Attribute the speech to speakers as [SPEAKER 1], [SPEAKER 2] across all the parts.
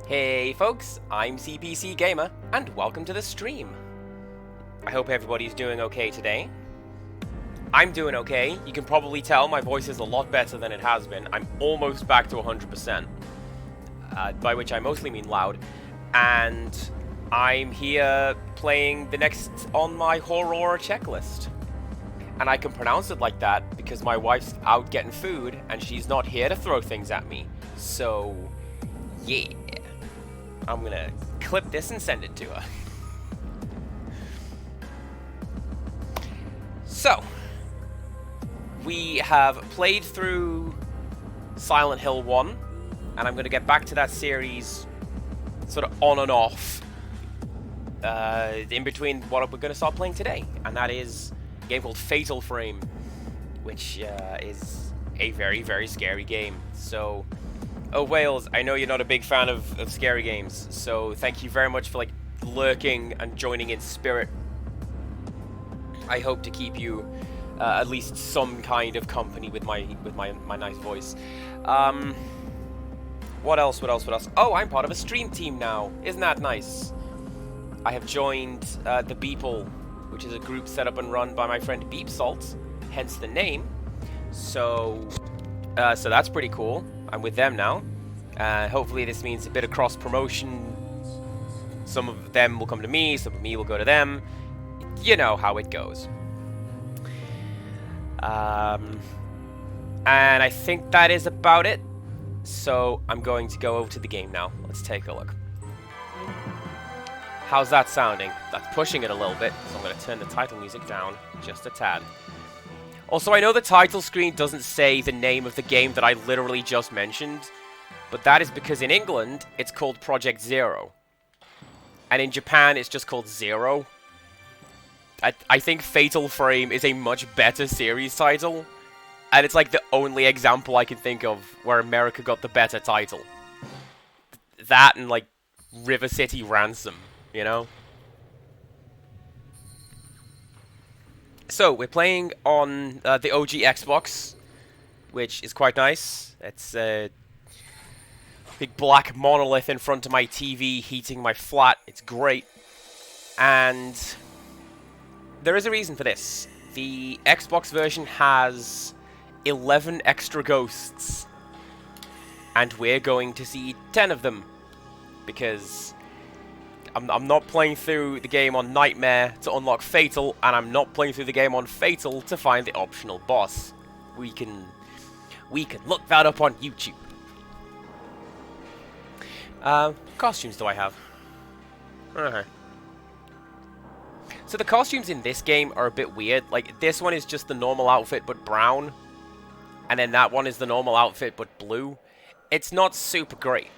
[SPEAKER 1] Hey folks, I'm CPC Gamer, and welcome to the stream. I hope everybody's doing okay today. I'm doing okay. You can probably tell my voice is a lot better than it has been. I'm almost back to 100%, by which I mostly mean loud. And I'm here playing the next on my horror checklist. And I can pronounce it like that because my wife's out getting food, and she's not here to throw things at me. So, yeah. I'm gonna clip this and send it to her. So, we have played through Silent Hill 1, and I'm gonna get back to that series sort of on and off in between what we're gonna start playing today, and that is a game called Fatal Frame, which is a very, very scary game. So, oh, Wales, I know you're not a big fan of scary games, so thank you very much for lurking and joining in spirit. I hope to keep you at least some kind of company with my nice voice. What else? Oh, I'm part of a stream team now. Isn't that nice? I have joined the Beeple, which is a group set up and run by my friend Beep Salt, hence the name. So that's pretty cool. I'm with them now. Hopefully this means a bit of cross-promotion. Some of them will come to me, some of me will go to them. You know how it goes. And I think that is about it. So I'm going to go over to the game now. Let's take a look. How's that sounding? That's pushing it a little bit, so I'm going to turn the title music down just a tad. Also, I know the title screen doesn't say the name of the game that I literally just mentioned, but that is because in England, it's called Project Zero. And in Japan, it's just called Zero. I think Fatal Frame is a much better series title, and it's like the only example I can think of where America got the better title. That and like River City Ransom, you know? So, we're playing on the OG Xbox, which is quite nice. It's a big black monolith in front of my TV heating my flat. It's great. And there is a reason for this. The Xbox version has 11 extra ghosts, and we're going to see 10 of them, because I'm not playing through the game on Nightmare to unlock Fatal, and I'm not playing through the game on Fatal to find the optional boss. We can look that up on YouTube. Costumes do I have? So the costumes in this game are a bit weird. Like, this one is just the normal outfit but brown, and then that one is the normal outfit but blue. It's not super great,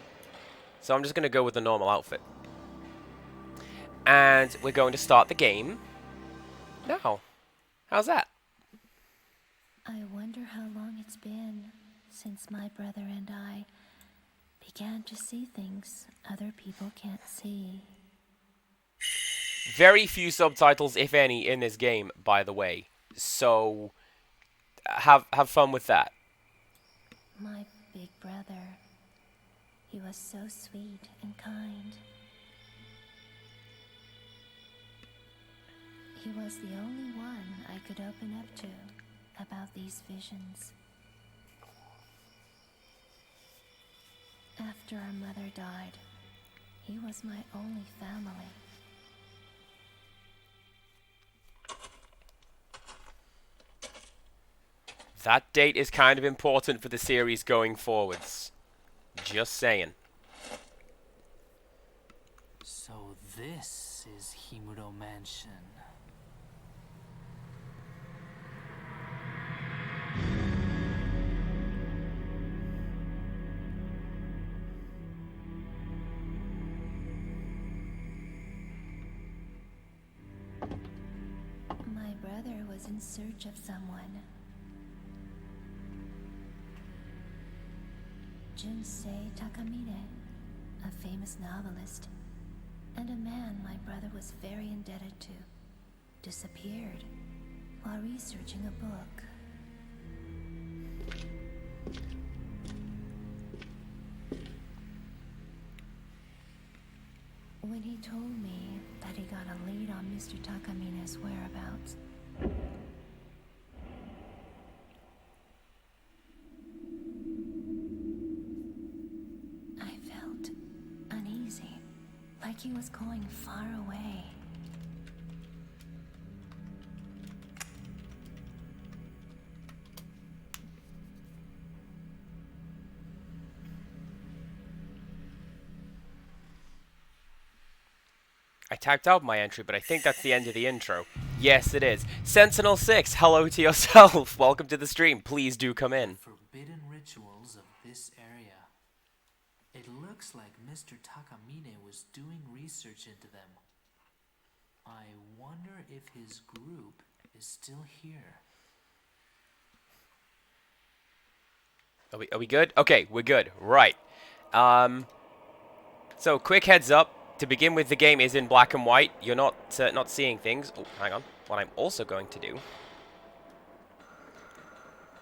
[SPEAKER 1] so I'm just going to go with the normal outfit. And we're going to start the game now. How's that?
[SPEAKER 2] I wonder how long it's been since my brother and I began to see things other people can't see.
[SPEAKER 1] Very few subtitles, if any, in this game, by the way. So, have fun with that.
[SPEAKER 2] My big brother, he was so sweet and kind. He was the only one I could open up to about these visions. After our mother died, he was my only family.
[SPEAKER 1] That date is kind of important for the series going forwards. Just saying.
[SPEAKER 3] So this is Himuro Mansion.
[SPEAKER 2] My brother was in search of someone. Junsei Takamine, a famous novelist, and a man my brother was very indebted to, disappeared while researching a book. when he told me that he got a lead on Mr. Takamine's whereabouts, I felt uneasy, like he was going far away.
[SPEAKER 1] I typed out my entry, but I think that's the end of the intro. Yes, it is. Sentinel6, hello to yourself. Welcome to the stream. Please do come in.
[SPEAKER 3] Forbidden rituals of this area. It looks like Mr. Takamine was doing research into them. I wonder if his group is still here.
[SPEAKER 1] Are we good? Okay, we're good. Right. So quick heads up. To begin with, the game is in black and white. You're not seeing things. Oh, hang on. What I'm also going to do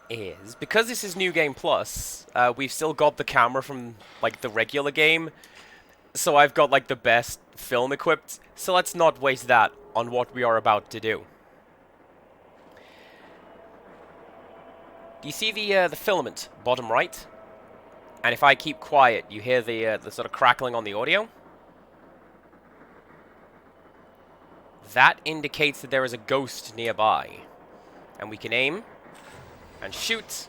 [SPEAKER 1] is, because this is New Game Plus, we've still got the camera from, like, the regular game. So I've got, like, the best film equipped. So let's not waste that on what we are about to do. Do you see the filament, bottom right? And if I keep quiet, you hear the sort of crackling on the audio? That indicates that there is a ghost nearby. And we can aim and shoot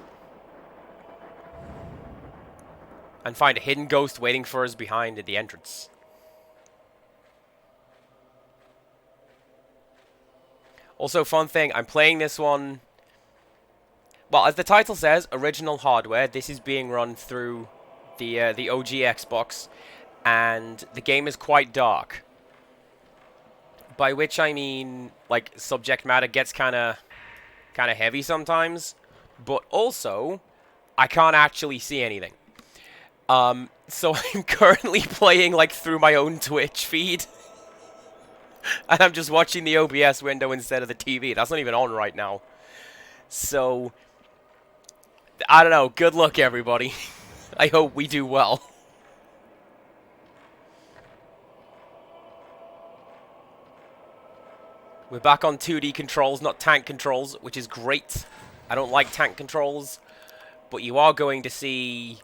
[SPEAKER 1] and find a hidden ghost waiting for us behind at the entrance. Also, fun thing, I'm playing this one... Well, as the title says, original hardware. This is being run through the OG Xbox, and the game is quite dark. By which I mean, like, subject matter gets kind of heavy sometimes, but also I can't actually see anything. So I'm currently playing, like, through my own Twitch feed, and I'm just watching the OBS window instead of the TV. That's not even on right now. So I don't know. Good luck, everybody. I hope we do well. We're back on 2D controls, not tank controls, which is great. I don't like tank controls, but you are going to see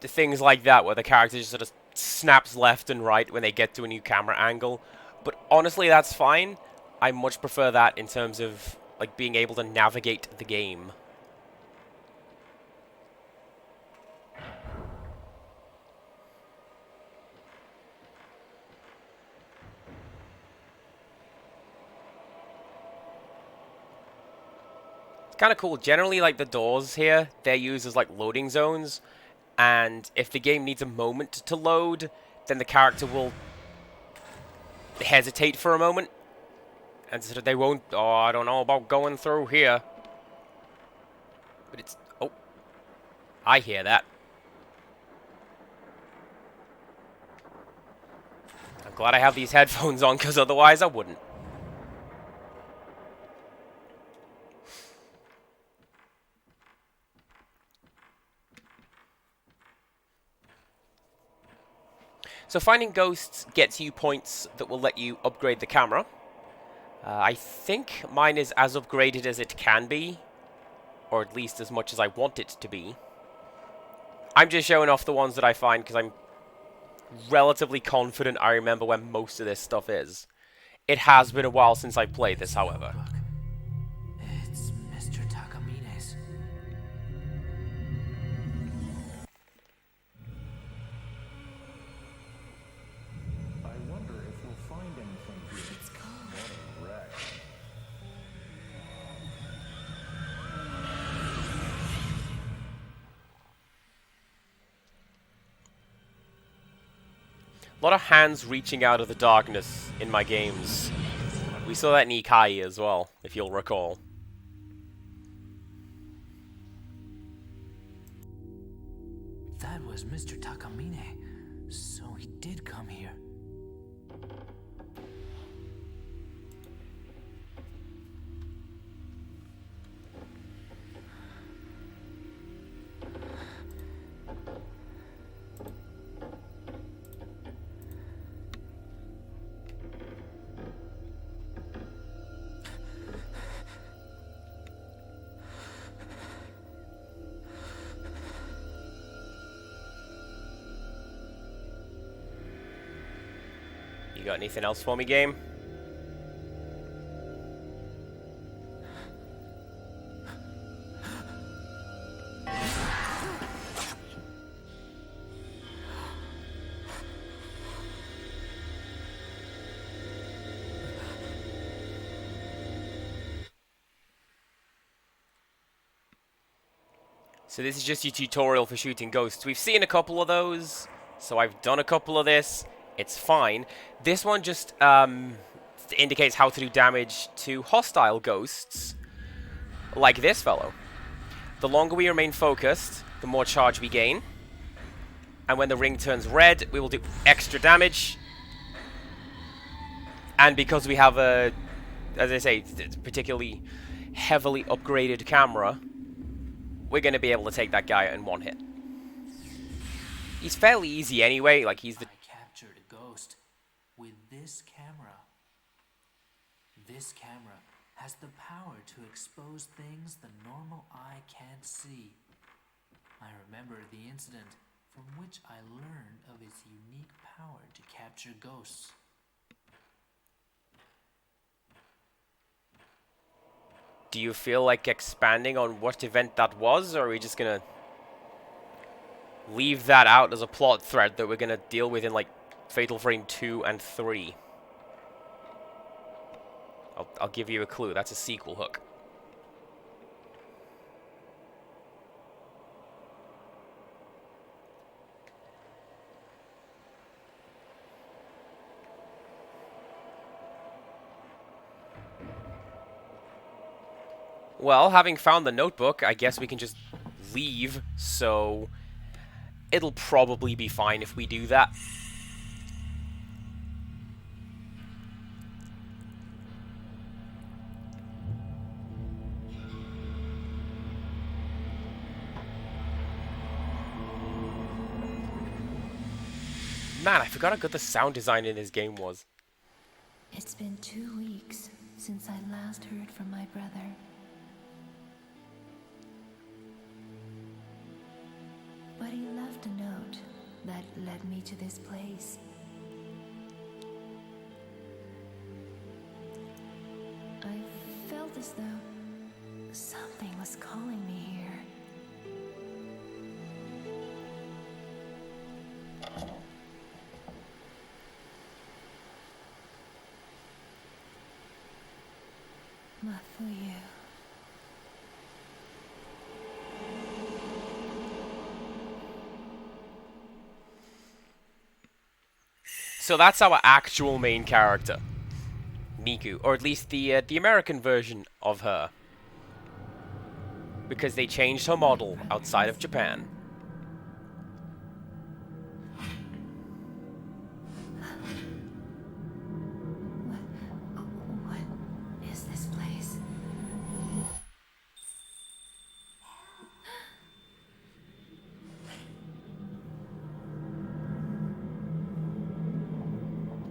[SPEAKER 1] the things like that, where the character just sort of snaps left and right when they get to a new camera angle. But honestly, that's fine. I much prefer that in terms of, like, being able to navigate the game. Kind of cool. Generally, like, the doors here, they're used as, like, loading zones, and if the game needs a moment to load, then the character will hesitate for a moment, and sort of they won't, oh, I don't know about going through here. But it's, oh, I hear that. I'm glad I have these headphones on, because otherwise I wouldn't. So finding ghosts gets you points that will let you upgrade the camera. I think mine is as upgraded as it can be, or at least as much as I want it to be. I'm just showing off the ones that I find because I'm relatively confident I remember where most of this stuff is. It has been a while since I played this, however.
[SPEAKER 3] It's Mr. Takamine's.
[SPEAKER 4] I wonder if we'll find anything here. It's cold. What a wreck.
[SPEAKER 1] A lot of hands reaching out of the darkness in my games. We saw that in Ikai as well, if you'll recall.
[SPEAKER 3] That was Mr. Takamine. So he did come here.
[SPEAKER 1] You got anything else for me, game? So this is just your tutorial for shooting ghosts. We've seen a couple of those, so I've done a couple of this. It's fine. This one just indicates how to do damage to hostile ghosts, like this fellow. The longer we remain focused, the more charge we gain. And when the ring turns red, we will do extra damage. And because we have a, as I say, particularly heavily upgraded camera, we're going to be able to take that guy out in one hit. He's fairly easy anyway, like he's the...
[SPEAKER 3] I captured a ghost with this camera. This camera has the power to expose things the normal eye can't see. I remember the incident from which I learned of its unique power to capture ghosts.
[SPEAKER 1] Do you feel like expanding on what event that was, or are we just gonna leave that out as a plot thread that we're gonna deal with in, like, Fatal Frame 2 and 3? I'll give you a clue. That's a sequel hook. Well, having found the notebook, I guess we can just leave, so it'll probably be fine if we do that. Man, I forgot how good the sound design in this game was.
[SPEAKER 2] It's been 2 weeks since I last heard from my brother. But he left a note that led me to this place. I felt as though something was calling me here. Mafuyu.
[SPEAKER 1] So that's our actual main character, Miku, or at least the American version of her, because they changed her model outside of Japan.
[SPEAKER 2] What is this place?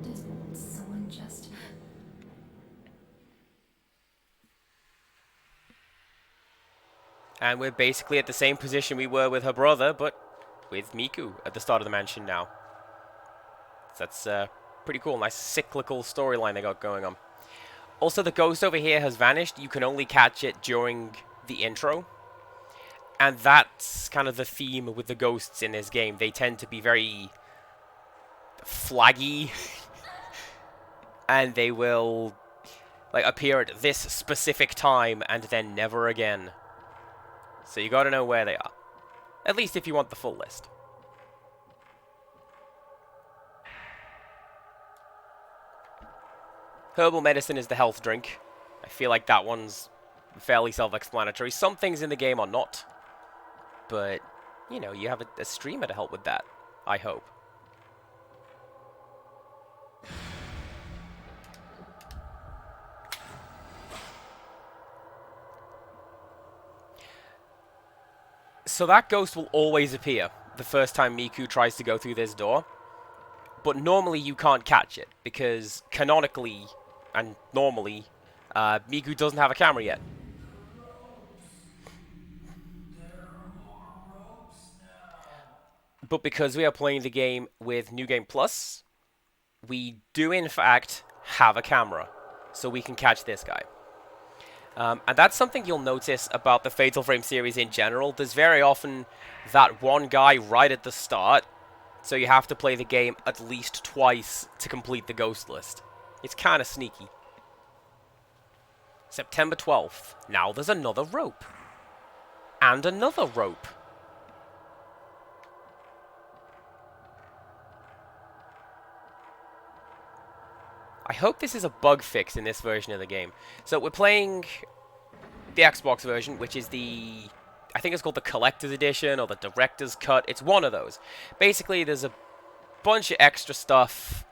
[SPEAKER 2] Did someone just...
[SPEAKER 1] And we're basically at the same position we were with her brother, but with Miku at the start of the mansion now. So that's pretty cool. Nice cyclical storyline they got going on. Also, the ghost over here has vanished. You can only catch it during the intro. And that's kind of the theme with the ghosts in this game. They tend to be very flaggy. And they will, like, appear at this specific time and then never again. So you gotta know where they are. At least if you want the full list. Herbal medicine is the health drink. I feel like that one's fairly self-explanatory. Some things in the game are not. But, you know, you have a streamer to help with that. I hope. So that ghost will always appear the first time Miku tries to go through this door. But normally you can't catch it, because canonically and normally, Miku doesn't have a camera yet. But because we are playing the game with New Game Plus, we do in fact have a camera, so we can catch this guy. And that's something you'll notice about the Fatal Frame series in general. There's very often that one guy right at the start, so you have to play the game at least twice to complete the ghost list. It's kind of sneaky. September 12th. Now there's another rope. And another rope. I hope this is a bug fix in this version of the game. So we're playing the Xbox version, which is the... I think it's called the Collector's Edition or the Director's Cut. It's one of those. Basically, there's a bunch of extra stuff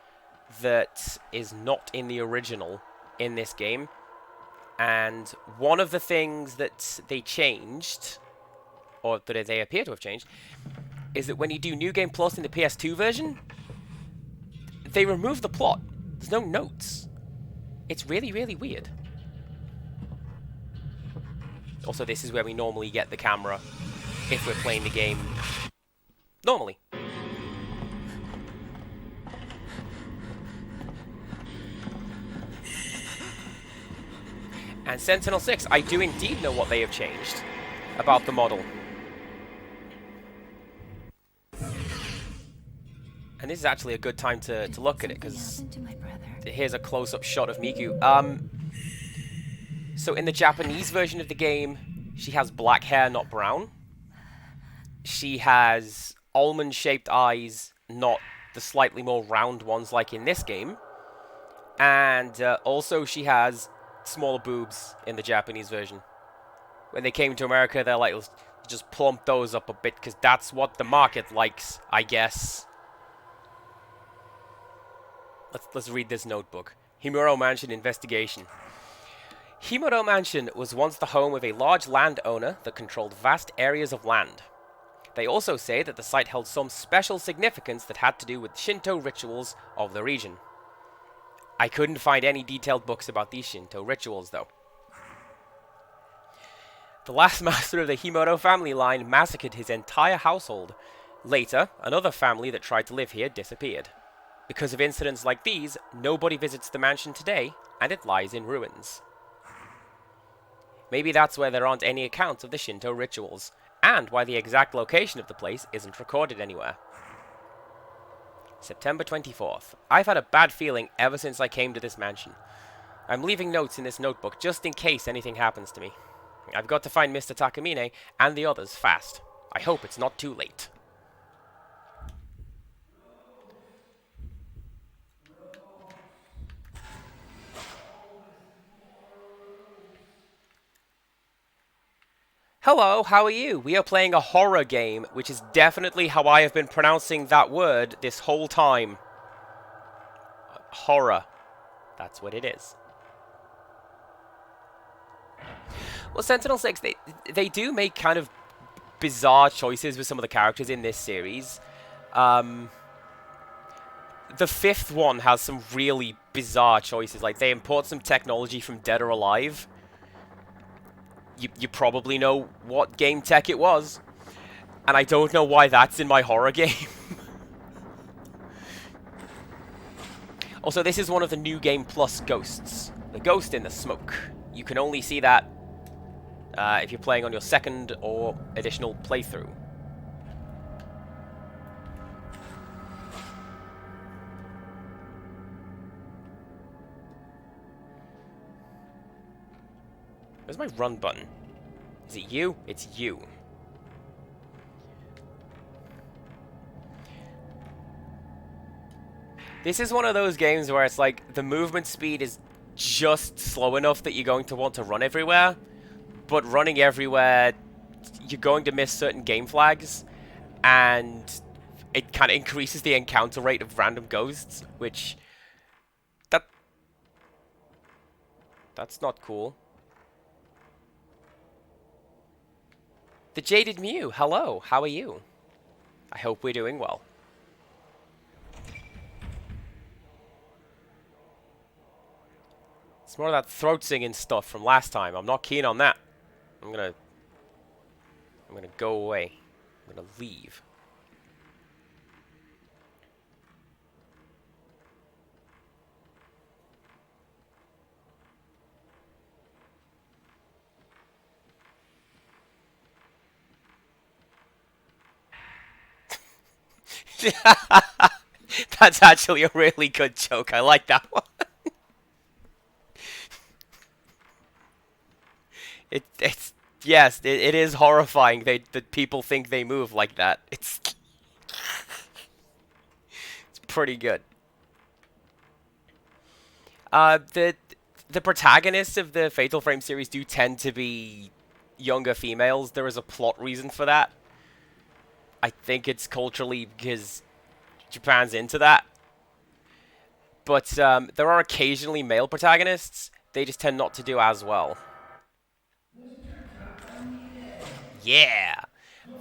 [SPEAKER 1] that is not in the original in this game. And one of the things that they changed, or that they appear to have changed, is that when you do New Game Plus in the PS2 version, they remove the plot. There's no notes. It's really, really weird. Also, this is where we normally get the camera if we're playing the game normally. And Sentinel-6, I do indeed know what they have changed about the model. And this is actually a good time to look at it, because here's a close-up shot of Miku. So in the Japanese version of the game, she has black hair, not brown. She has almond-shaped eyes, not the slightly more round ones like in this game. And also she has smaller boobs in the Japanese version. When they came to America, they're like, let's just plump those up a bit, because that's what the market likes, I guess. Let's read this notebook. Himuro Mansion investigation. Himuro Mansion was once the home of a large landowner that controlled vast areas of land. They also say that the site held some special significance that had to do with Shinto rituals of the region. I couldn't find any detailed books about these Shinto rituals, though. The last master of the Himuro family line massacred his entire household. Later, another family that tried to live here disappeared. Because of incidents like these, nobody visits the mansion today, and it lies in ruins. Maybe that's why there aren't any accounts of the Shinto rituals, and why the exact location of the place isn't recorded anywhere. September 24th. I've had a bad feeling ever since I came to this mansion. I'm leaving notes in this notebook just in case anything happens to me. I've got to find Mr. Takamine and the others fast. I hope it's not too late. Hello, how are you? We are playing a horror game, which is definitely how I have been pronouncing that word this whole time. Horror. That's what it is. Well, Sentinel-6, they do make kind of bizarre choices with some of the characters in this series. The fifth one has some really bizarre choices. Like, they import some technology from Dead or Alive. You probably know what game tech it was. And I don't know why that's in my horror game. Also, this is one of the New Game Plus ghosts. The ghost in the smoke. You can only see that if you're playing on your second or additional playthrough. Where's my run button? Is it you? It's you. This is one of those games where it's like the movement speed is just slow enough that you're going to want to run everywhere, but running everywhere, you're going to miss certain game flags, and it kind of increases the encounter rate of random ghosts, which... That's not cool. The Jaded Mew, hello, how are you? I hope we're doing well. It's more of that throat singing stuff from last time. I'm not keen on that. I'm gonna go away. I'm gonna leave. That's actually a really good joke. I like that one. It's yes, it is horrifying that people think they move like that. It's pretty good. The protagonists of the Fatal Frame series do tend to be younger females. There is a plot reason for that. I think it's culturally because Japan's into that. But there are occasionally male protagonists. They just tend not to do as well. Yeah!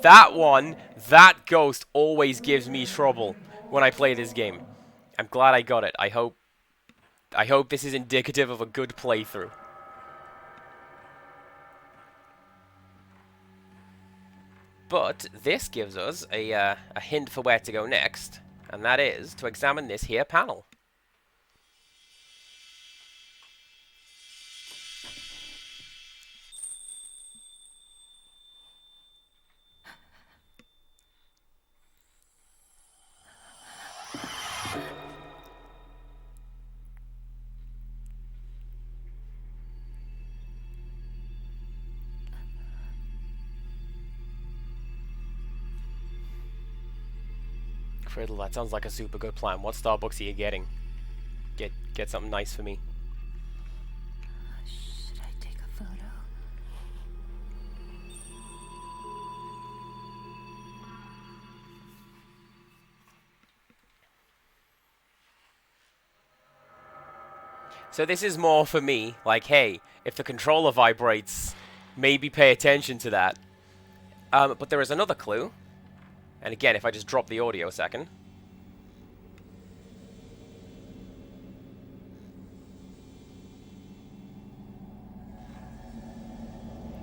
[SPEAKER 1] That one, that ghost always gives me trouble when I play this game. I'm glad I got it. I hope this is indicative of a good playthrough. But this gives us a hint for where to go next, and that is to examine this here panel. Criddle, that sounds like a super good plan. What Starbucks are you getting? Get something nice for me.
[SPEAKER 2] Should I take a photo?
[SPEAKER 1] So this is more for me, like, hey, if the controller vibrates, maybe pay attention to that. But there is another clue. And again, if I just drop the audio a second.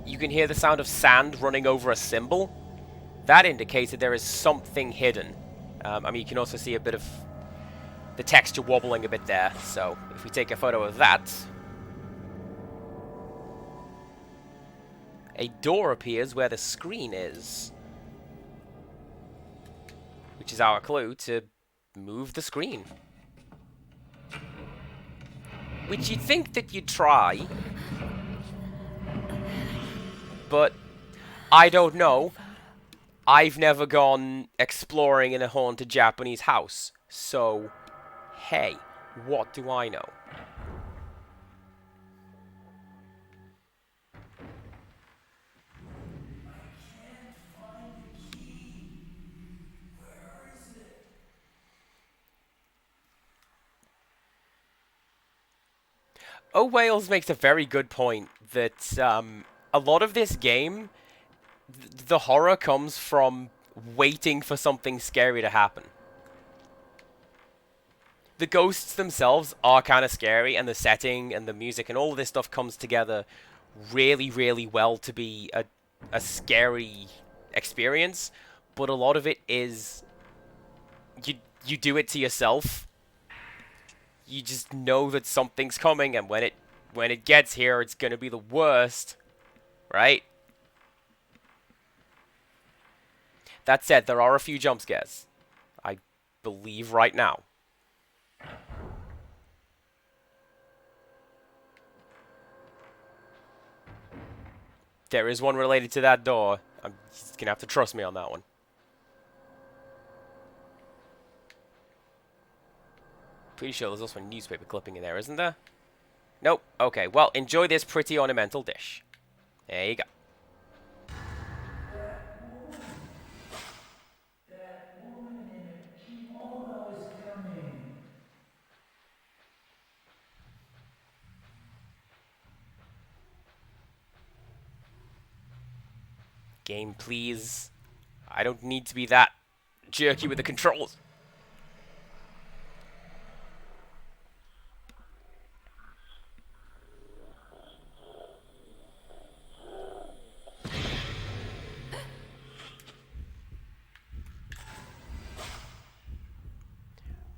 [SPEAKER 1] You can hear the sound of sand running over a symbol. That indicates that there is something hidden. I mean, you can also see a bit of the texture wobbling a bit there. So, if we take a photo of that, a door appears where the screen is. Which is our clue to move the screen. Which you'd think that you'd try. But I don't know. I've never gone exploring in a haunted Japanese house. So, hey, what do I know? Oh, Wales makes a very good point that a lot of this game, the horror comes from waiting for something scary to happen. The ghosts themselves are kind of scary, and the setting and the music and all of this stuff comes together really, really well to be a scary experience. But a lot of it is you do it to yourself. You just know that something's coming, and when it gets here, it's gonna be the worst, right? That said, there are a few jump scares, I believe, right now. There is one related to that door. I'm just gonna have to trust me on that one. Pretty sure there's also a newspaper clipping in there, isn't there? Nope. Okay, well, enjoy this pretty ornamental dish. There you go.
[SPEAKER 4] That woman in a kimono is coming.
[SPEAKER 1] Game, please. I don't need to be that jerky with the controls.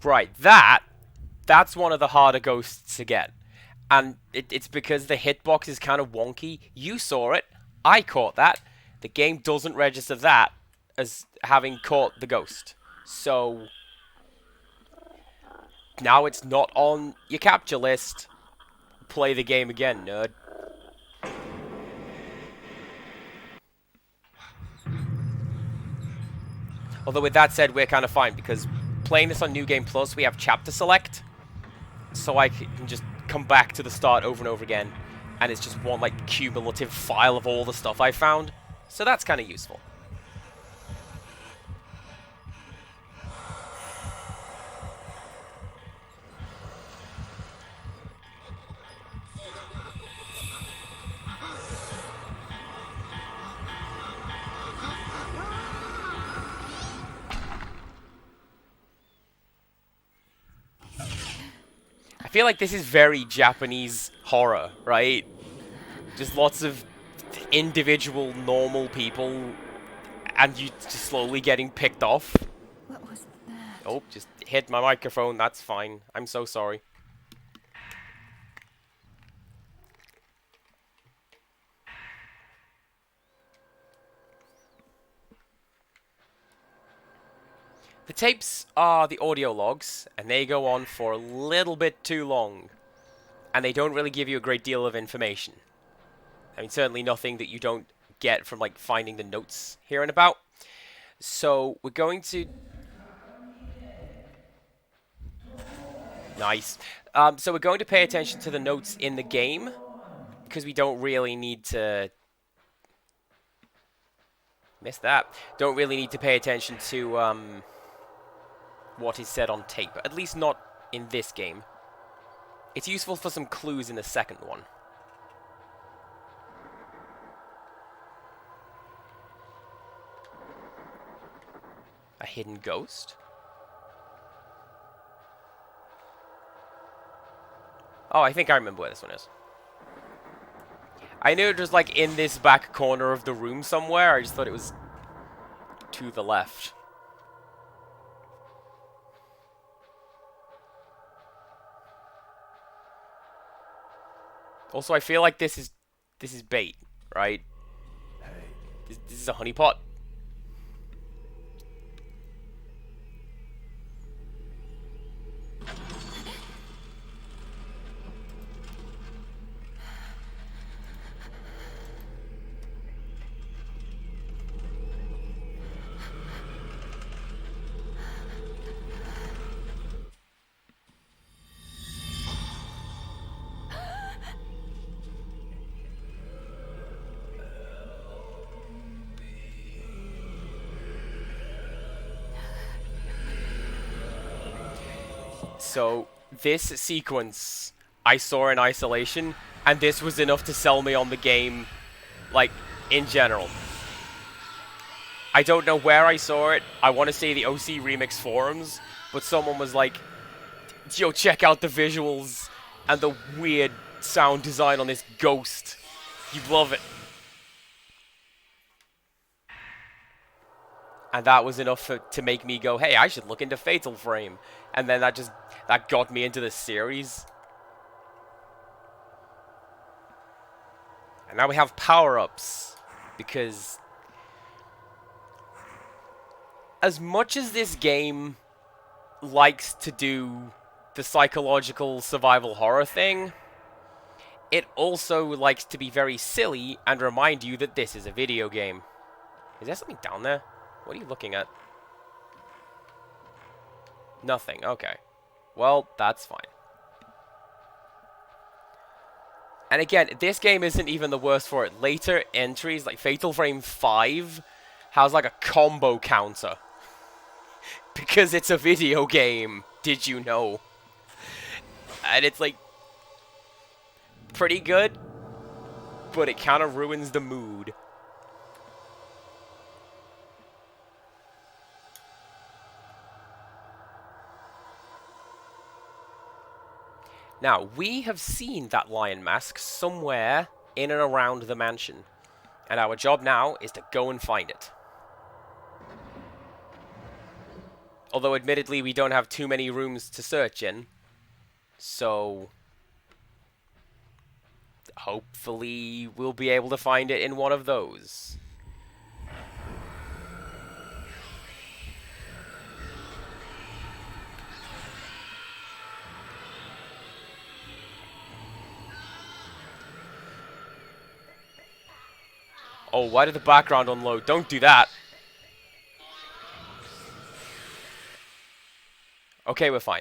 [SPEAKER 1] Right, that's one of the harder ghosts to get. And it's because the hitbox is kind of wonky. You saw it. I caught that. The game doesn't register that as having caught the ghost. So now it's not on your capture list. Play the game again, nerd. Although with that said, we're kind of fine because playing this on New Game Plus, we have chapter select, so I can just come back to the start over and over again, and it's just one like cumulative file of all the stuff I found. So that's kind of useful. I feel like this is very Japanese horror, right? Just lots of individual normal people and you just slowly getting picked off.
[SPEAKER 2] What was that?
[SPEAKER 1] Oh, just hit my microphone, that's fine. I'm so sorry. The tapes are the audio logs, and they go on for a little bit too long. And they don't really give you a great deal of information. I mean, certainly nothing that you don't get from, like, finding the notes here and about. So, we're going to... Nice. So we're going to pay attention to the notes in the game, because we don't really need to... Missed that. Don't really need to pay attention to, what is said on tape. At least not in this game. It's useful for some clues in the second one. A hidden ghost? Oh, I think I remember where this one is. I knew it was like in this back corner of the room somewhere. I just thought it was to the left. Also, I feel like this is bait, right? This is a honeypot. So, this sequence I saw in isolation, and this was enough to sell me on the game, like, in general. I don't know where I saw it. I want to say the OC Remix forums, but someone was like, yo, check out the visuals and the weird sound design on this ghost. You'd love it. And that was enough to make me go, hey, I should look into Fatal Frame. And then that got me into the series. And now we have power-ups. Because as much as this game likes to do the psychological survival horror thing, it also likes to be very silly and remind you that this is a video game. Is there something down there? What are you looking at? Nothing. Okay. Well, that's fine. And again, this game isn't even the worst for it. Later entries, like Fatal Frame 5, has like a combo counter. Because it's a video game. Did you know? And it's like pretty good, but it kind of ruins the mood. Now, we have seen that lion mask somewhere in and around the mansion. And our job now is to go and find it. Although, admittedly, we don't have too many rooms to search in. So, hopefully, we'll be able to find it in one of those. Oh, why did the background unload? Don't do that. Okay, we're fine.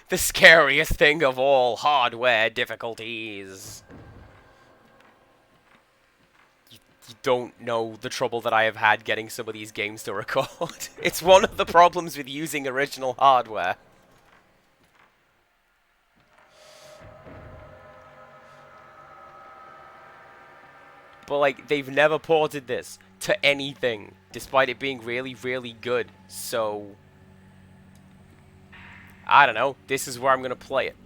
[SPEAKER 1] The scariest thing of all, hardware difficulties. You don't know the trouble that I have had getting some of these games to record. It's one of the problems with using original hardware. But, like, they've never ported this to anything, despite it being really, really good. So, I don't know. This is where I'm going to play it.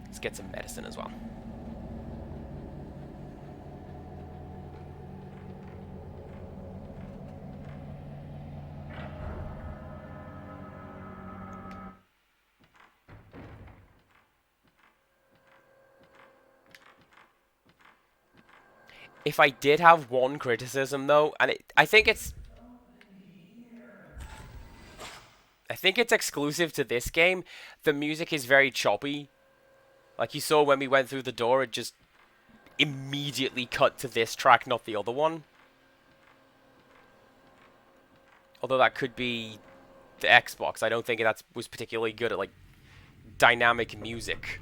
[SPEAKER 1] Let's get some medicine as well. If I did have one criticism, though, and I think it's exclusive to this game, the music is very choppy. Like you saw when we went through the door, it just immediately cut to this track, not the other one. Although that could be the Xbox. I don't think that was particularly good at, like, dynamic music.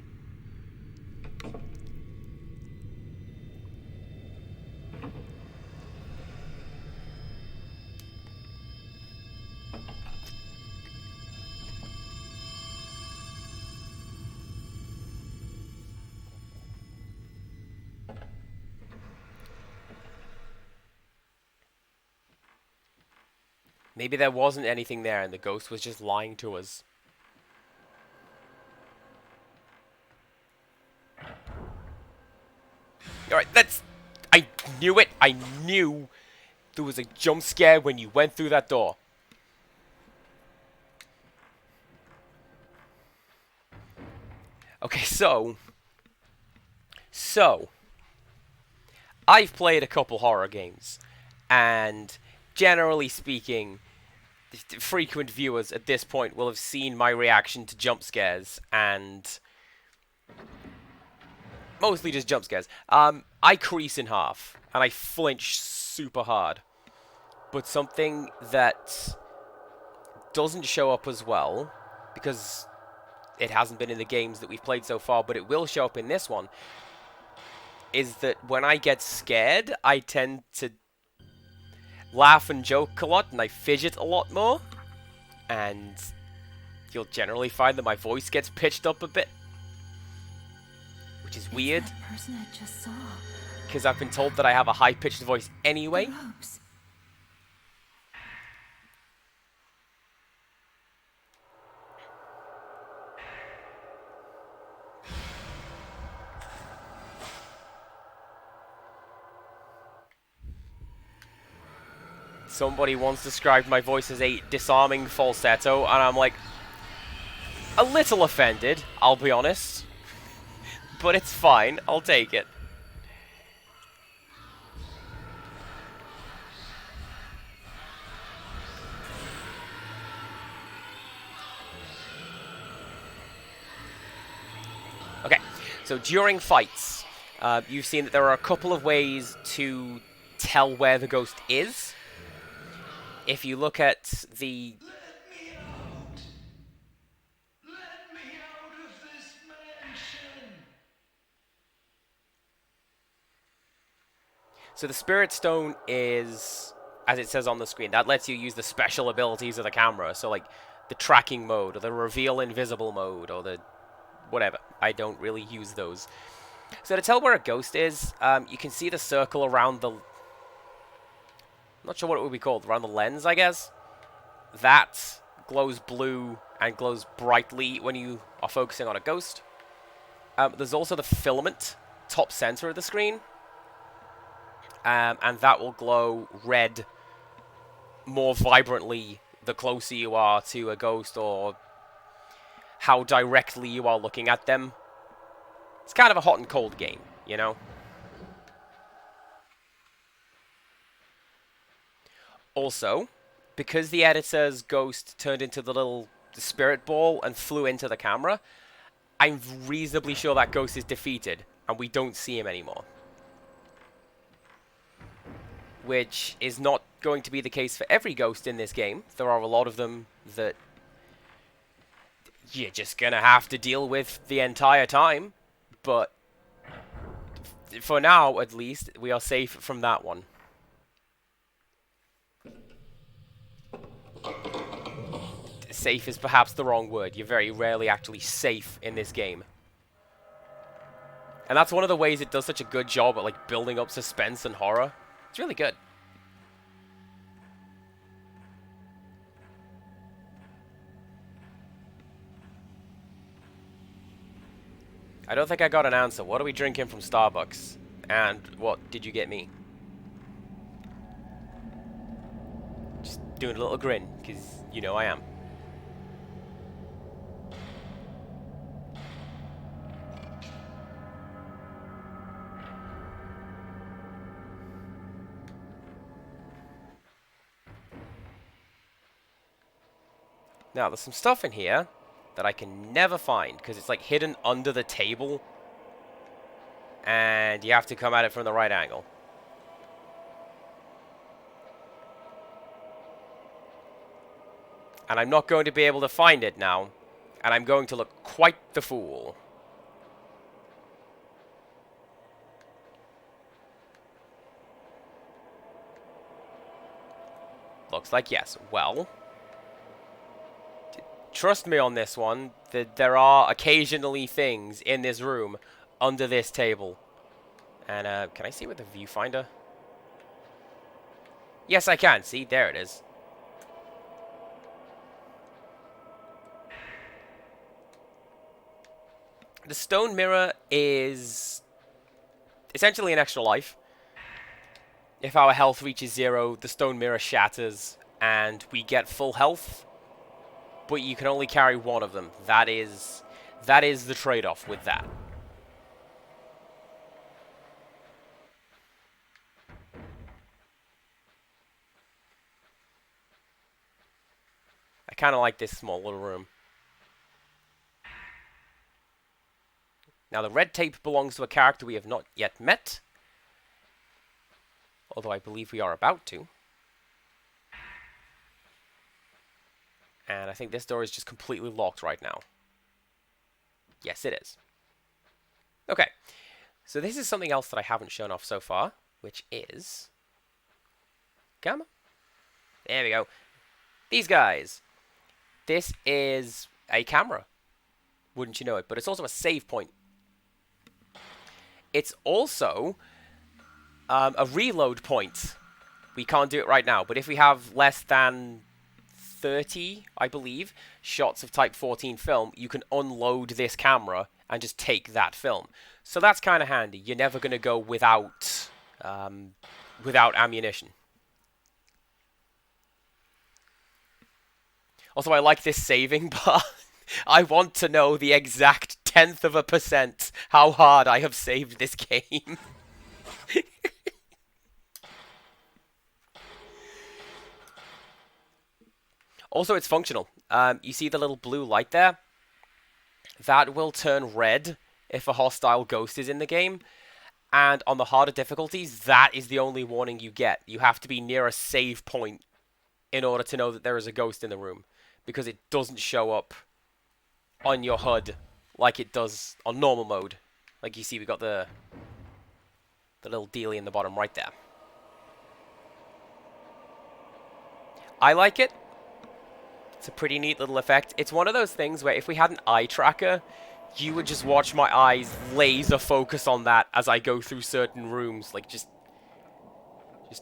[SPEAKER 1] Maybe there wasn't anything there and the ghost was just lying to us. Alright, I knew it! I knew there was a jump scare when you went through that door. Okay, so... I've played a couple horror games, and generally speaking, frequent viewers at this point will have seen my reaction to jump scares, and mostly just jump scares. I crease in half, and I flinch super hard. But something that doesn't show up as well, because it hasn't been in the games that we've played so far, but it will show up in this one, is that when I get scared, I tend to laugh and joke a lot, and I fidget a lot more. And you'll generally find that my voice gets pitched up a bit, which is weird,
[SPEAKER 2] That person I just saw.
[SPEAKER 1] because I've been told that I have a high-pitched voice anyway.
[SPEAKER 2] The ropes.
[SPEAKER 1] Somebody once described my voice as a disarming falsetto, and I'm like, a little offended, I'll be honest. But it's fine, I'll take it. Okay, so during fights, you've seen that there are a couple of ways to tell where the ghost is. If you look at the...
[SPEAKER 5] Let me out! Let me out of this mansion!
[SPEAKER 1] So the Spirit Stone is, as it says on the screen, that lets you use the special abilities of the camera. So, like, the tracking mode, or the reveal invisible mode, or the whatever. I don't really use those. So to tell where a ghost is, you can see the circle around the... not sure what it would be called. Around the lens, I guess. That glows blue and glows brightly when you are focusing on a ghost. There's also the filament, top center of the screen. And that will glow red more vibrantly the closer you are to a ghost, or how directly you are looking at them. It's kind of a hot and cold game, you know? Also, because the editor's ghost turned into the little spirit ball and flew into the camera, I'm reasonably sure that ghost is defeated, and we don't see him anymore. Which is not going to be the case for every ghost in this game. There are a lot of them that you're just gonna have to deal with the entire time. But for now, at least, we are safe from that one. Safe is perhaps the wrong word. You're very rarely actually safe in this game. And that's one of the ways it does such a good job at like building up suspense and horror. It's really good. I don't think I got an answer. What are we drinking from Starbucks? And what did you get me? Just doing a little grin, because you know I am. Now, there's some stuff in here that I can never find, because it's like hidden under the table. And you have to come at it from the right angle. And I'm not going to be able to find it now. And I'm going to look quite the fool. Looks like yes. Well, trust me on this one, that there are occasionally things in this room under this table. And, can I see with the viewfinder? Yes, I can. See, there it is. The stone mirror is essentially an extra life. If our health reaches 0, the stone mirror shatters, and we get full health. But you can only carry one of them. That is the trade-off with that. I kind of like this small little room. Now, the red tape belongs to a character we have not yet met. Although I believe we are about to. And I think this door is just completely locked right now. Yes, it is. Okay. So this is something else that I haven't shown off so far, which is... Camera? There we go. These guys. This is a camera. Wouldn't you know it? But it's also a save point. It's also a reload point. We can't do it right now, but if we have less than 30, I believe, shots of Type 14 film, you can unload this camera and just take that film. So that's kind of handy. You're never going to go without ammunition. Also, I like this saving bar. I want to know the exact 0.1% how hard I have saved this game. Also, it's functional. You see the little blue light there? That will turn red if a hostile ghost is in the game. And on the harder difficulties, that is the only warning you get. You have to be near a save point in order to know that there is a ghost in the room. Because it doesn't show up on your HUD like it does on normal mode. Like you see, we got the little dealie in the bottom right there. I like it. It's a pretty neat little effect. It's one of those things where if we had an eye tracker, you would just watch my eyes laser focus on that as I go through certain rooms, like just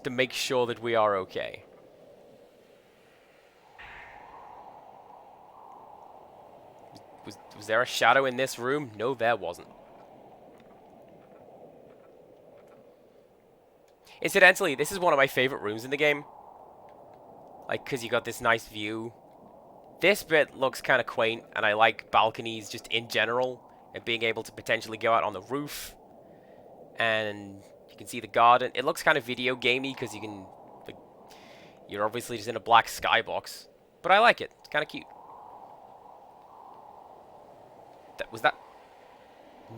[SPEAKER 1] to make sure that we are okay. Was there a shadow in this room? No, there wasn't. Incidentally, this is one of my favorite rooms in the game. Like, because you got this nice view. This bit looks kind of quaint, and I like balconies just in general, and being able to potentially go out on the roof. And you can see the garden. It looks kind of video gamey, because you can... Like, you're obviously just in a black skybox. But I like it. It's kind of cute. Was that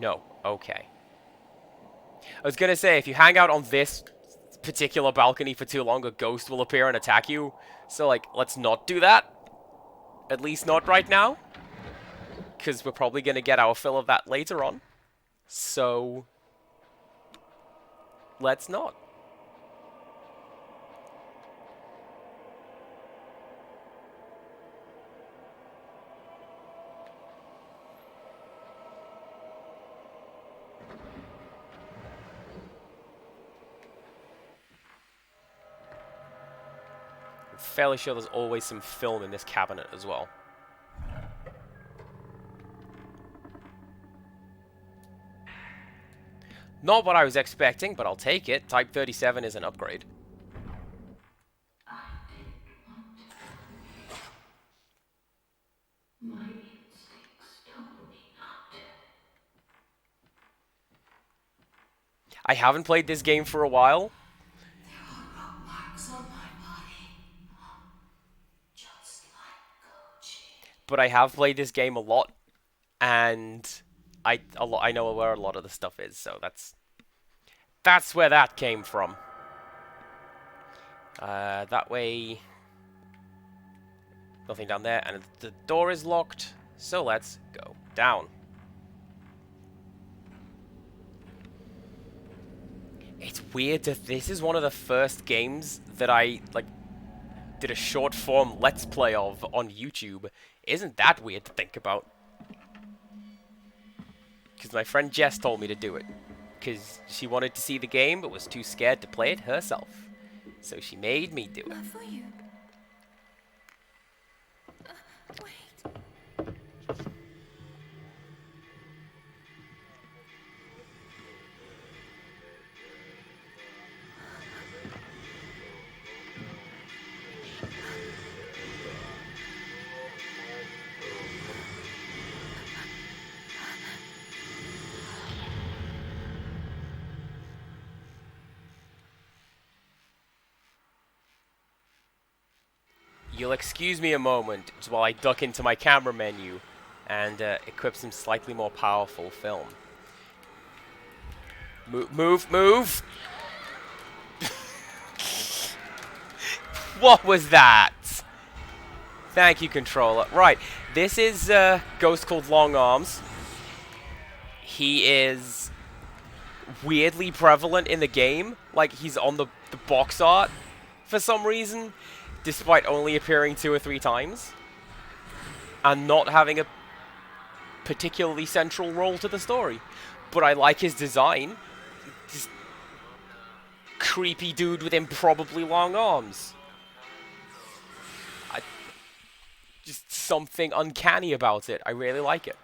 [SPEAKER 1] No. Okay. I was gonna say, if you hang out on this particular balcony for too long, a ghost will appear and attack you. So, like, let's not do that. At least not right now. Because we're probably gonna get our fill of that later on. So, let's not. I'm fairly sure there's always some film in this cabinet as well. Not what I was expecting, but I'll take it. Type 37 is an upgrade.
[SPEAKER 5] I didn't want to. My instincts told me not to.
[SPEAKER 1] I haven't played this game for a while,
[SPEAKER 5] There are rock marks on my body. Just like Koji.
[SPEAKER 1] but I have played this game a lot, and I know where a lot of the stuff is, so that's where that came from. That way, nothing down there, and the door is locked, so let's go down. It's weird that this is one of the first games that I, like, did a short form Let's Play of on YouTube. Isn't that weird to think about? Because my friend Jess told me to do it. Because she wanted to see the game, but was too scared to play it herself. So she made me do it.
[SPEAKER 2] Not for you. Wait.
[SPEAKER 1] You'll excuse me a moment while I duck into my camera menu and equip some slightly more powerful film. Move! What was that? Thank you, controller. Right, this is a ghost called Long Arms. He is weirdly prevalent in the game. Like, he's on the box art for some reason, despite only appearing 2 or 3 times, and not having a particularly central role to the story. But I like his design. This creepy dude with improbably long arms. Just something uncanny about it. I really like it.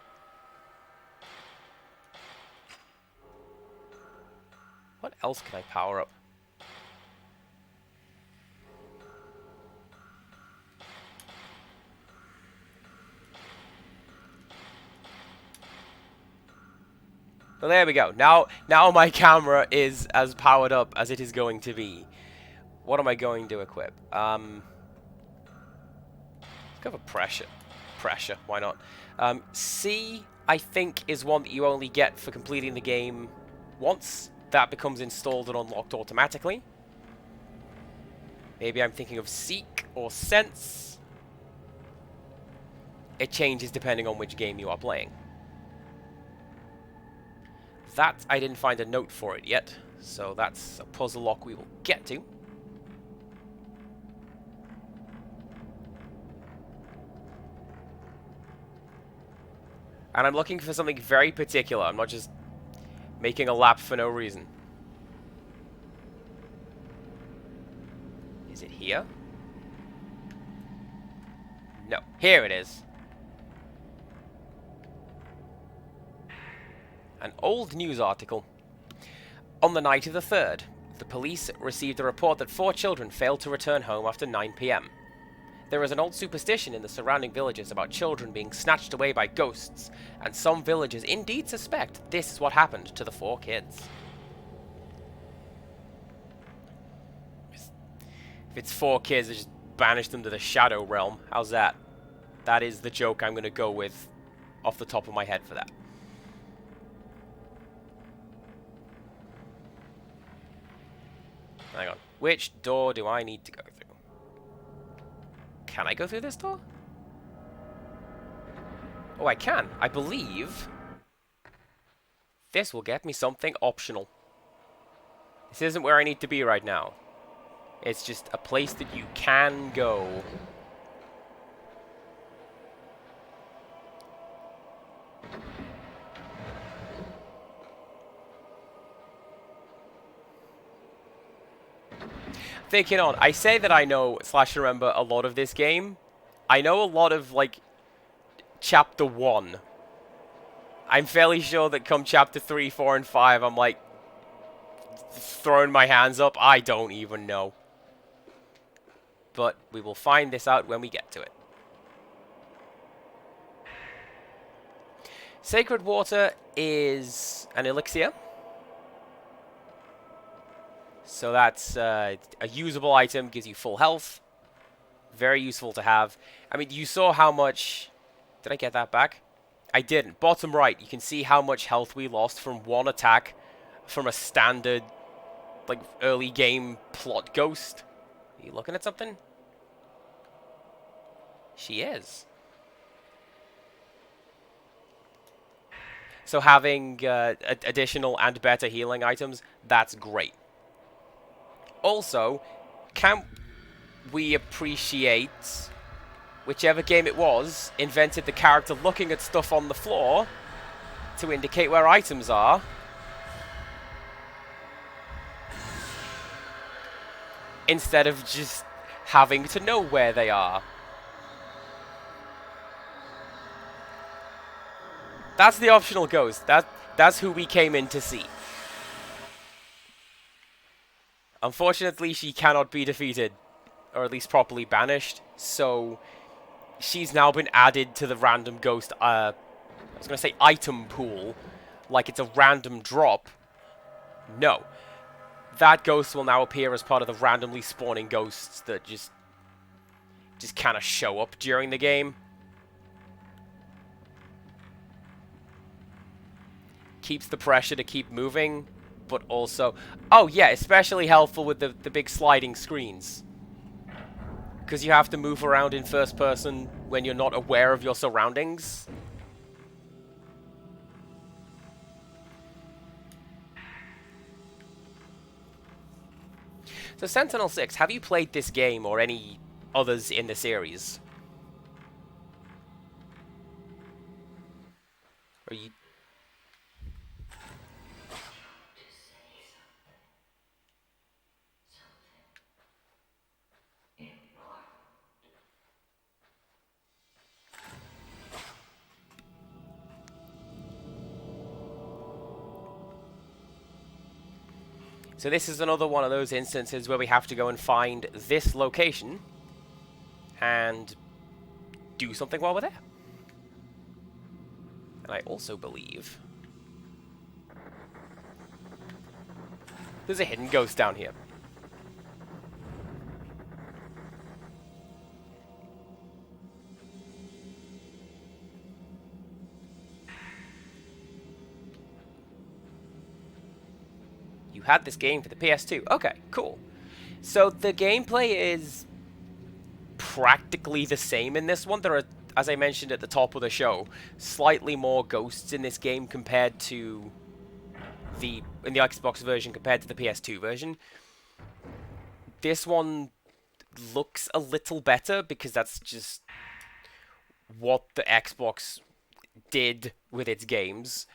[SPEAKER 1] What else can I power up? Well, there we go. Now my camera is as powered up as it is going to be. What am I going to equip? Let's go for pressure. Pressure, why not? C, I think, is one that you only get for completing the game once. That becomes installed and unlocked automatically. Maybe I'm thinking of Seek or Sense. It changes depending on which game you are playing. That, I didn't find a note for it yet, so that's a puzzle lock we will get to. And I'm looking for something very particular. I'm not just making a lap for no reason. Is it here? No. Here it is. An old news article. On the night of the 3rd, the police received a report that 4 children failed to return home after 9 p.m. There is an old superstition in the surrounding villages about children being snatched away by ghosts, and some villagers indeed suspect this is what happened to the 4 kids. If it's 4 kids, they just banish them to the Shadow Realm. How's that? That is the joke I'm going to go with off the top of my head for that. Hang on. Which door do I need to go through? Can I go through this door? Oh, I can. I believe this will get me something optional. This isn't where I need to be right now. It's just a place that you can go. Thinking on, I say that I know / remember a lot of this game. I know a lot of, like, Chapter 1. I'm fairly sure that come Chapter 3, 4, and 5, I'm, like, throwing my hands up. I don't even know. But we will find this out when we get to it. Sacred water is an elixir. So that's a usable item, gives you full health. Very useful to have. I mean, you saw how much... Did I get that back? I didn't. Bottom right, you can see how much health we lost from one attack from a standard, like, early game plot ghost. Are you looking at something? She is. So having additional and better healing items, that's great. Also, can we appreciate whichever game it was invented the character looking at stuff on the floor to indicate where items are. Instead of just having to know where they are. That's the optional ghost. That's who we came in to see. Unfortunately, she cannot be defeated, or at least properly banished, so she's now been added to the random ghost, I was going to say item pool, like it's a random drop. No. That ghost will now appear as part of the randomly spawning ghosts that just kind of show up during the game. Keeps the pressure to keep moving, but also... Oh, yeah, especially helpful with the big sliding screens. Because you have to move around in first person when you're not aware of your surroundings. So, Sentinel-6, have you played this game or any others in the series? Are you... So this is another one of those instances where we have to go and find this location and do something while we're there. And I also believe there's a hidden ghost down here. You had this game for the PS2. Okay, cool. So the gameplay is practically the same in this one. There are, as I mentioned at the top of the show, slightly more ghosts in this game compared to in the Xbox version compared to the PS2 version. This one looks a little better because that's just what the Xbox did with its games.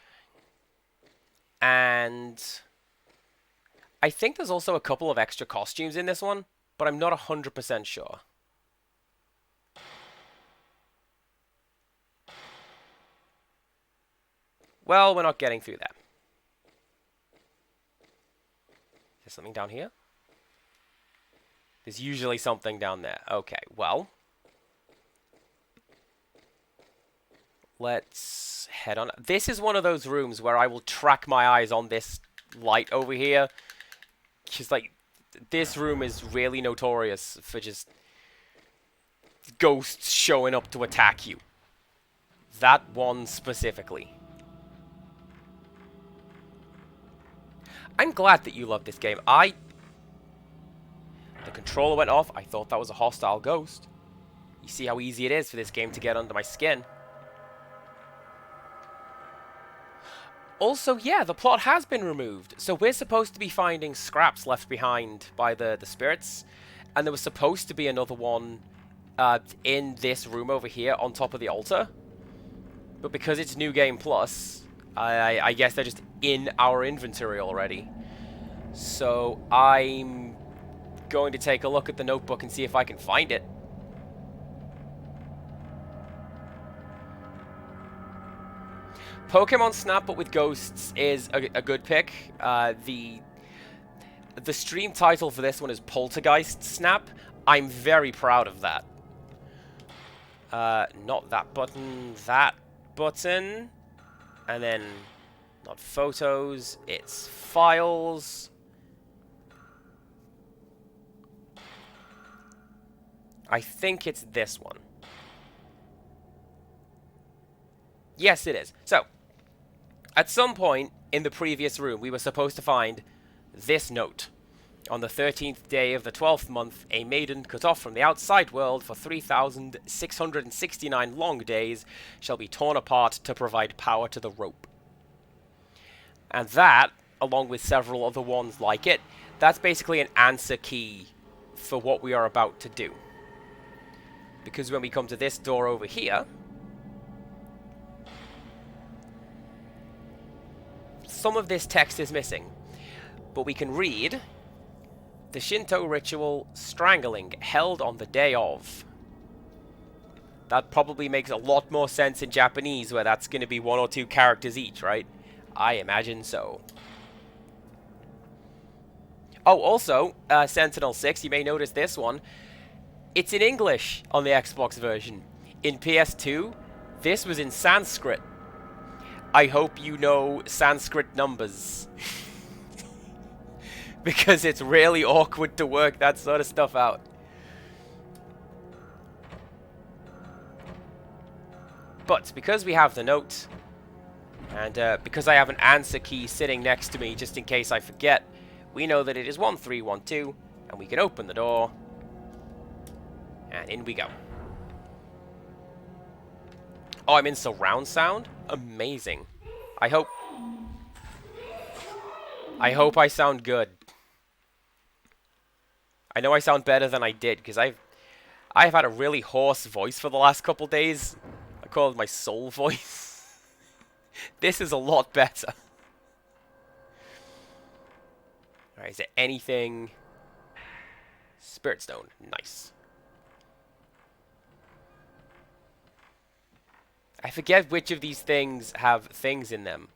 [SPEAKER 1] And I think there's also a couple of extra costumes in this one, but I'm not 100% sure. Well, we're not getting through that. Is there something down here? There's usually something down there. Okay, well. Let's head on. This is one of those rooms where I will track my eyes on this light over here. Just like, this room is really notorious for just ghosts showing up to attack you. That one specifically. I'm glad that you love this game. I The controller went off. I thought that was a hostile ghost. You see how easy it is for this game to get under my skin. Also, yeah, the plot has been removed. So we're supposed to be finding scraps left behind by the spirits. And there was supposed to be another one in this room over here on top of the altar. But because it's New Game Plus, I guess they're just in our inventory already. So I'm going to take a look at the notebook and see if I can find it. Pokemon Snap, but with ghosts, is a good pick. The stream title for this one is Poltergeist Snap. I'm very proud of that. Not that button, that button. And then, not photos, it's files. I think it's this one. Yes, it is. So, at some point in the previous room, we were supposed to find this note. On the 13th day of the 12th month, a maiden cut off from the outside world for 3,669 long days shall be torn apart to provide power to the rope. And that, along with several other ones like it, that's basically an answer key for what we are about to do. Because when we come to this door over here, some of this text is missing, but we can read the Shinto ritual strangling held on the day of. That probably makes a lot more sense in Japanese, where that's going to be 1 or 2 characters each, right? I imagine so. Oh, also, Sentinel 6, you may notice this one. It's in English on the Xbox version. In PS2, this was in Sanskrit. I hope you know Sanskrit numbers. Because it's really awkward to work that sort of stuff out. But because we have the note, and because I have an answer key sitting next to me just in case I forget, we know that it is 1312, and we can open the door. And in we go. Oh, I'm in surround sound? Amazing. I hope I sound good. I know I sound better than I did, because I've had a really hoarse voice for the last couple days. I call it my soul voice. This is a lot better. Alright, is there anything? Spirit Stone. Nice. I forget which of these things have things in them.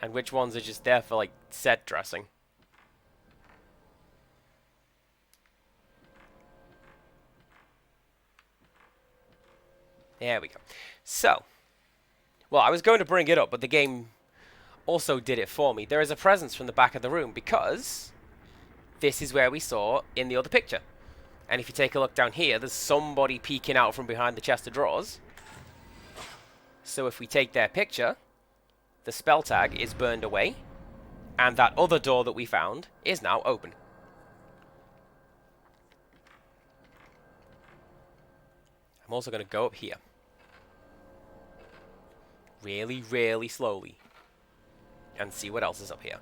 [SPEAKER 1] And which ones are just there for, like, set dressing. There we go. So, well, I was going to bring it up, but the game also did it for me. There is a presence from the back of the room, because this is where we saw in the other picture. And if you take a look down here, there's somebody peeking out from behind the chest of drawers. So if we take their picture, the spell tag is burned away, and that other door that we found is now open. I'm also going to go up here. Really, really slowly. And see what else is up here.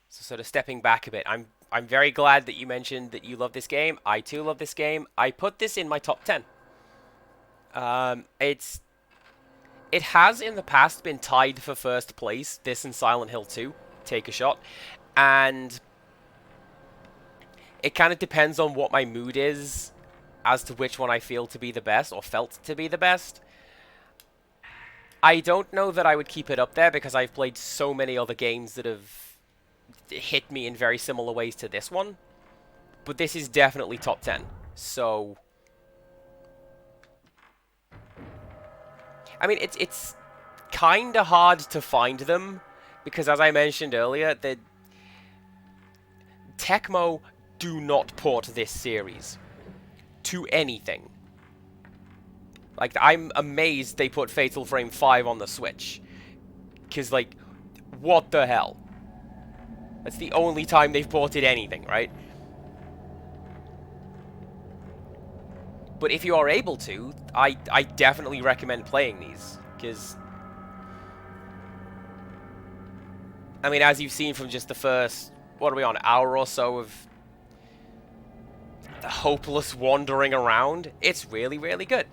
[SPEAKER 1] So sort of stepping back a bit, I'm very glad that you mentioned that you love this game. I too love this game. I put this in my top 10. It has in the past been tied for first place, this and Silent Hill 2, Take a Shot, and it kind of depends on what my mood is as to which one I feel to be the best, or felt to be the best. I don't know that I would keep it up there, because I've played so many other games that have hit me in very similar ways to this one, but this is definitely top 10, so I mean, it's kind of hard to find them, Because as I mentioned earlier, the Tecmo do not port this series to anything. Like, I'm amazed they put Fatal Frame 5 on the Switch. Because, like, what the hell? That's the only time they've ported anything, right? But if you are able to, I definitely recommend playing these. Because, I mean, as you've seen from just the first, what are we on, hour or so of the hopeless wandering around, it's really, really good.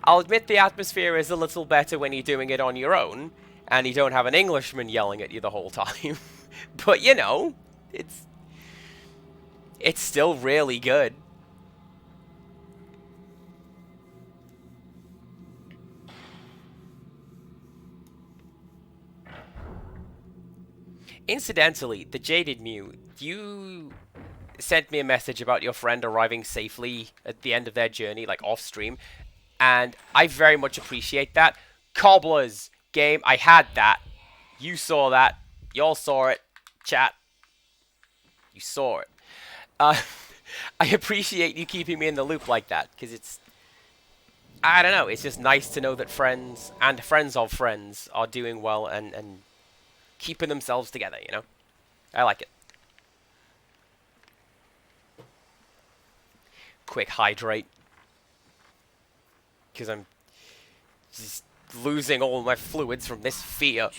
[SPEAKER 1] I'll admit the atmosphere is a little better when you're doing it on your own, and you don't have an Englishman yelling at you the whole time. But, you know, it's still really good. Incidentally, the Jaded Mew, you sent me a message about your friend arriving safely at the end of their journey, like off stream, and I very much appreciate that. Cobblers game, I had that. You saw that. Y'all saw it. Chat. You saw it. I appreciate you keeping me in the loop like that, because it's, I don't know, it's just nice to know that friends and friends of friends are doing well and keeping themselves together, you know? I like it. Quick hydrate. Because I'm just losing all my fluids from this fear.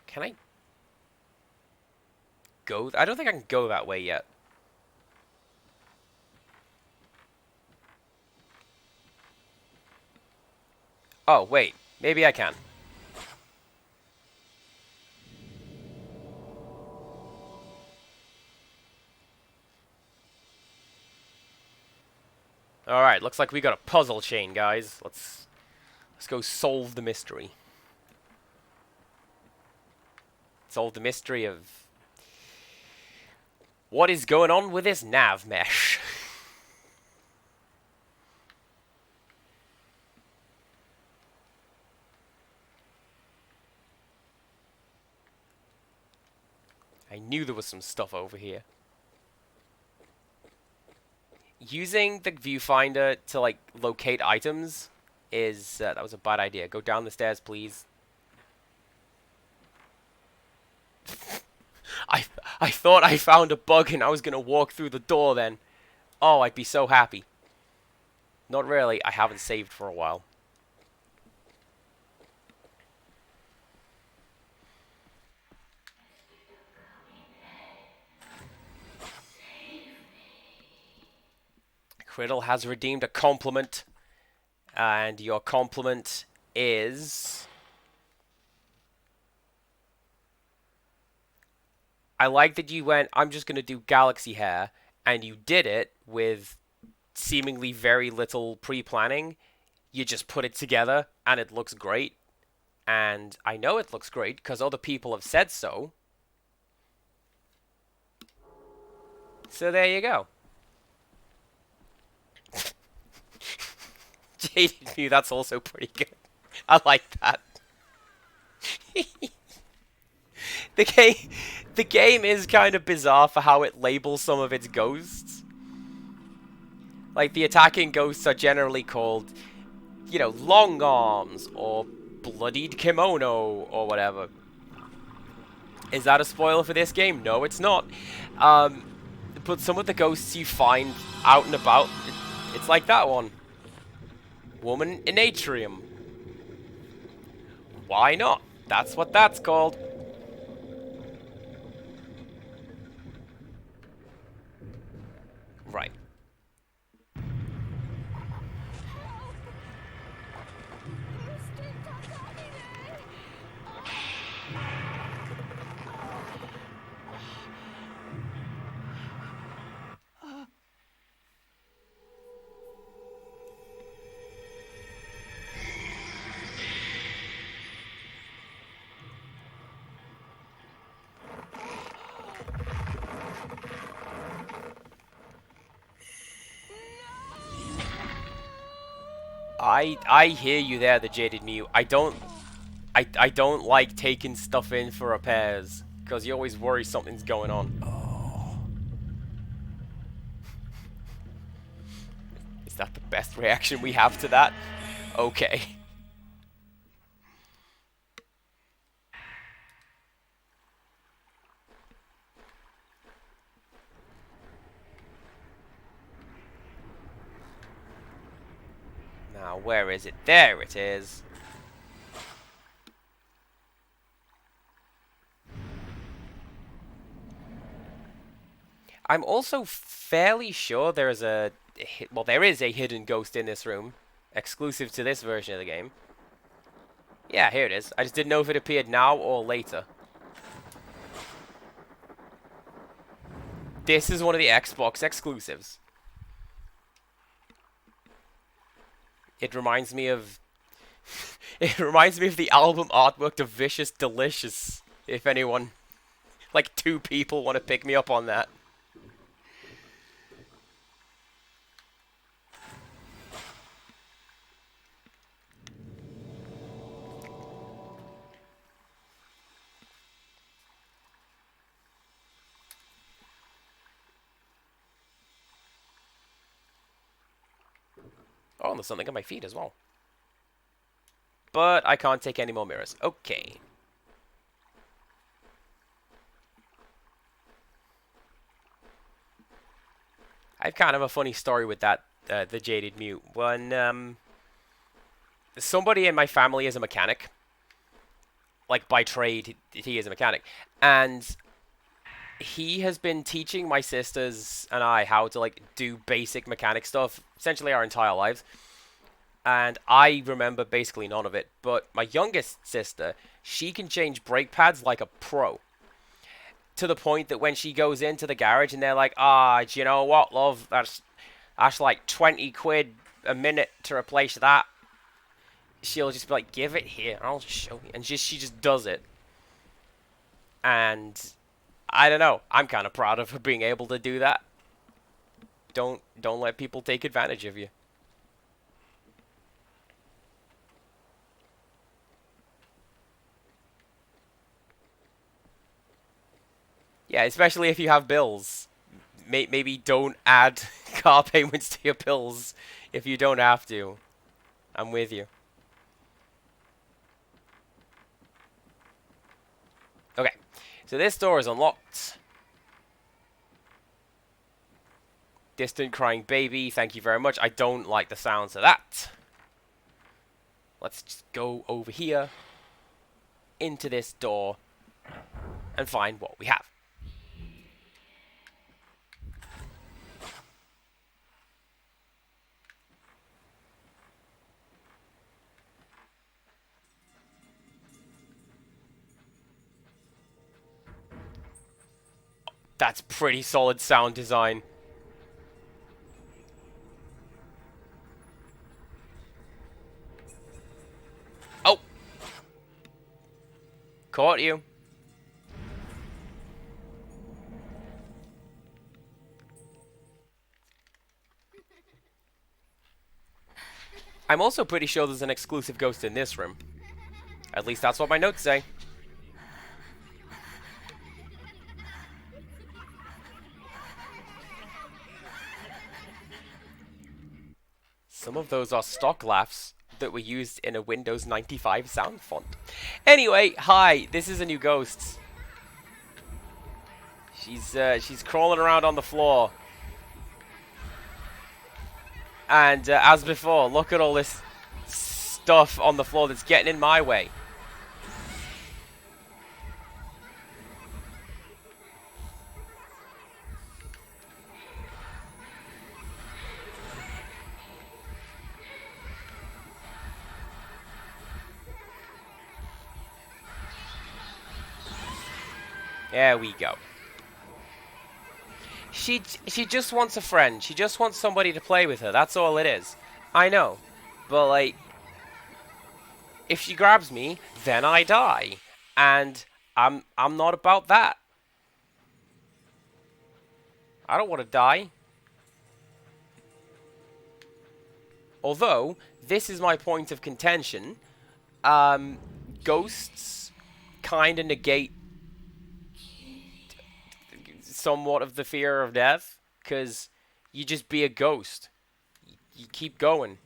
[SPEAKER 1] Can I go? I don't think I can go that way yet. Oh, wait. Maybe I can. Alright, looks like we got a puzzle chain, guys. Let's go solve the mystery. Solve the mystery of what is going on with this nav mesh. I knew there was some stuff over here. Using the viewfinder to, like, locate items is, that was a bad idea. Go down the stairs, please. I thought I found a bug and I was gonna walk through the door then. Oh, I'd be so happy. Not really. I haven't saved for a while. Criddle has redeemed a compliment. And your compliment is... I like that you went, I'm just going to do galaxy hair, and you did it with seemingly very little pre-planning. You just put it together, and it looks great. And I know it looks great, because other people have said so. So there you go. Jaded View, that's also pretty good. I like that. The game is kind of bizarre for how it labels some of its ghosts. Like, the attacking ghosts are generally called, you know, Long Arms, or Bloodied Kimono, or whatever. Is that a spoiler for this game? No, it's not. But some of the ghosts you find out and about, it's like that one. Woman in Atrium. Why not? That's what that's called. Right. I hear you there, the Jaded Mute. I don't like taking stuff in for repairs because you always worry something's going on. Is that the best reaction we have to that? Okay. Now, where is it? There it is. I'm also fairly sure there is a... Well, there is a hidden ghost in this room, exclusive to this version of the game. Yeah, here it is. I just didn't know if it appeared now or later. This is one of the Xbox exclusives. It reminds me of... It reminds me of the album artwork to Vicious Delicious, if anyone... Like, 2 people want to pick me up on that. Oh, and there's something on my feet as well. But I can't take any more mirrors. Okay. I have kind of a funny story with that, the Jaded Mute. When, somebody in my family is a mechanic. Like, by trade, he is a mechanic. And he has been teaching my sisters and I how to, like, do basic mechanic stuff, essentially our entire lives. And I remember basically none of it. But my youngest sister, she can change brake pads like a pro. To the point that when she goes into the garage and they're like, do you know what, love? That's like 20 quid a minute to replace that. She'll just be like, give it here. I'll just show you. And she just does it. And I don't know. I'm kind of proud of her being able to do that. Don't let people take advantage of you. Yeah, especially if you have bills. Maybe don't add car payments to your bills if you don't have to. I'm with you. Okay, so this door is unlocked. Distant crying baby, thank you very much. I don't like the sounds of that. Let's just go over here, into this door, and find what we have. That's pretty solid sound design. Oh! Caught you. I'm also pretty sure there's an exclusive ghost in this room. At least that's what my notes say. Some of those are stock laughs that were used in a Windows 95 sound font. Anyway, hi, this is a new ghost. She's crawling around on the floor. And as before, look at all this stuff on the floor that's getting in my way. There we go. She just wants a friend. She just wants somebody to play with her. That's all it is. I know. But, like, if she grabs me, then I die. And I'm not about that. I don't want to die. Although, this is my point of contention. Ghosts kind of negate somewhat of the fear of death, because you just be a ghost. You keep going.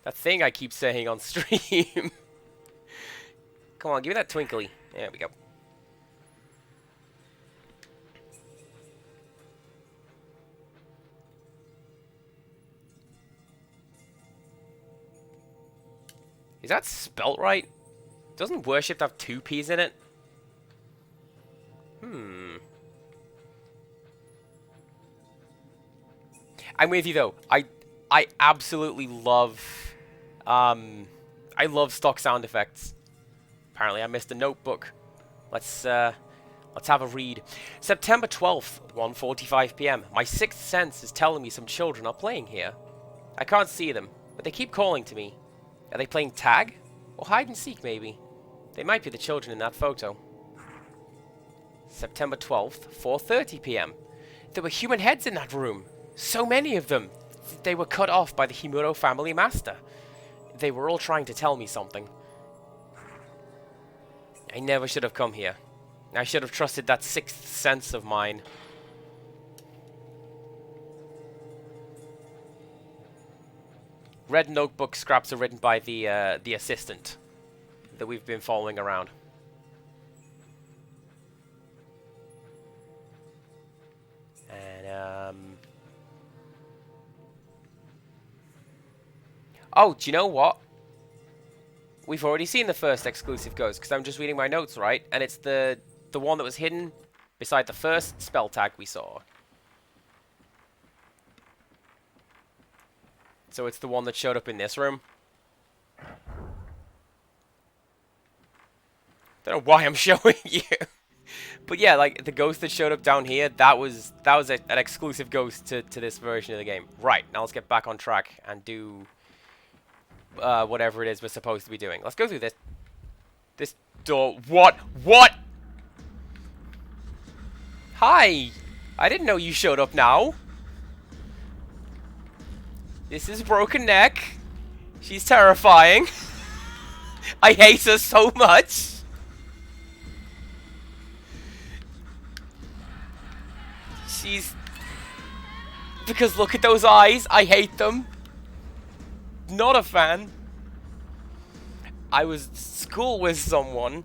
[SPEAKER 1] That thing I keep saying on stream. Come on, give me that twinkly. There we go. Is that spelt right? Doesn't worship have 2 P's in it? I'm with you though. I absolutely love I love stock sound effects. Apparently I missed a notebook. Let's have a read. September 12th, 1:45 p.m. My sixth sense is telling me some children are playing here. I can't see them, but they keep calling to me. Are they playing tag? Or hide and seek, maybe? They might be the children in that photo. September 12th, 4:30 p.m. There were human heads in that room. So many of them. They were cut off by the Himuro family master. They were all trying to tell me something. I never should have come here. I should have trusted that sixth sense of mine. Red notebook scraps are written by the assistant that we've been following around. And oh, do you know what? We've already seen the first exclusive ghost, because I'm just reading my notes, right? And it's the one that was hidden beside the first spell tag we saw. So it's the one that showed up in this room. Don't know why I'm showing you. But yeah, like, the ghost that showed up down here, that was an exclusive ghost to this version of the game. Right, now let's get back on track and do whatever it is we're supposed to be doing. Let's go through this door. What? Hi! I didn't know you showed up now. This is Broken Neck. She's terrifying. I hate her so much. Because look at those eyes. I hate them. Not a fan. I was at school with someone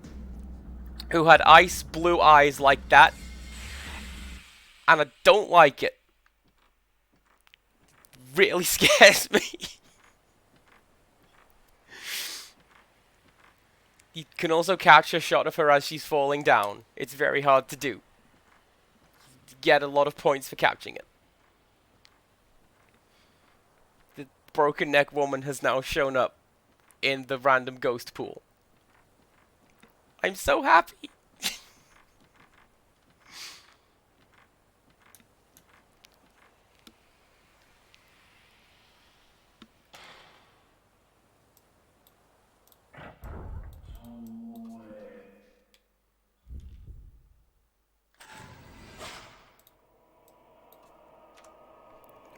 [SPEAKER 1] who had ice blue eyes like that. And I don't like it. Really scares me. You can also capture a shot of her as she's falling down. It's very hard to do. You get a lot of points for capturing it. The broken neck woman has now shown up in the random ghost pool. I'm so happy.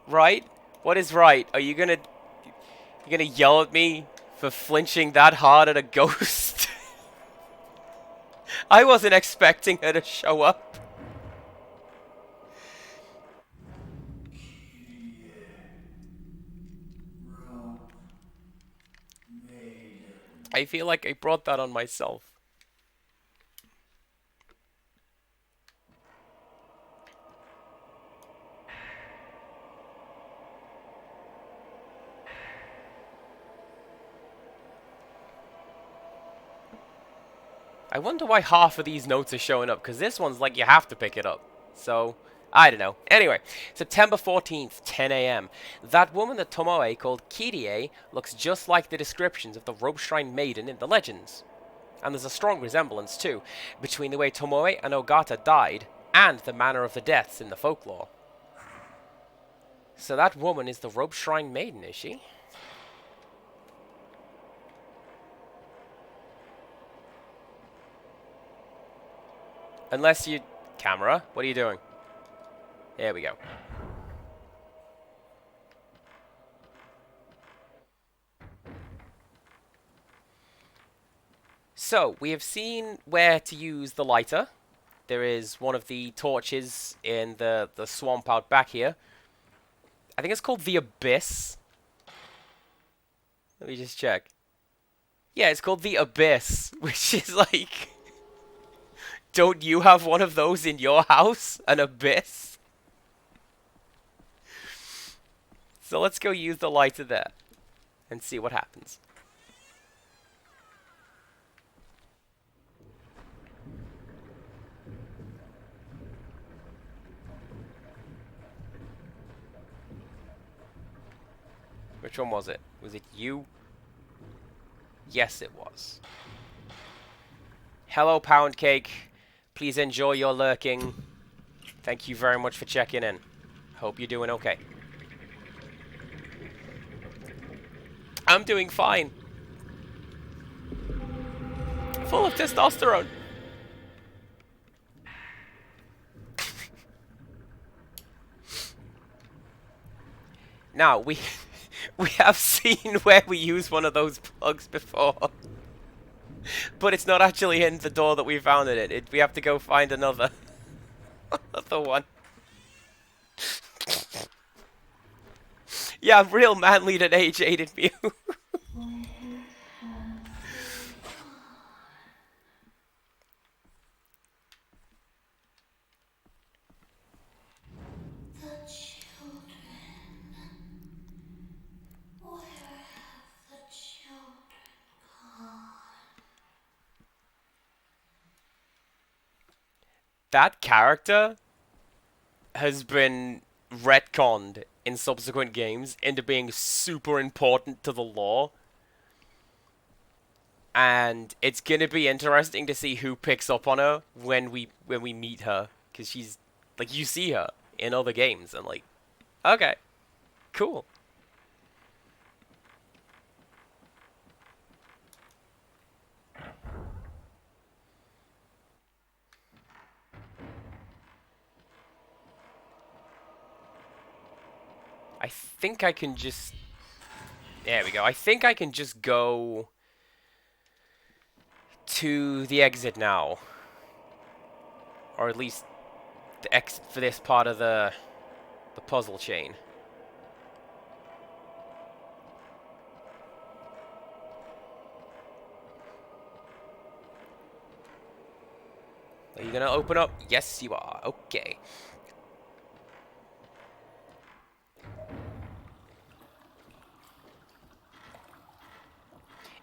[SPEAKER 1] Right? What is right? Are you gonna yell at me for flinching that hard at a ghost? I wasn't expecting her to show up. I feel like I brought that on myself. I wonder why half of these notes are showing up, because this one's like you have to pick it up. So, I don't know. Anyway, September 14th, 10 a.m. That woman that Tomoe called Kirie looks just like the descriptions of the Rope Shrine Maiden in the legends. And there's a strong resemblance, too, between the way Tomoe and Ogata died and the manner of the deaths in the folklore. So that woman is the Rope Shrine Maiden, is she? Unless you... Camera, what are you doing? There we go. So, we have seen where to use the lighter. There is one of the torches in the swamp out back here. I think it's called the Abyss. Let me just check. Yeah, it's called the Abyss, which is like... Don't you have one of those in your house? An Abyss? So let's go use the lighter there and see what happens. Which one was it? Was it you? Yes, it was. Hello, Pound Cake. Please enjoy your lurking. Thank you very much for checking in. Hope you're doing okay. I'm doing fine. Full of testosterone. Now, we have seen where we use one of those plugs before. But it's not actually in the door that we found it in. We have to go find another another one. Yeah, I'm real manly at age 8 in Mew. That character has been retconned in subsequent games into being super important to the lore. And it's gonna be interesting to see who picks up on her when we meet her. Because she's, like, you see her in other games and like, okay, cool. I think I can just... There we go. I think I can just go to the exit now. Or at least the exit for this part of the puzzle chain. Are you gonna open up? Yes, you are. Okay.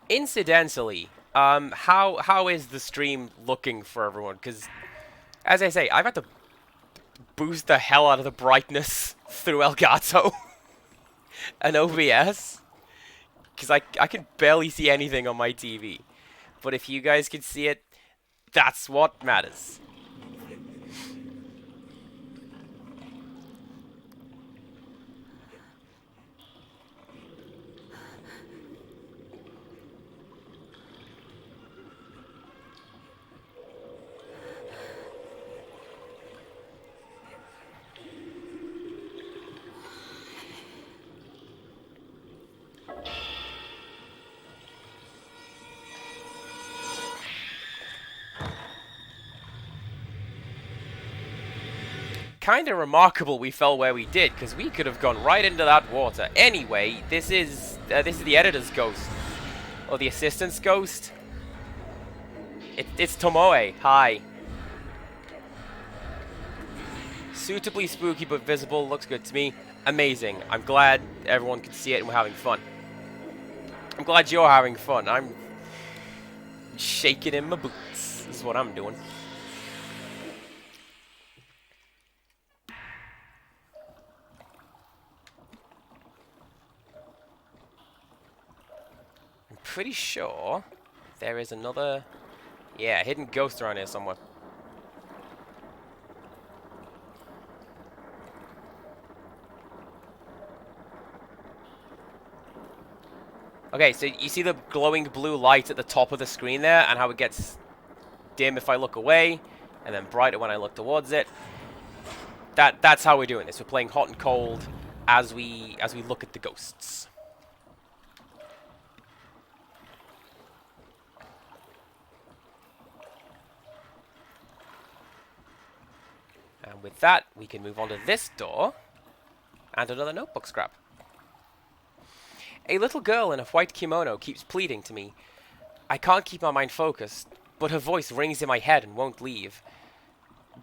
[SPEAKER 1] Incidentally, how is the stream looking for everyone? Because, as I say, I've had to boost the hell out of the brightness through Elgato and OBS. Because I can barely see anything on my TV. But if you guys can see it, that's what matters. Kind of remarkable we fell where we did, because we could have gone right into that water. Anyway, this is the editor's ghost, or the assistant's ghost. It's Tomoe. Hi. Suitably spooky but visible. Looks good to me. Amazing. I'm glad everyone can see it and we're having fun. I'm glad you're having fun. I'm shaking in my boots. This is what I'm doing. Pretty sure there is another, yeah, hidden ghost around here somewhere. Okay, so you see the glowing blue light at the top of the screen there, and how it gets dim if I look away, and then brighter when I look towards it. That's how we're doing this. We're playing hot and cold as we look at the ghosts. with that, we can move on to this door. And another notebook scrap. A little girl in a white kimono keeps pleading to me. I can't keep my mind focused, but her voice rings in my head and won't leave.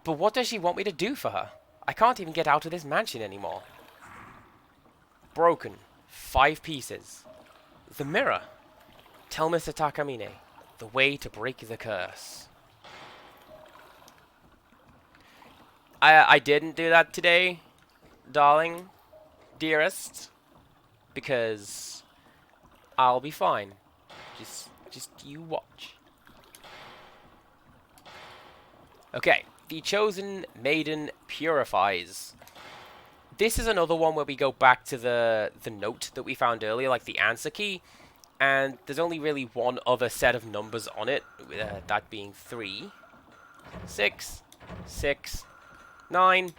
[SPEAKER 1] But what does she want me to do for her? I can't even get out of this mansion anymore. Broken. 5 pieces. The mirror. Tell Mr. Takamine the way to break the curse. I didn't do that today, darling, dearest, because I'll be fine. Just you watch. Okay, the chosen maiden purifies. This is another one where we go back to the note that we found earlier, like the answer key, and there's only really one other set of numbers on it, that being 3, 6, 6, 9.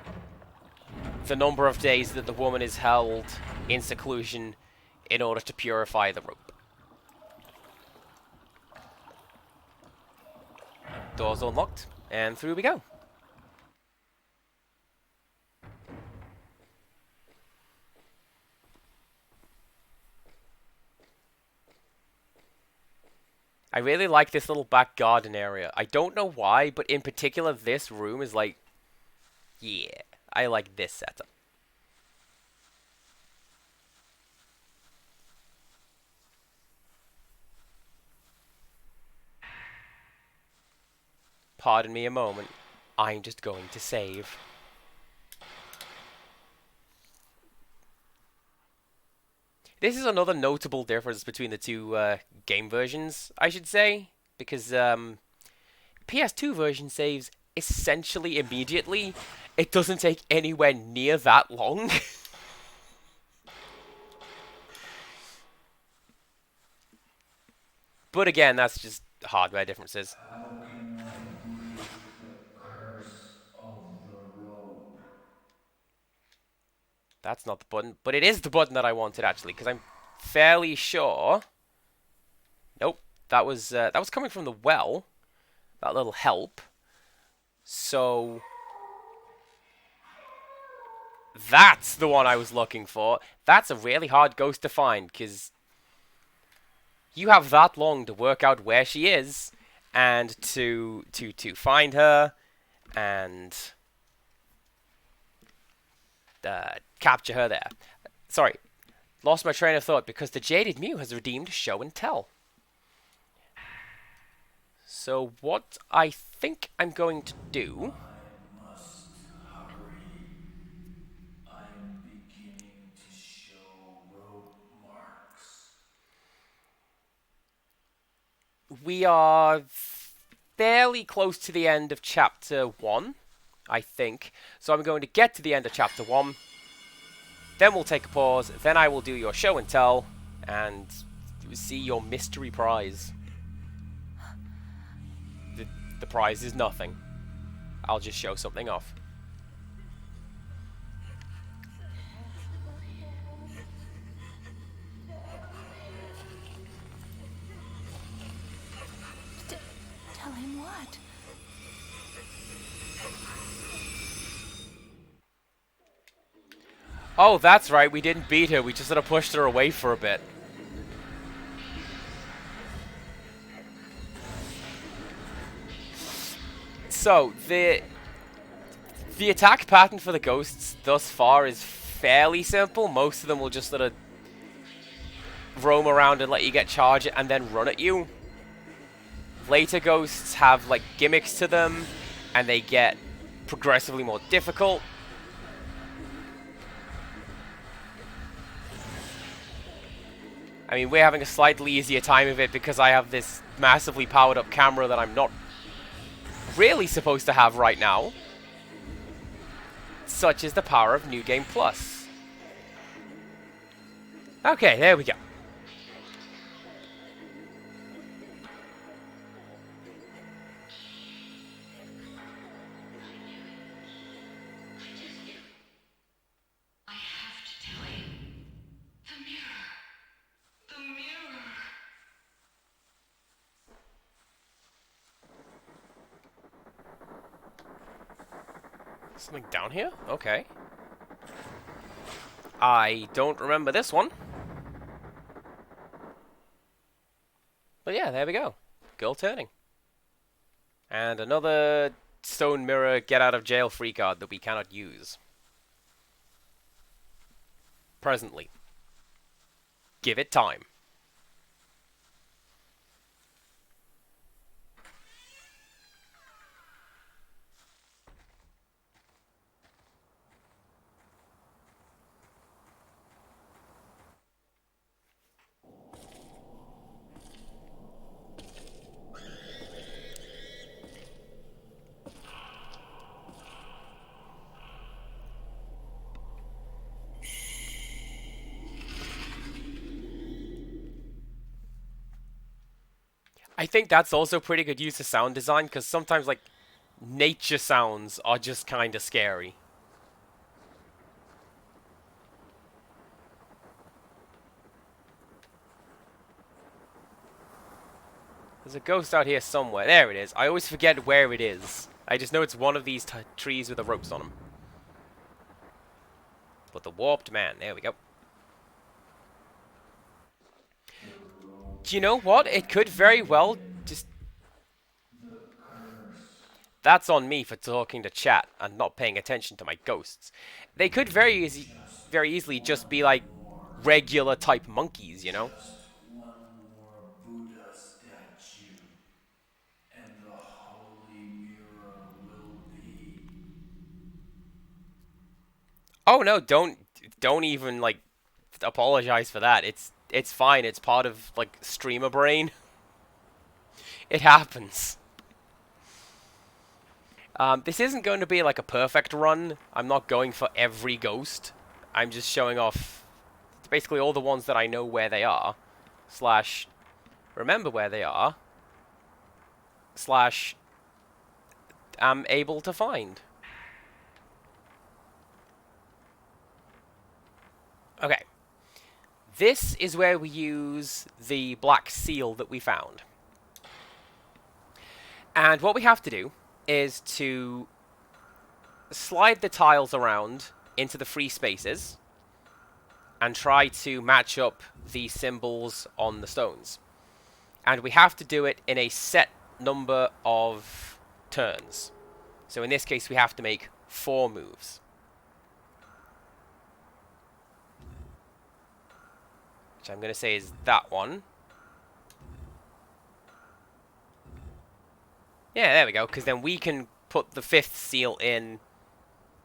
[SPEAKER 1] The number of days that the woman is held in seclusion in order to purify the rope. Doors unlocked, and through we go. I really like this little back garden area. I don't know why, but in particular this room is like, yeah, I like this setup. Pardon me a moment. I'm just going to save. This is another notable difference between the two game versions, I should say, because PS2 version saves essentially immediately. It doesn't take anywhere near that long. But again, that's just hardware differences.
[SPEAKER 5] How can I break the curse of the rope?
[SPEAKER 1] That's not the button, but it is the button that I wanted actually, because I'm fairly sure. Nope, that was coming from the well. That little help. So that's the one I was looking for. That's a really hard ghost to find, because you have that long to work out where she is, and to find her, and capture her there. Sorry, lost my train of thought because the Jaded Mew has redeemed Show and Tell. So what I think I'm going to do...
[SPEAKER 5] I must hurry. I'm beginning to show rope marks.
[SPEAKER 1] We are fairly close to the end of chapter 1, I think. So I'm going to get to the end of chapter 1. Then we'll take a pause. Then I will do your show and tell. And see your mystery prize. The prize is nothing. I'll just show something off.
[SPEAKER 2] Tell him what?
[SPEAKER 1] Oh, that's right. We didn't beat her. We just sort of pushed her away for a bit. So, the attack pattern for the ghosts thus far is fairly simple. Most of them will just sort of roam around and let you get charged and then run at you. Later ghosts have like gimmicks to them, and they get progressively more difficult. I mean, we're having a slightly easier time of it because I have this massively powered up camera that I'm not really supposed to have right now. Such is the power of New Game Plus. Okay, there we go.
[SPEAKER 6] I have to tell him. The mirror. The mirror.
[SPEAKER 1] Something down here? Okay. I don't remember this one. But yeah, there we go. Girl turning. And another stone mirror get out of jail free card that we cannot use. Presently. Give it time. I think that's also pretty good use of sound design, because sometimes, like, nature sounds are just kind of scary. There's a ghost out here somewhere. There it is. I always forget where it is. I just know it's one of these trees with the ropes on them. But the warped man. There we go. Do you know what? It could very well just... That's on me for talking to chat and not paying attention to my ghosts. They could very easily just be like regular type monkeys, you know?
[SPEAKER 5] Just one more Buddha statue, and the holy mirror will be.
[SPEAKER 1] Oh no, don't even like apologize for that. It's fine. It's part of like streamer brain. It happens. This isn't going to be like a perfect run. I'm not going for every ghost. I'm just showing off basically all the ones that I know where they are, slash remember where they are, slash am able to find. Okay. This is where we use the black seal that we found. And what we have to do is to slide the tiles around into the free spaces and try to match up the symbols on the stones. And we have to do it in a set number of turns. So in this case, we have to make 4 moves. Which I'm going to say is that one. Yeah, there we go, because then we can put the 5th seal in,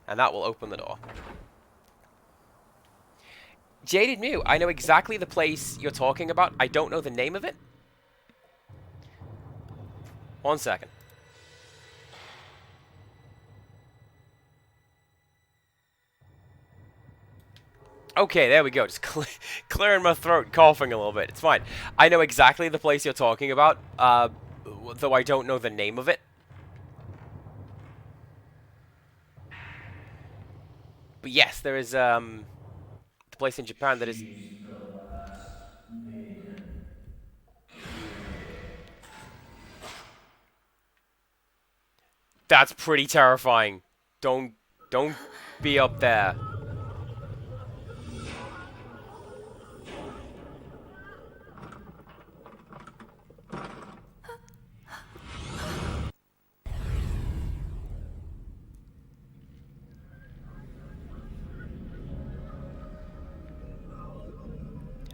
[SPEAKER 1] and that will open the door. Jaded Mew, I know exactly the place you're talking about. I don't know the name of it. 1 second. Okay, there we go. Just clearing my throat, coughing a little bit. It's fine. I know exactly the place you're talking about, though I don't know the name of it. But yes, there is the place in Japan that is... That's pretty terrifying. Don't be up there.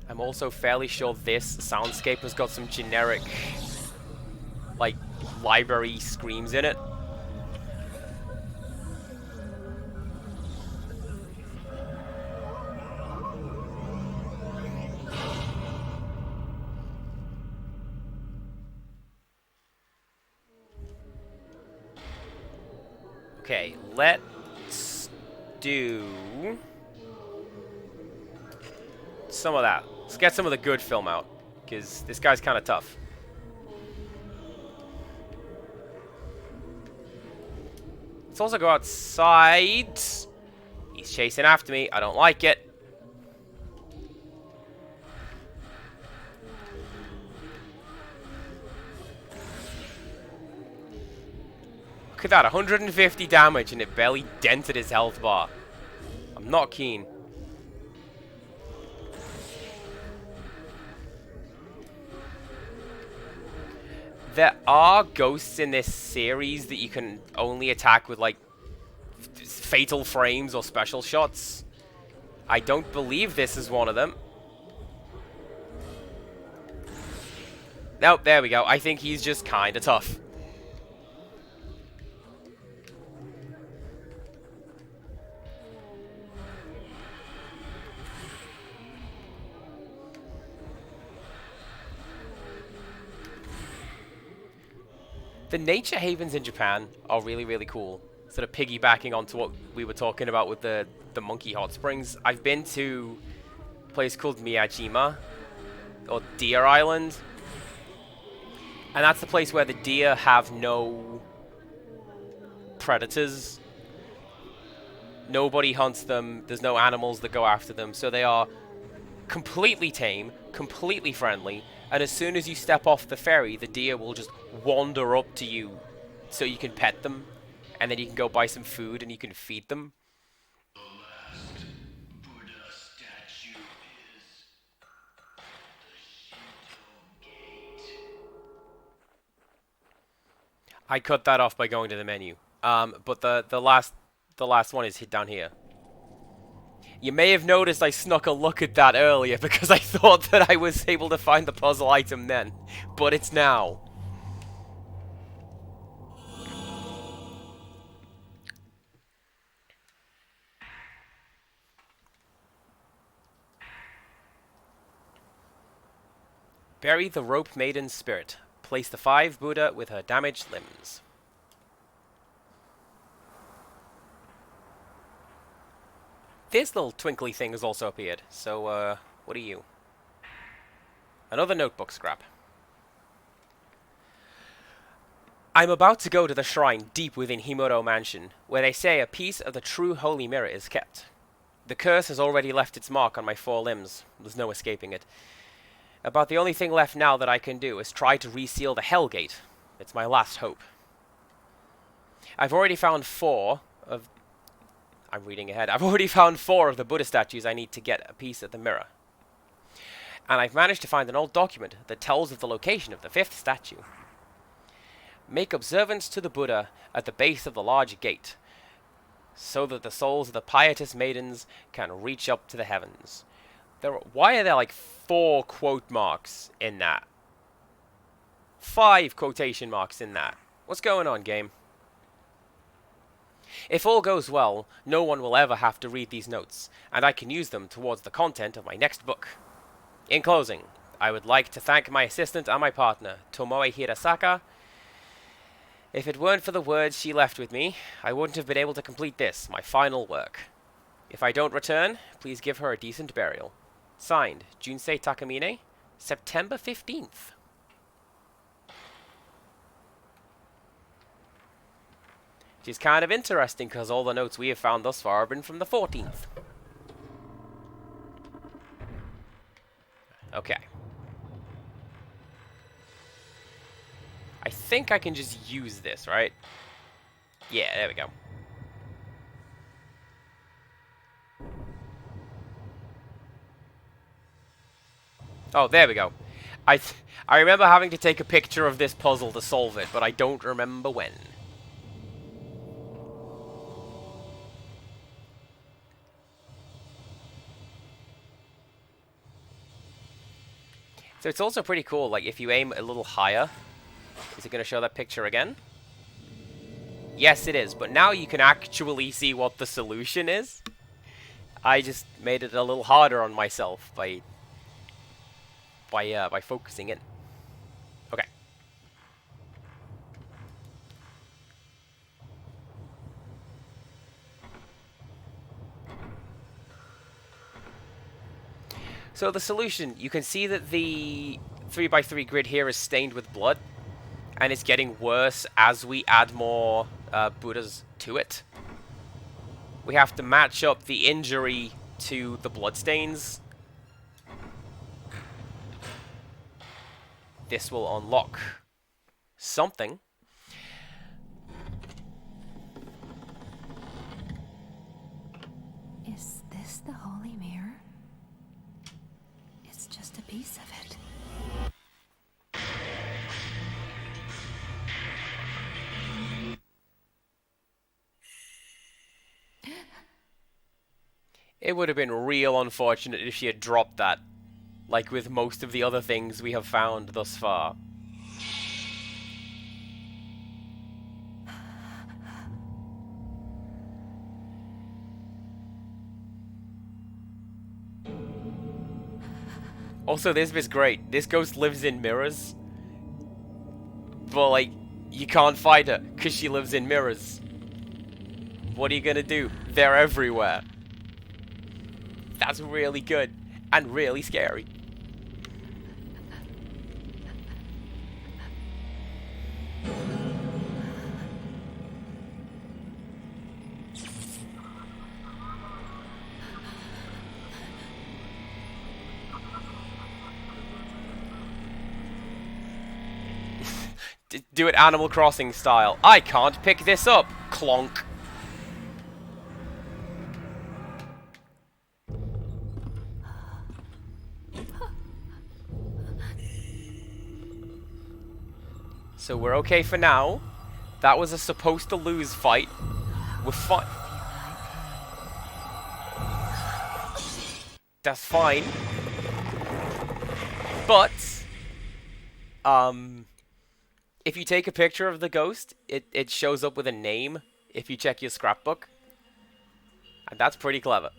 [SPEAKER 1] I'm also fairly sure this soundscape has got some generic, like, library screams in it. Okay, let's do some of that. Let's get some of the good film out, because this guy's kind of tough. Let's also go outside. He's chasing after me. I don't like it. Look at that, 150 damage and it barely dented his health bar. I'm not keen. There are ghosts in this series that you can only attack with, like, fatal frames or special shots. I don't believe this is one of them. Nope, there we go. I think he's just kinda tough. The nature havens in Japan are really, really cool. Sort of piggybacking onto what we were talking about with the monkey hot springs. I've been to a place called Miyajima, or Deer Island. And that's the place where the deer have no predators. Nobody hunts them. There's no animals that go after them. So they are completely tame, completely friendly. And as soon as you step off the ferry, the deer will just wander up to you so you can pet them. And then you can go buy some food and you can feed them.
[SPEAKER 5] The last Buddha statue is the Shinto Gate.
[SPEAKER 1] I cut that off by going to the menu. But the last one is hid down here. You may have noticed I snuck a look at that earlier because I thought that I was able to find the puzzle item then, but it's now. Bury the rope maiden's spirit. Place the 5 Buddha with her damaged limbs. This little twinkly thing has also appeared. So, what are you? Another notebook scrap. I'm about to go to the shrine deep within Himuro Mansion, where they say a piece of the true holy mirror is kept. The curse has already left its mark on my 4 limbs. There's no escaping it. About the only thing left now that I can do is try to reseal the Hell Gate. It's my last hope. I've already found 4 of... I'm reading ahead. I've already found 4 of the Buddha statues I need to get a piece of the mirror. And I've managed to find an old document that tells of the location of the 5th statue. Make observance to the Buddha at the base of the large gate, so that the souls of the pietous maidens can reach up to the heavens. Why are there like 4 quote marks in that? 5 quotation marks in that. What's going on, game? If all goes well, no one will ever have to read these notes, and I can use them towards the content of my next book. In closing, I would like to thank my assistant and my partner, Tomoe Hirasaka. If it weren't for the words she left with me, I wouldn't have been able to complete this, my final work. If I don't return, please give her a decent burial. Signed, Junsei Takamine, September 15th. Which is kind of interesting, because all the notes we have found thus far have been from the 14th. Okay. I think I can just use this, right? Yeah, there we go. Oh, there we go. I remember having to take a picture of this puzzle to solve it, but I don't remember when. So it's also pretty cool, like, if you aim a little higher, is it going to show that picture again? Yes, it is, but now you can actually see what the solution is. I just made it a little harder on myself by focusing in. Okay. So the solution, you can see that the 3x3 grid here is stained with blood, and it's getting worse as we add more Buddhas to it. We have to match up the injury to the bloodstains. This will unlock something. It would have been real unfortunate if she had dropped that, like with most of the other things we have found thus far. Also, this bit's great. This ghost lives in mirrors. But, like, you can't fight her, because she lives in mirrors. What are you gonna do? They're everywhere. That's really good. And really scary. Do it Animal Crossing style. I can't pick this up. Clonk. So we're okay for now. That was a supposed to lose fight. We're fine. That's fine. But, if you take a picture of the ghost, it shows up with a name if you check your scrapbook. And that's pretty clever.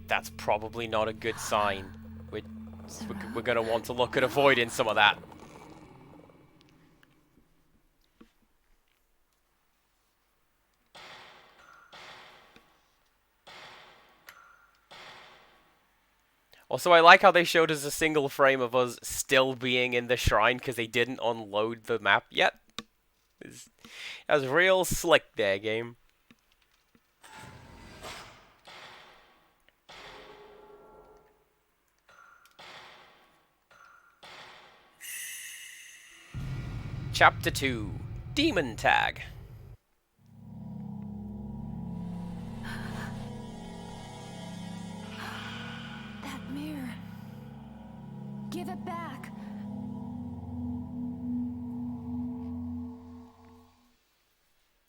[SPEAKER 1] That's probably not a good sign. We're going to want to look at avoiding some of that. Also, I like how they showed us a single frame of us still being in the shrine because they didn't unload the map yet. That was real slick there, game. Chapter 2, Demon Tag.
[SPEAKER 2] That mirror. Give it back.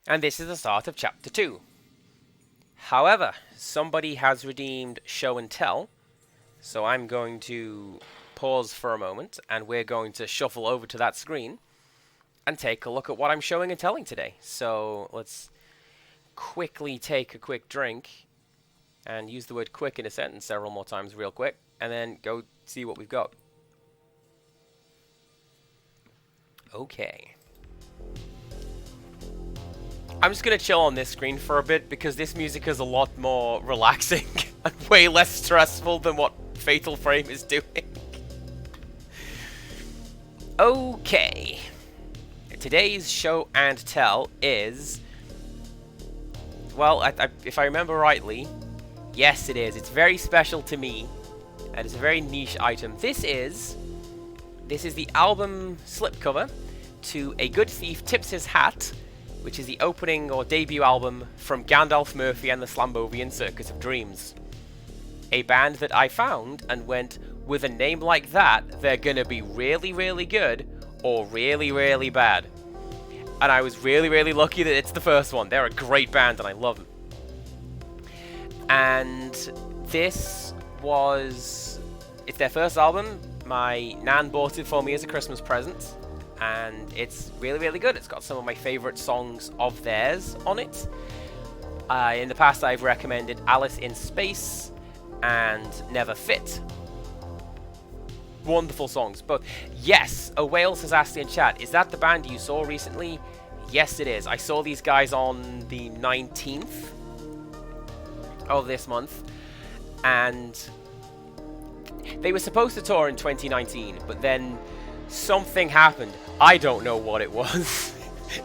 [SPEAKER 1] And this is the start of Chapter 2. However, somebody has redeemed Show and Tell, so I'm going to pause for a moment, and we're going to shuffle over to that screen and take a look at what I'm showing and telling today. So let's quickly take a quick drink and use the word quick in a sentence several more times real quick, and then go see what we've got. Okay. I'm just going to chill on this screen for a bit because this music is a lot more relaxing and way less stressful than what Fatal Frame is doing. Okay. Today's show and tell is, well, if I remember rightly, yes it is. It's very special to me, and it's a very niche item. This is the album slipcover to A Good Thief Tips His Hat, which is the opening or debut album from Gandalf Murphy and the Slambovian Circus of Dreams. A band that I found and went, with a name like that, they're gonna be really, really good, or really, really bad. And I was really, really lucky that it's the first one. They're a great band and I love them. And it's their first album. My nan bought it for me as a Christmas present. And it's really, really good. It's got some of my favorite songs of theirs on it. In the past I've recommended Alice in Space and Never Fit. Wonderful songs. But yes, a whale says Ashley in chat, is that the band you saw recently? Yes, it is. I saw these guys on the 19th of this month, and they were supposed to tour in 2019, but then something happened. I don't know what it was.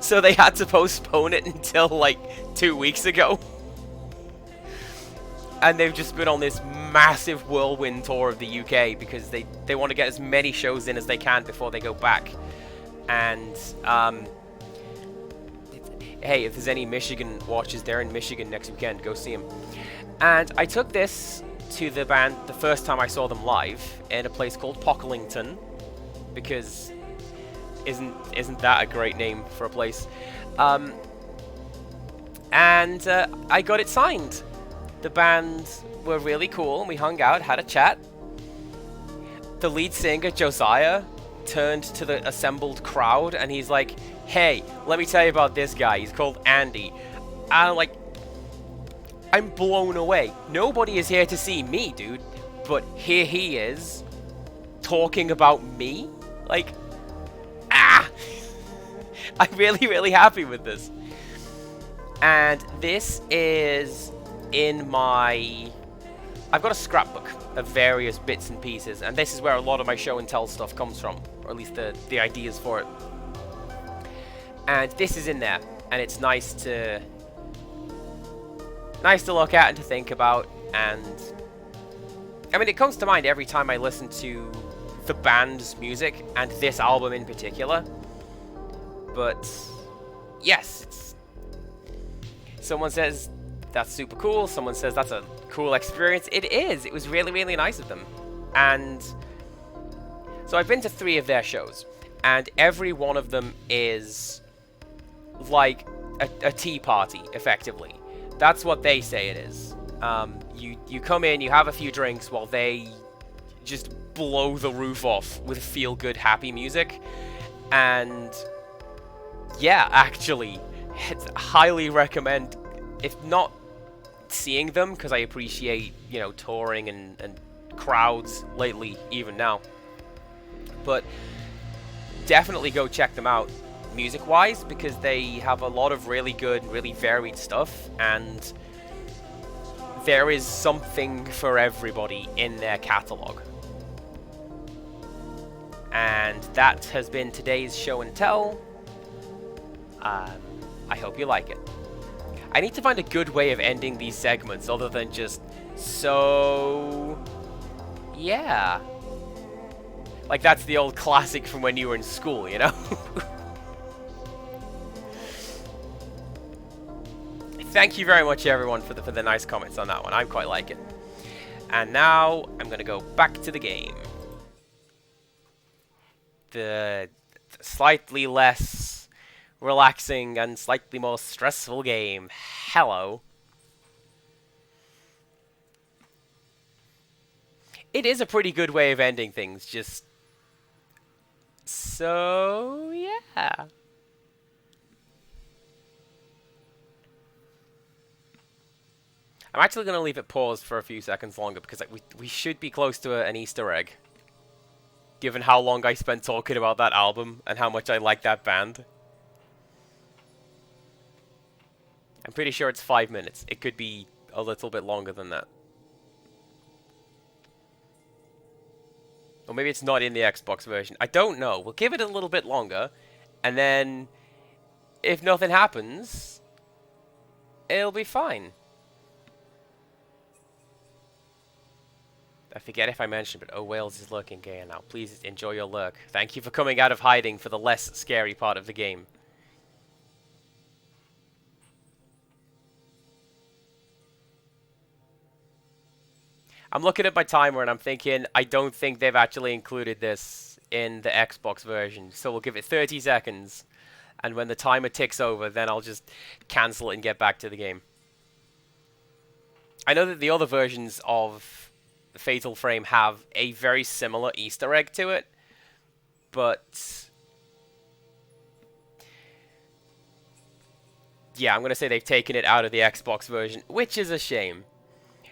[SPEAKER 1] So they had to postpone it until like 2 weeks ago. And they've just been on this massive whirlwind tour of the UK because they want to get as many shows in as they can before they go back. And hey, if there's any Michigan watchers, they're in Michigan next weekend. Go see them. And I took this to the band the first time I saw them live in a place called Pocklington, because isn't that a great name for a place? And I got it signed. The band were really cool, and we hung out, had a chat. The lead singer, Josiah, turned to the assembled crowd, and he's like, "Hey, let me tell you about this guy. He's called Andy." And I'm blown away. Nobody is here to see me, dude. But here he is, talking about me? I'm really, really happy with this. And this is in my... I've got a scrapbook of various bits and pieces, and this is where a lot of my show and tell stuff comes from, or at least the ideas for it. And this is in there, and it's nice to look at and to think about. And I mean, it comes to mind every time I listen to the band's music, and this album in particular. But yes, someone says that's super cool, someone says that's a cool experience. It is. It was really, really nice of them. And so I've been to 3 of their shows, and every one of them is like a tea party, effectively. That's what they say it is. You come in, you have a few drinks while they just blow the roof off with feel-good, happy music. And yeah, actually, highly recommend, if not seeing them, because I appreciate, touring and crowds lately, even now. But definitely go check them out music-wise, because they have a lot of really good, really varied stuff, and there is something for everybody in their catalog. And that has been today's show and tell. I hope you like it. I need to find a good way of ending these segments other than just, so... yeah. Like, that's the old classic from when you were in school, you know? Thank you very much, everyone, for the nice comments on that one. I quite like it. And now, I'm going to go back to the game. The slightly less relaxing and slightly more stressful game. Hello. It is a pretty good way of ending things, just... so, yeah. I'm actually going to leave it paused for a few seconds longer, because we should be close to an Easter egg. Given how long I spent talking about that album, and how much I like that band. I'm pretty sure it's 5 minutes. It could be a little bit longer than that. Or maybe it's not in the Xbox version. I don't know. We'll give it a little bit longer. And then, if nothing happens, it'll be fine. I forget if I mentioned, but Oh Wales is lurking gay now. Please enjoy your lurk. Thank you for coming out of hiding for the less scary part of the game. I'm looking at my timer and I'm thinking, I don't think they've actually included this in the Xbox version. So we'll give it 30 seconds. And when the timer ticks over, then I'll just cancel it and get back to the game. I know that the other versions of Fatal Frame have a very similar Easter egg to it. But... yeah, I'm going to say they've taken it out of the Xbox version, which is a shame.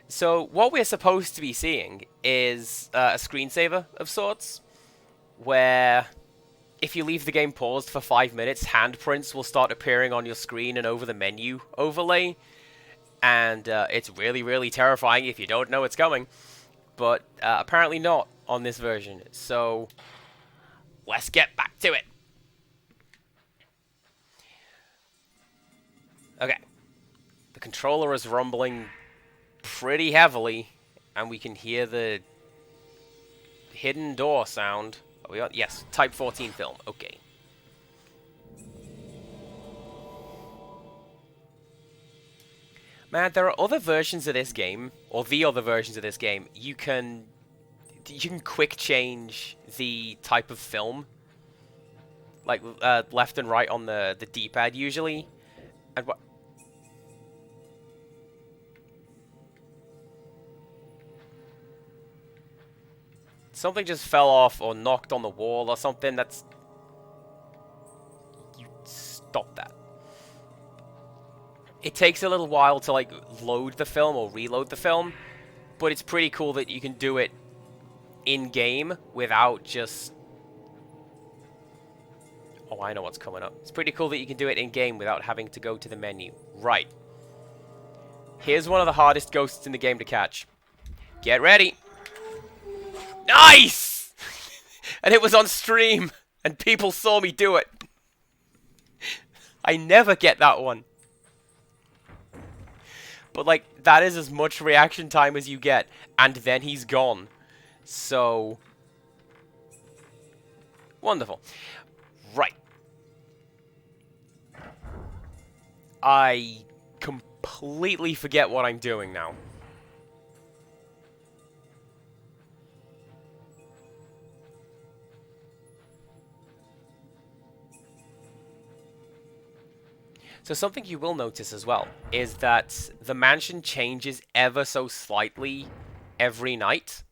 [SPEAKER 1] So, what we're supposed to be seeing is a screensaver of sorts, where if you leave the game paused for 5 minutes, handprints will start appearing on your screen and over the menu overlay, and it's really, really terrifying if you don't know it's coming, but apparently not on this version, so let's get back to it. controller is rumbling pretty heavily, and we can hear the hidden door sound. Are we on? Yes, Type 14 film. Okay. Man, there are other versions of this game, or the other versions of this game. You can quick change the type of film, like left and right on the D-pad usually, and what? Something just fell off or knocked on the wall or something. That's... You stop that. It takes a little while to, like, load the film or reload the film, but it's pretty cool that you can do it in-game without just... Oh, I know what's coming up. It's pretty cool that you can do it in-game without having to go to the menu. Right. Here's one of the hardest ghosts in the game to catch. Get ready. Nice! And it was on stream, and people saw me do it. I never get that one. But, like, that is as much reaction time as you get. And then he's gone. So... Wonderful. Right. I completely forget what I'm doing now. So something you will notice as well is that the mansion changes ever so slightly every night.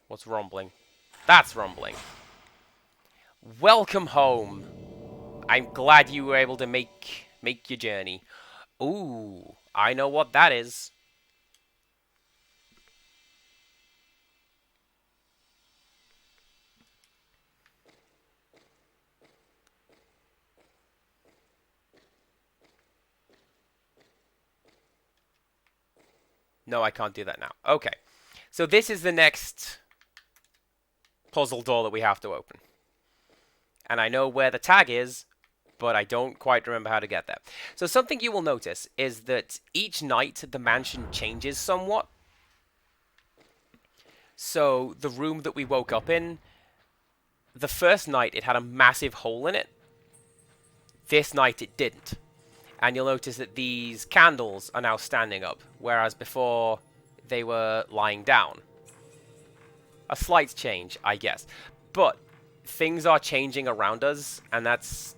[SPEAKER 1] What's rumbling? That's rumbling. Welcome home. I'm glad you were able to make your journey. Ooh, I know what that is. No, I can't do that now. Okay. So this is the next puzzle door that we have to open. And I know where the tag is, but I don't quite remember how to get there. So something you will notice is that each night the mansion changes somewhat. So the room that we woke up in, the first night it had a massive hole in it. This night it didn't. And you'll notice that these candles are now standing up, whereas before they were lying down. A slight change, I guess. But things are changing around us, and that's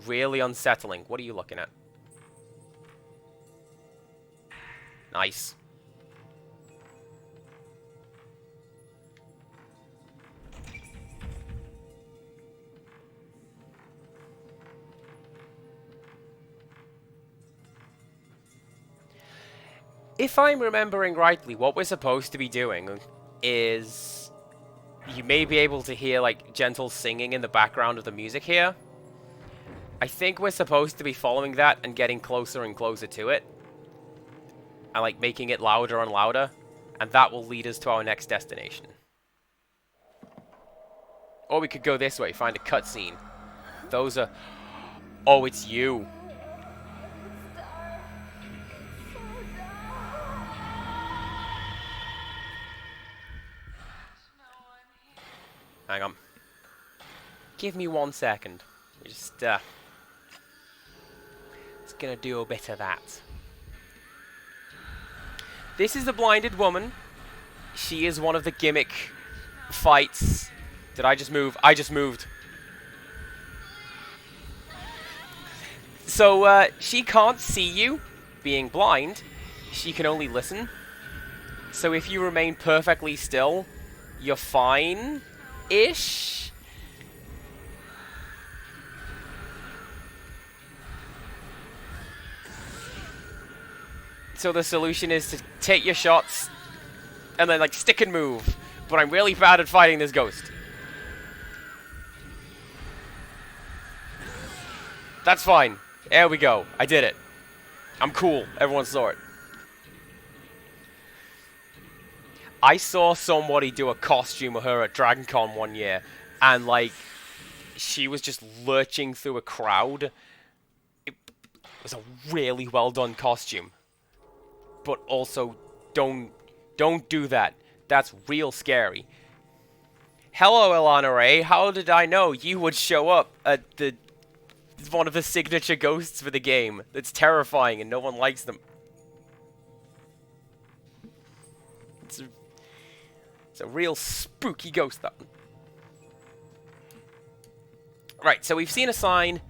[SPEAKER 1] really unsettling. What are you looking at? Nice. If I'm remembering rightly, what we're supposed to be doing is... You may be able to hear, like, gentle singing in the background of the music here. I think we're supposed to be following that and getting closer and closer to it. And, like, making it louder and louder. And that will lead us to our next destination. Or we could go this way, find a cutscene. Those are... Oh, it's you. Hang on. Give me 1 second. Just, it's gonna do a bit of that. This is the blinded woman. She is one of the gimmick fights. Did I just move? I just moved. So, she can't see you, being blind. She can only listen. So if you remain perfectly still, you're fine-ish. So the solution is to take your shots and then, like, stick and move. But I'm really bad at fighting this ghost. That's fine. There we go. I did it. I'm cool. Everyone saw it. I saw somebody do a costume of her at DragonCon one year. And, like, she was just lurching through a crowd. was a really well done costume. But also, don't do that. That's real scary. Hello, Ilana Ray. How did I know you would show up at the one of the signature ghosts for the game? That's terrifying and no one likes them. It's a real spooky ghost, that one. Right, so we've seen a sign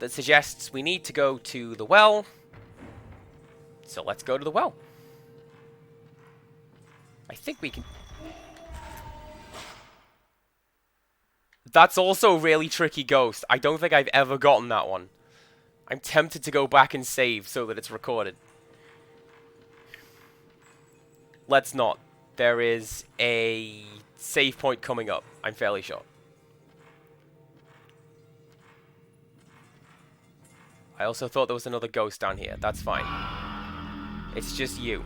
[SPEAKER 1] that suggests we need to go to the well. So let's go to the well. I think we can... That's also a really tricky ghost. I don't think I've ever gotten that one. I'm tempted to go back and save so that it's recorded. Let's not. There is a save point coming up, I'm fairly sure. I also thought there was another ghost down here. That's fine. It's just you.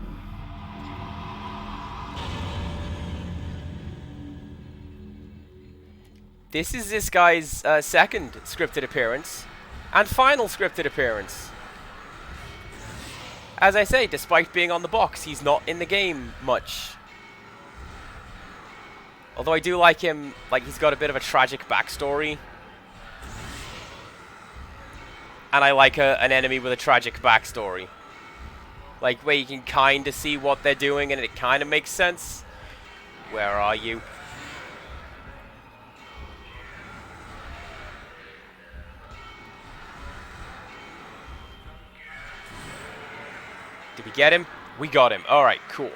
[SPEAKER 1] This is this guy's second scripted appearance and final scripted appearance. As I say, despite being on the box, he's not in the game much. Although I do like him, like he's got a bit of a tragic backstory. And I like an enemy with a tragic backstory. Like, where you can kind of see what they're doing and it kind of makes sense. Where are you? Did we get him? We got him. Alright, cool.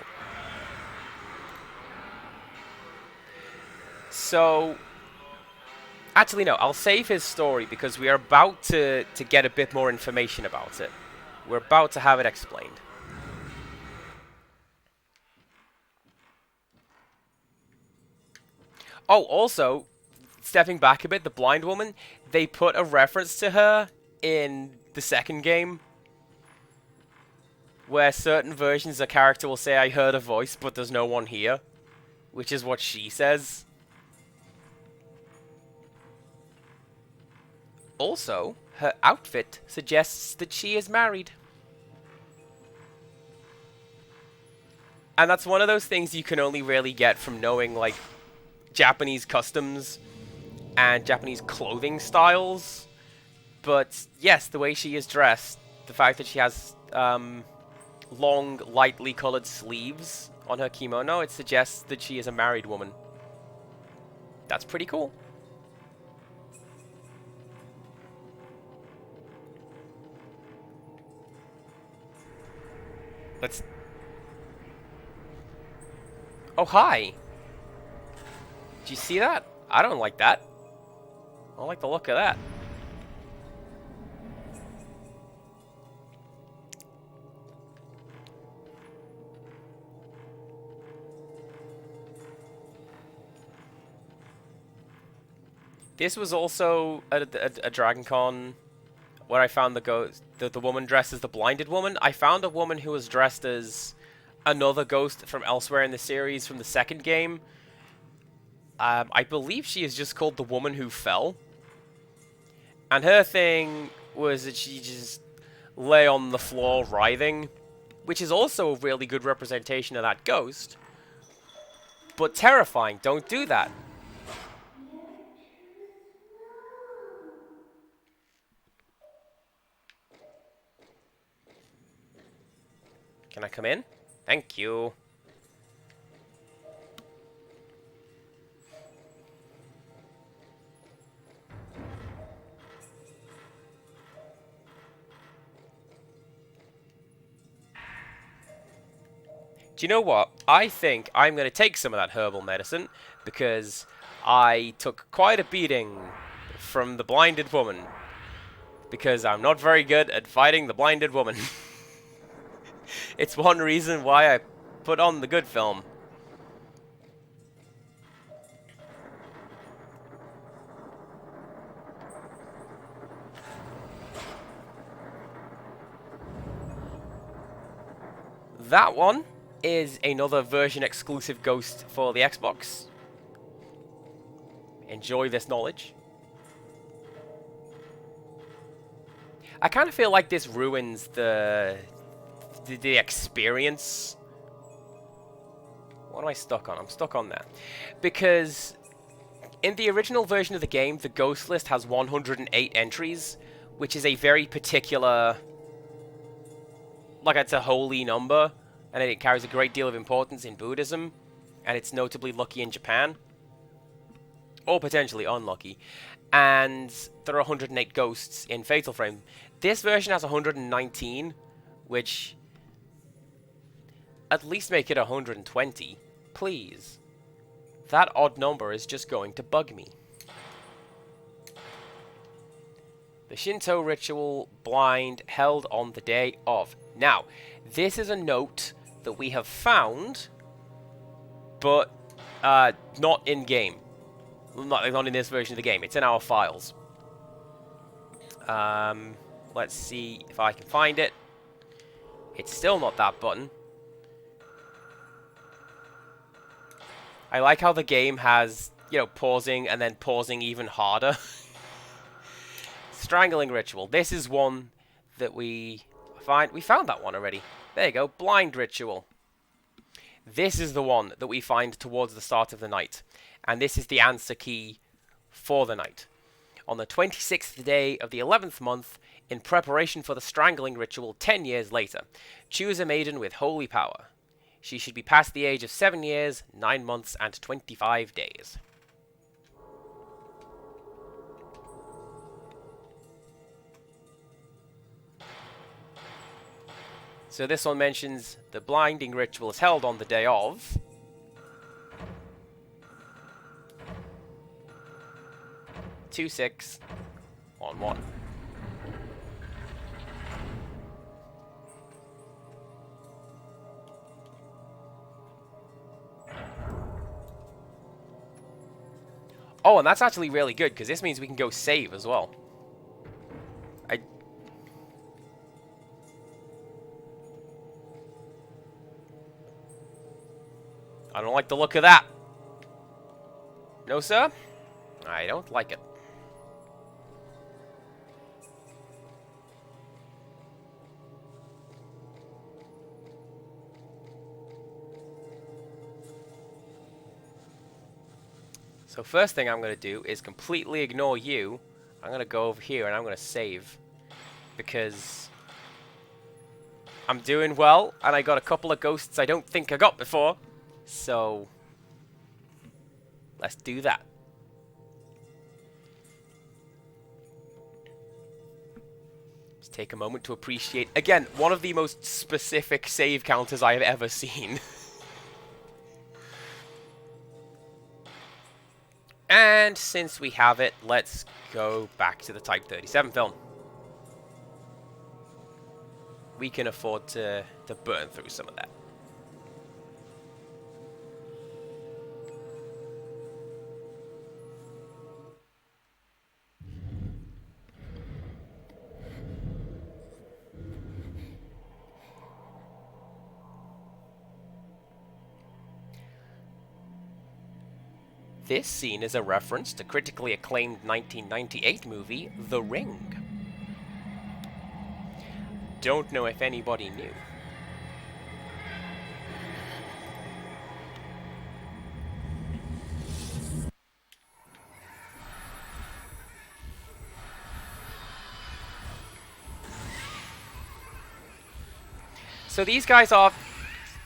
[SPEAKER 1] So... Actually, no. I'll save his story because we are about to get a bit more information about it. We're about to have it explained. Oh, also, stepping back a bit, the blind woman, they put a reference to her in the second game. Where certain versions of the character will say, I heard a voice, but there's no one here. Which is what she says. Also, her outfit suggests that she is married. And that's one of those things you can only really get from knowing, like, Japanese customs and Japanese clothing styles. But, yes, the way she is dressed, the fact that she has, long, lightly colored sleeves on her kimono, it suggests that she is a married woman. That's pretty cool. Let's... Oh, hi! Did you see that? I don't like that. I don't like the look of that. This was also a Dragon Con where I found the woman dressed as the blinded woman. I found a woman who was dressed as another ghost from elsewhere in the series from the second game. I believe she is just called the Woman Who Fell. And her thing was that she just lay on the floor writhing, which is also a really good representation of that ghost. But terrifying, don't do that. Can I come in? Thank you. Do you know what? I think I'm going to take some of that herbal medicine because I took quite a beating from the blinded woman. Because I'm not very good at fighting the blinded woman. It's one reason why I put on the good film. That one is another version exclusive ghost for the Xbox. Enjoy this knowledge. I kind of feel like this ruins the experience. What am I stuck on? I'm stuck on that. Because in the original version of the game, the ghost list has 108 entries, which is a very particular... Like, it's a holy number, and it carries a great deal of importance in Buddhism, and it's notably lucky in Japan. Or potentially unlucky. And there are 108 ghosts in Fatal Frame. This version has 119, which... At least make it 120, please. That odd number is just going to bug me. The Shinto ritual blind held on the day of. Now, this is a note that we have found, but not in-game. Not in this version of the game. It's in our files. Let's see if I can find it. It's still not that button. I like how the game has, you know, pausing and then pausing even harder. Strangling ritual. This is one that we find. We found that one already. There you go. Blind ritual. This is the one that we find towards the start of the night. And this is the answer key for the night. On the 26th day of the 11th month, in preparation for the strangling ritual 10 years later, choose a maiden with holy power. She should be past the age of 7 years, 9 months, and 25 days. So this one mentions the blinding ritual is held on the day of... 2-6-1-1. Oh, and that's actually really good, because this means we can go save as well. I don't like the look of that. No, sir? I don't like it. So first thing I'm going to do is completely ignore you. I'm going to go over here and I'm going to save. Because I'm doing well, and I got a couple of ghosts I don't think I got before. So let's do that. Just take a moment to appreciate, again, one of the most specific save counters I have ever seen. And since we have it, let's go back to the Type 37 film. We can afford to burn through some of that. This scene is a reference to critically acclaimed 1998 movie, The Ring. Don't know if anybody knew. So these guys are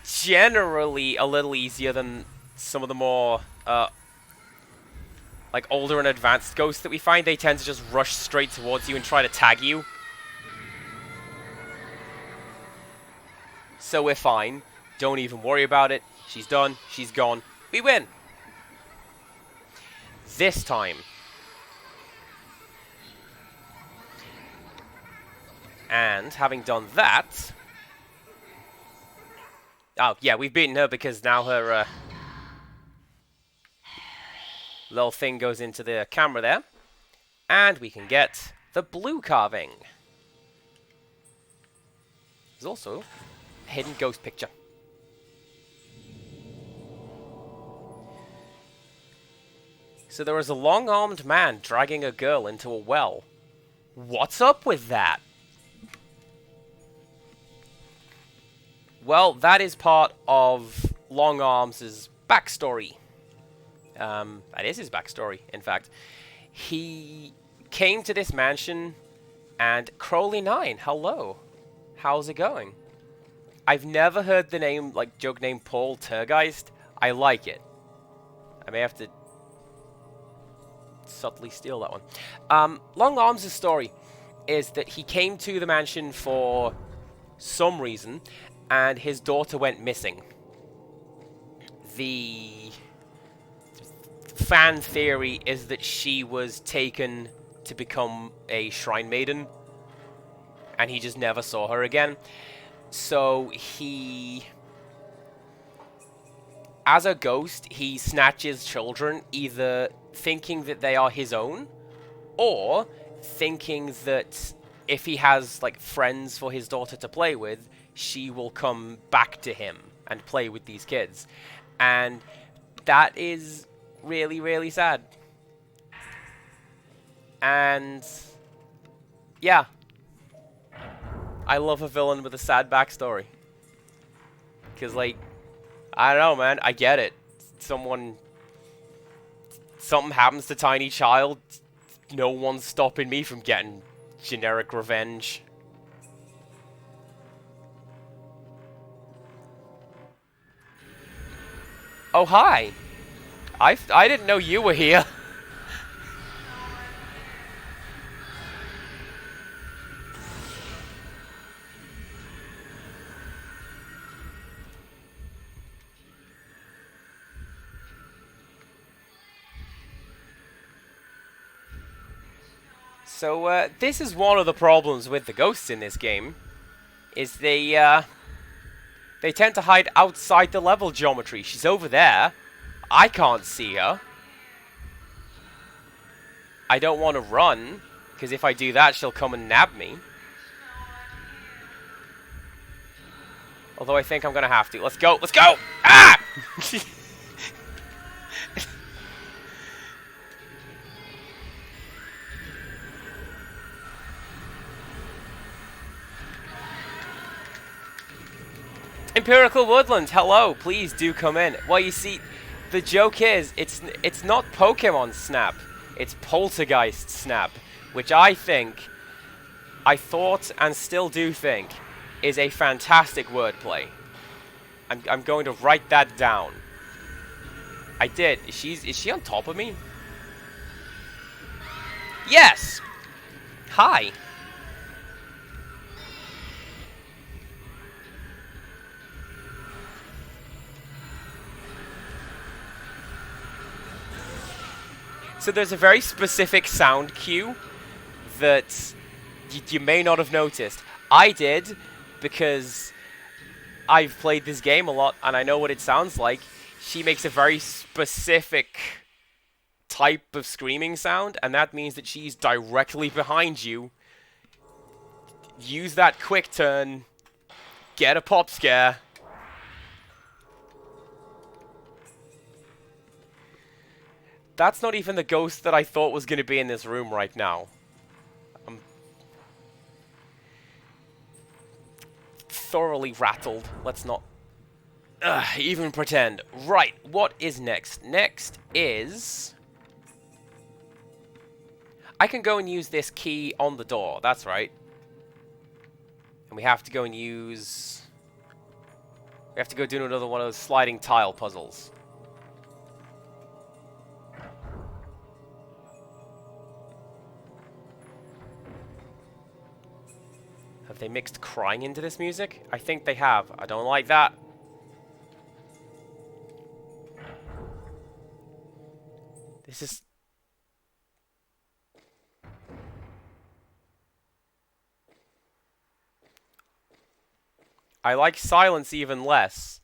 [SPEAKER 1] generally a little easier than some of the more like older and advanced ghosts that we find. They tend to just rush straight towards you and try to tag you. So we're fine. Don't even worry about it. She's done. She's gone. We win. This time. And having done that... Oh, yeah, we've beaten her because now her little thing goes into the camera there. And we can get the blue carving. There's also a hidden ghost picture. So there was a long-armed man dragging a girl into a well. What's up with that? Well, that is part of Long Arms' backstory. That is his backstory, in fact. He came to this mansion, and Crowley9, hello. How's it going? I've never heard the name, like, joke name Poltergeist. I like it. I may have to subtly steal that one. Long Arms' story is that he came to the mansion for some reason, and his daughter went missing. The fan theory is that she was taken to become a shrine maiden, and he just never saw her again. So he, as a ghost, he snatches children, either thinking that they are his own, or thinking that if he has, like, friends for his daughter to play with, she will come back to him and play with these kids. And that is really, really sad. And yeah, I love a villain with a sad backstory. Because, like, I don't know, man, I get it. Something happens to Tiny Child, no one's stopping me from getting generic revenge. Oh, hi. I didn't know you were here. So, this is one of the problems with the ghosts in this game, is they tend to hide outside the level geometry. She's over there. I can't see her. I don't want to run, because if I do that, she'll come and nab me. Although I think I'm going to have to. Let's go! Let's go! Ah! Empirical Woodland, hello, please do come in. Well, you see, the joke is, it's not Pokemon Snap, it's Poltergeist Snap, which I thought and still do think, is a fantastic wordplay. I'm going to write that down. I did. Is she on top of me? Yes! Hi. So there's a very specific sound cue that you may not have noticed. I did, because I've played this game a lot and I know what it sounds like. She makes a very specific type of screaming sound, and that means that she's directly behind you. Use that quick turn, get a pop scare. That's not even the ghost that I thought was going to be in this room right now. I'm thoroughly rattled. Let's not even pretend. Right, what is next? Next is... I can go and use this key on the door. That's right. And we have to go and use... We have to go do another one of those sliding tile puzzles. Have they mixed crying into this music? I think they have. I don't like that. This is... I like silence even less.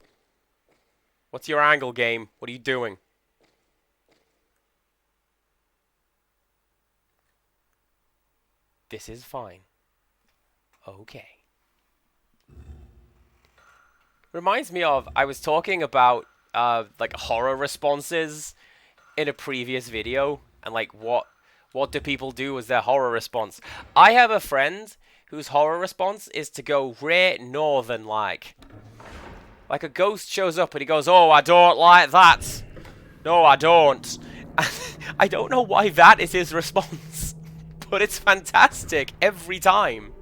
[SPEAKER 1] What's your angle, game? What are you doing? This is fine. Okay. Reminds me of, I was talking about, like, horror responses in a previous video, and, like, what do people do as their horror response? I have a friend whose horror response is to go Great Northern, like. Like a ghost shows up and he goes, "Oh, I don't like that. No, I don't." I don't know why that is his response, but it's fantastic every time.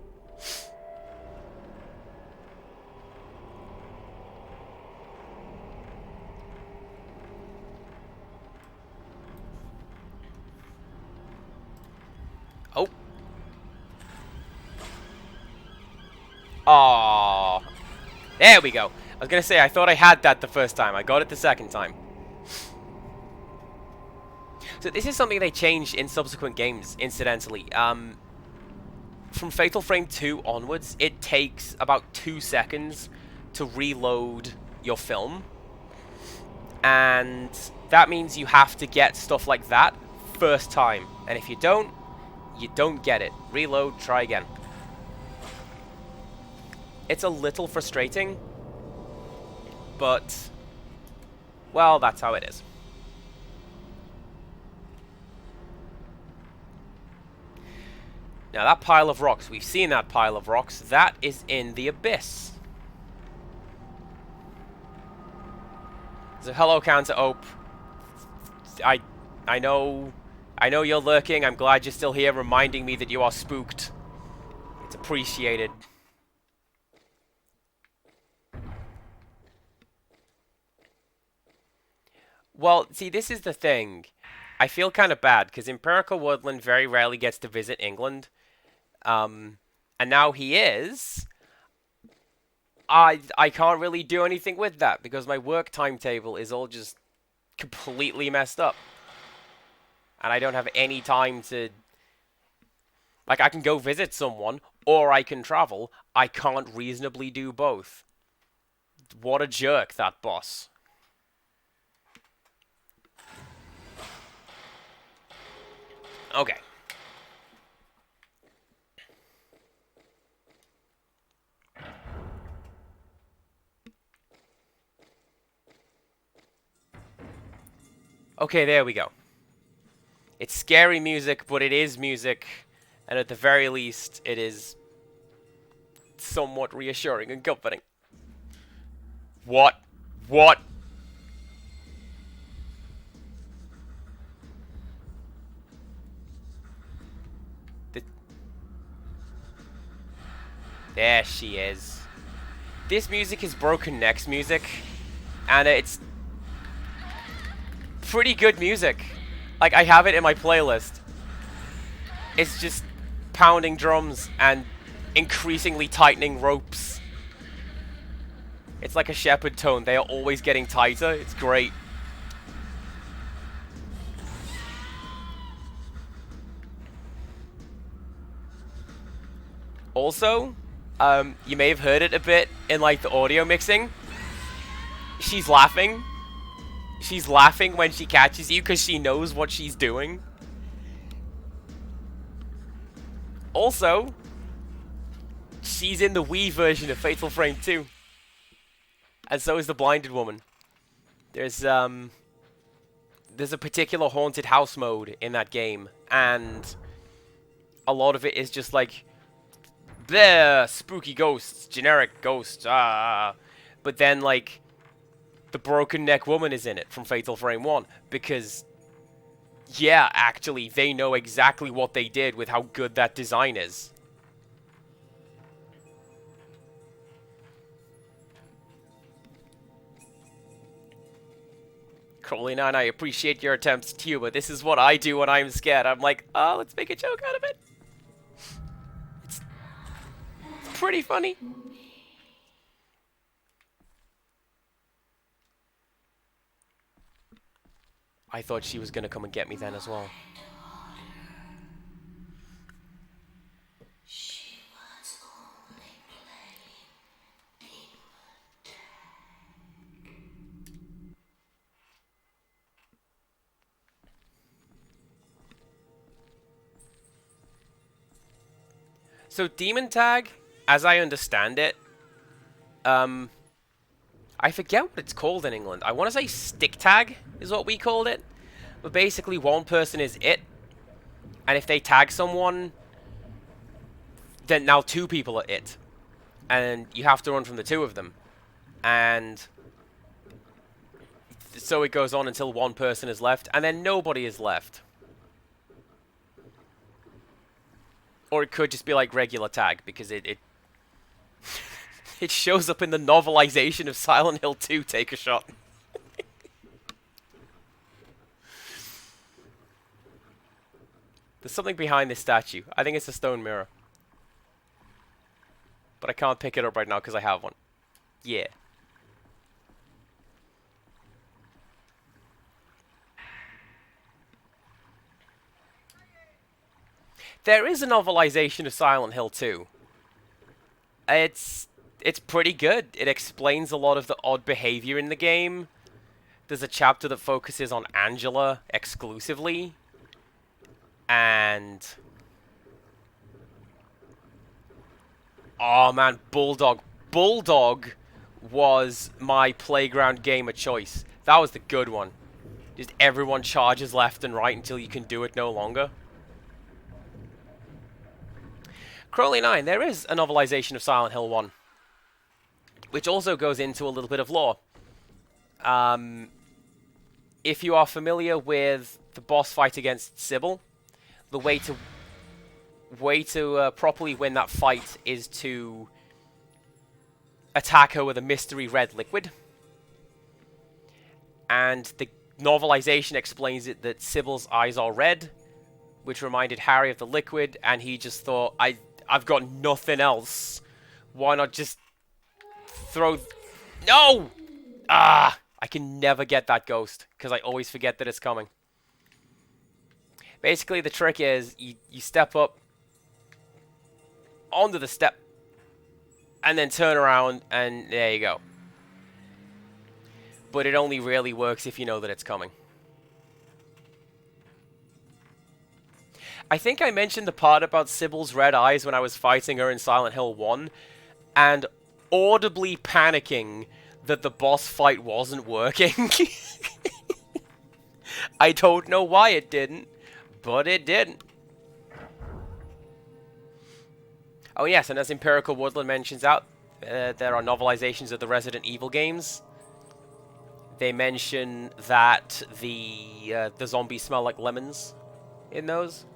[SPEAKER 1] Oh. Aww. There we go. I was gonna say, I thought I had that the first time. I got it the second time. So this is something they changed in subsequent games, incidentally. From Fatal Frame 2 onwards, it takes about 2 seconds to reload your film. And that means you have to get stuff like that first time. And if you don't get it. Reload, try again. It's a little frustrating, but, well, that's how it is. Now that pile of rocks, we've seen that pile of rocks, that is in the abyss. So hello, Counter-Ope. I know you're lurking. I'm glad you're still here, reminding me that you are spooked. It's appreciated. Well, see, this is the thing. I feel kind of bad, because Empirical Woodland very rarely gets to visit England. And now he is. I can't really do anything with that, because my work timetable is all just completely messed up. And I don't have any time to... Like, I can go visit someone, or I can travel. I can't reasonably do both. What a jerk, that boss. Okay. Okay, there we go. It's scary music, but it is music. And at the very least, it is somewhat reassuring and comforting. What? What? There she is. This music is Broken Neck's music, and it's pretty good music. Like, I have it in my playlist. It's just pounding drums and increasingly tightening ropes. It's like a shepherd tone. They are always getting tighter. It's great. Also, you may have heard it a bit in, like, the audio mixing. She's laughing. She's laughing when she catches you because she knows what she's doing. Also, she's in the Wii version of Fatal Frame 2. And so is the blinded woman. There's a particular haunted house mode in that game, and a lot of it is just like, there, spooky ghosts, generic ghosts, but then, like, the broken neck woman is in it from Fatal Frame 1, because, yeah, actually, they know exactly what they did with how good that design is. Crowley9, I appreciate your attempts too, but this is what I do when I'm scared. I'm like, oh, let's make a joke out of it. It's pretty funny. I thought she was gonna come and get me then as well.
[SPEAKER 2] She was only playing
[SPEAKER 1] So Demon Tag, as I understand it, I forget what it's called in England. I want to say Stick Tag is what we called it. But basically one person is it. And if they tag someone, then now two people are it. And you have to run from the two of them. And so it goes on until one person is left, and then nobody is left. Or it could just be like regular tag, because it it shows up in the novelization of Silent Hill 2, Take a Shot. There's something behind this statue. I think it's a stone mirror. But I can't pick it up right now because I have one. Yeah. There is a novelization of Silent Hill 2. It's pretty good. It explains a lot of the odd behavior in the game. There's a chapter that focuses on Angela exclusively. And... oh man, Bulldog. Bulldog was my playground game of choice. That was the good one. Just everyone charges left and right until you can do it no longer. Crowley 9, there is a novelization of Silent Hill 1. Which also goes into a little bit of lore. If you are familiar with the boss fight against Sybil, the way to properly win that fight is to attack her with a mystery red liquid. And the novelization explains it that Sybil's eyes are red, which reminded Harry of the liquid, and he just thought, I've got nothing else. Why not just throw... no! Ah! I can never get that ghost, because I always forget that it's coming. Basically, the trick is, you step up onto the step, and then turn around, and there you go. But it only really works if you know that it's coming. I think I mentioned the part about Sybil's red eyes when I was fighting her in Silent Hill 1, and audibly panicking that the boss fight wasn't working. I don't know why it didn't, but it didn't. Oh yes, and as Empirical Woodland mentions out, there are novelizations of the Resident Evil games. They mention that the zombies smell like lemons in those.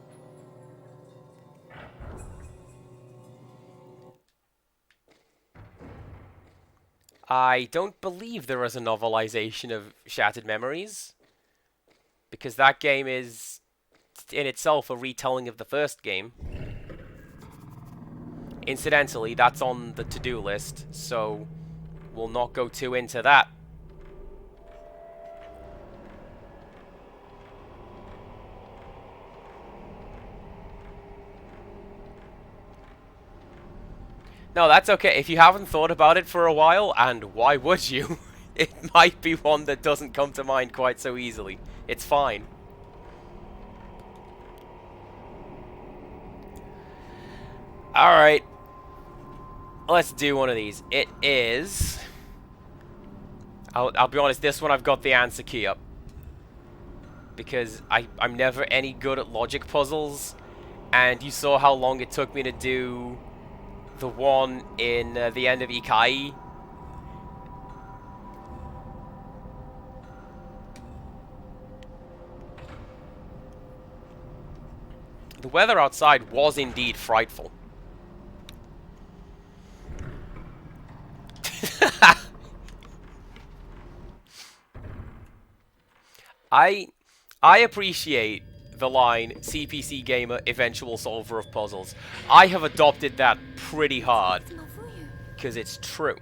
[SPEAKER 1] I don't believe there is a novelization of Shattered Memories, because that game is in itself a retelling of the first game. Incidentally, that's on the to-do list, so we'll not go too into that. No, that's okay. If you haven't thought about it for a while, and why would you? It might be one that doesn't come to mind quite so easily. It's fine. Alright. Let's do one of these. It is... I'll be honest, this one I've got the answer key up. Because I'm never any good at logic puzzles. And you saw how long it took me to do... the one in the end of Ikai. The weather outside was indeed frightful. I appreciate the line, CPC gamer, eventual solver of puzzles. I have adopted that pretty hard, because it's true.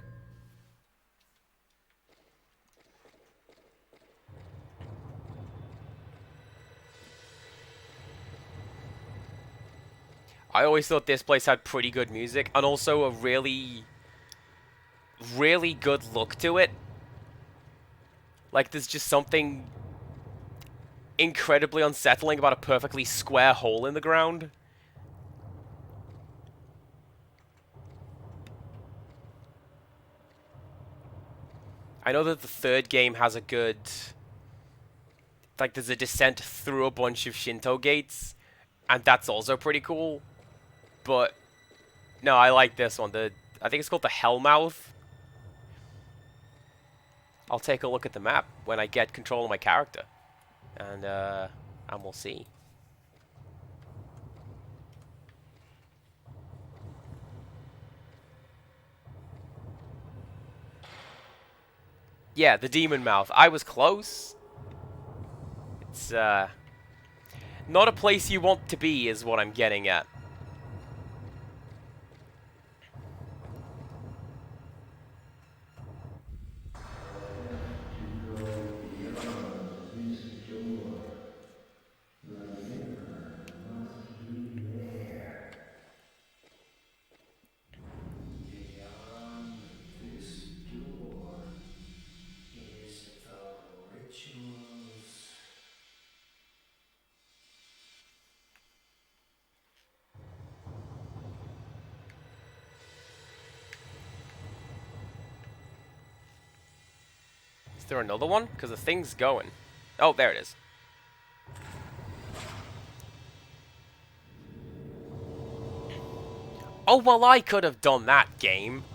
[SPEAKER 1] I always thought this place had pretty good music, and also a really good look to it. Like, there's just something incredibly unsettling about a perfectly square hole in the ground. I know that the third game has a good... like, there's a descent through a bunch of Shinto gates, and that's also pretty cool. But, no, I like this one. I think it's called the Hellmouth. I'll take a look at the map when I get control of my character, and we'll see. Yeah, the demon mouth. I was close. It's not a place you want to be, is what I'm getting at. Is there another one? Because the thing's going. Oh, there it is. Oh, well, I could have done that, game.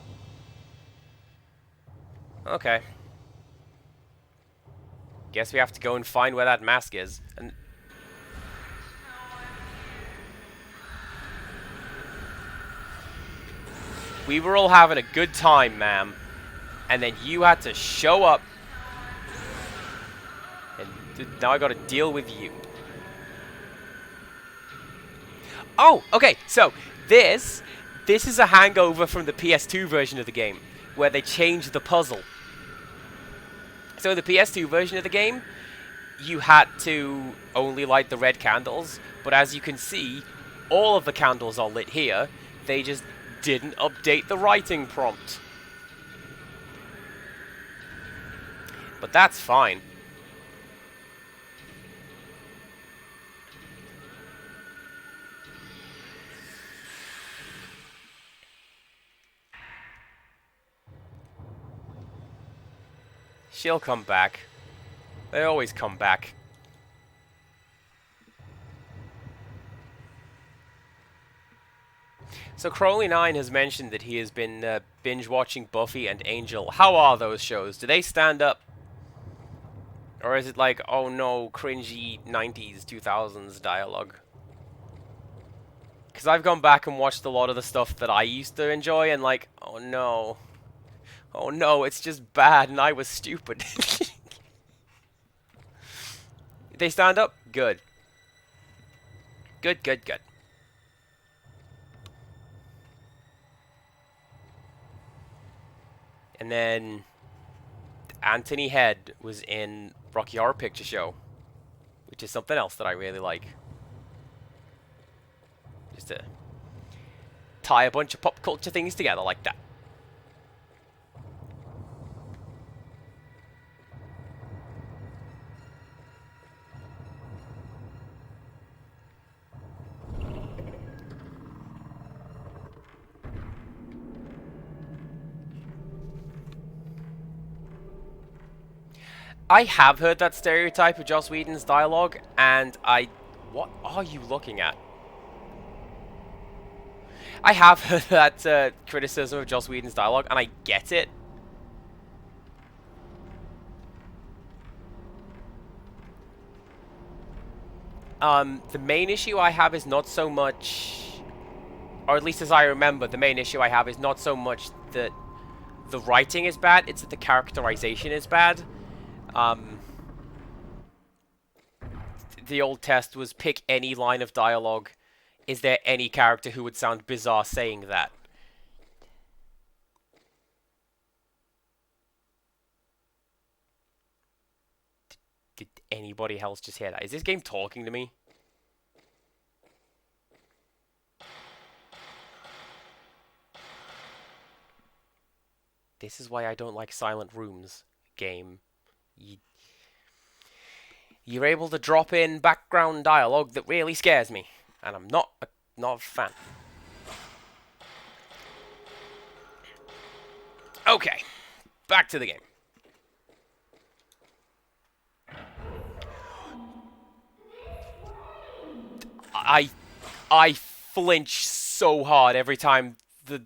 [SPEAKER 1] Okay. Guess we have to go and find where that mask is. And we were all having a good time, ma'am. And then you had to show up. And now I gotta deal with you. Oh, okay, so this is a hangover from the PS2 version of the game, where they changed the puzzle. So in the PS2 version of the game, you had to only light the red candles, but as you can see, all of the candles are lit here. They just didn't update the writing prompt. But that's fine. She'll come back. They always come back. So Crowley9 has mentioned that he has been binge-watching Buffy and Angel. How are those shows? Do they stand up? Or is it like, oh no, cringy 90s, 2000s dialogue? Because I've gone back and watched a lot of the stuff that I used to enjoy, and like, oh no. Oh no, it's just bad and I was stupid. They stand up? Good. Good, good, good. And then Anthony Head was in Rocky Horror Picture Show, which is something else that I really like. Just to tie a bunch of pop culture things together like that. I have heard that stereotype of Joss Whedon's dialogue, and what are you looking at? I have heard that criticism of Joss Whedon's dialogue, and I get it. The main issue I have is not so much, or at least as I remember, the main issue I have is not so much that the writing is bad, it's that the characterization is bad. The old test was pick any line of dialogue. Is there any character who would sound bizarre saying that? Did anybody else just hear that? Is this game talking to me? This is why I don't like silent rooms, game. You're able to drop in background dialogue that really scares me, and I'm not a fan. Okay, back to the game. I flinch so hard every time the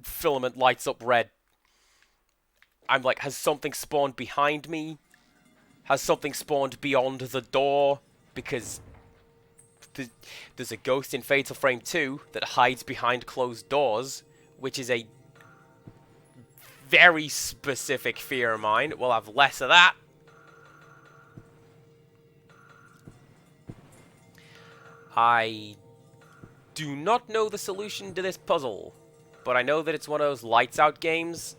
[SPEAKER 1] filament lights up red. I'm like, has something spawned behind me? Has something spawned beyond the door? Because there's a ghost in Fatal Frame 2 that hides behind closed doors, which is a very specific fear of mine. We'll have less of that. I do not know the solution to this puzzle, but I know that it's one of those lights out games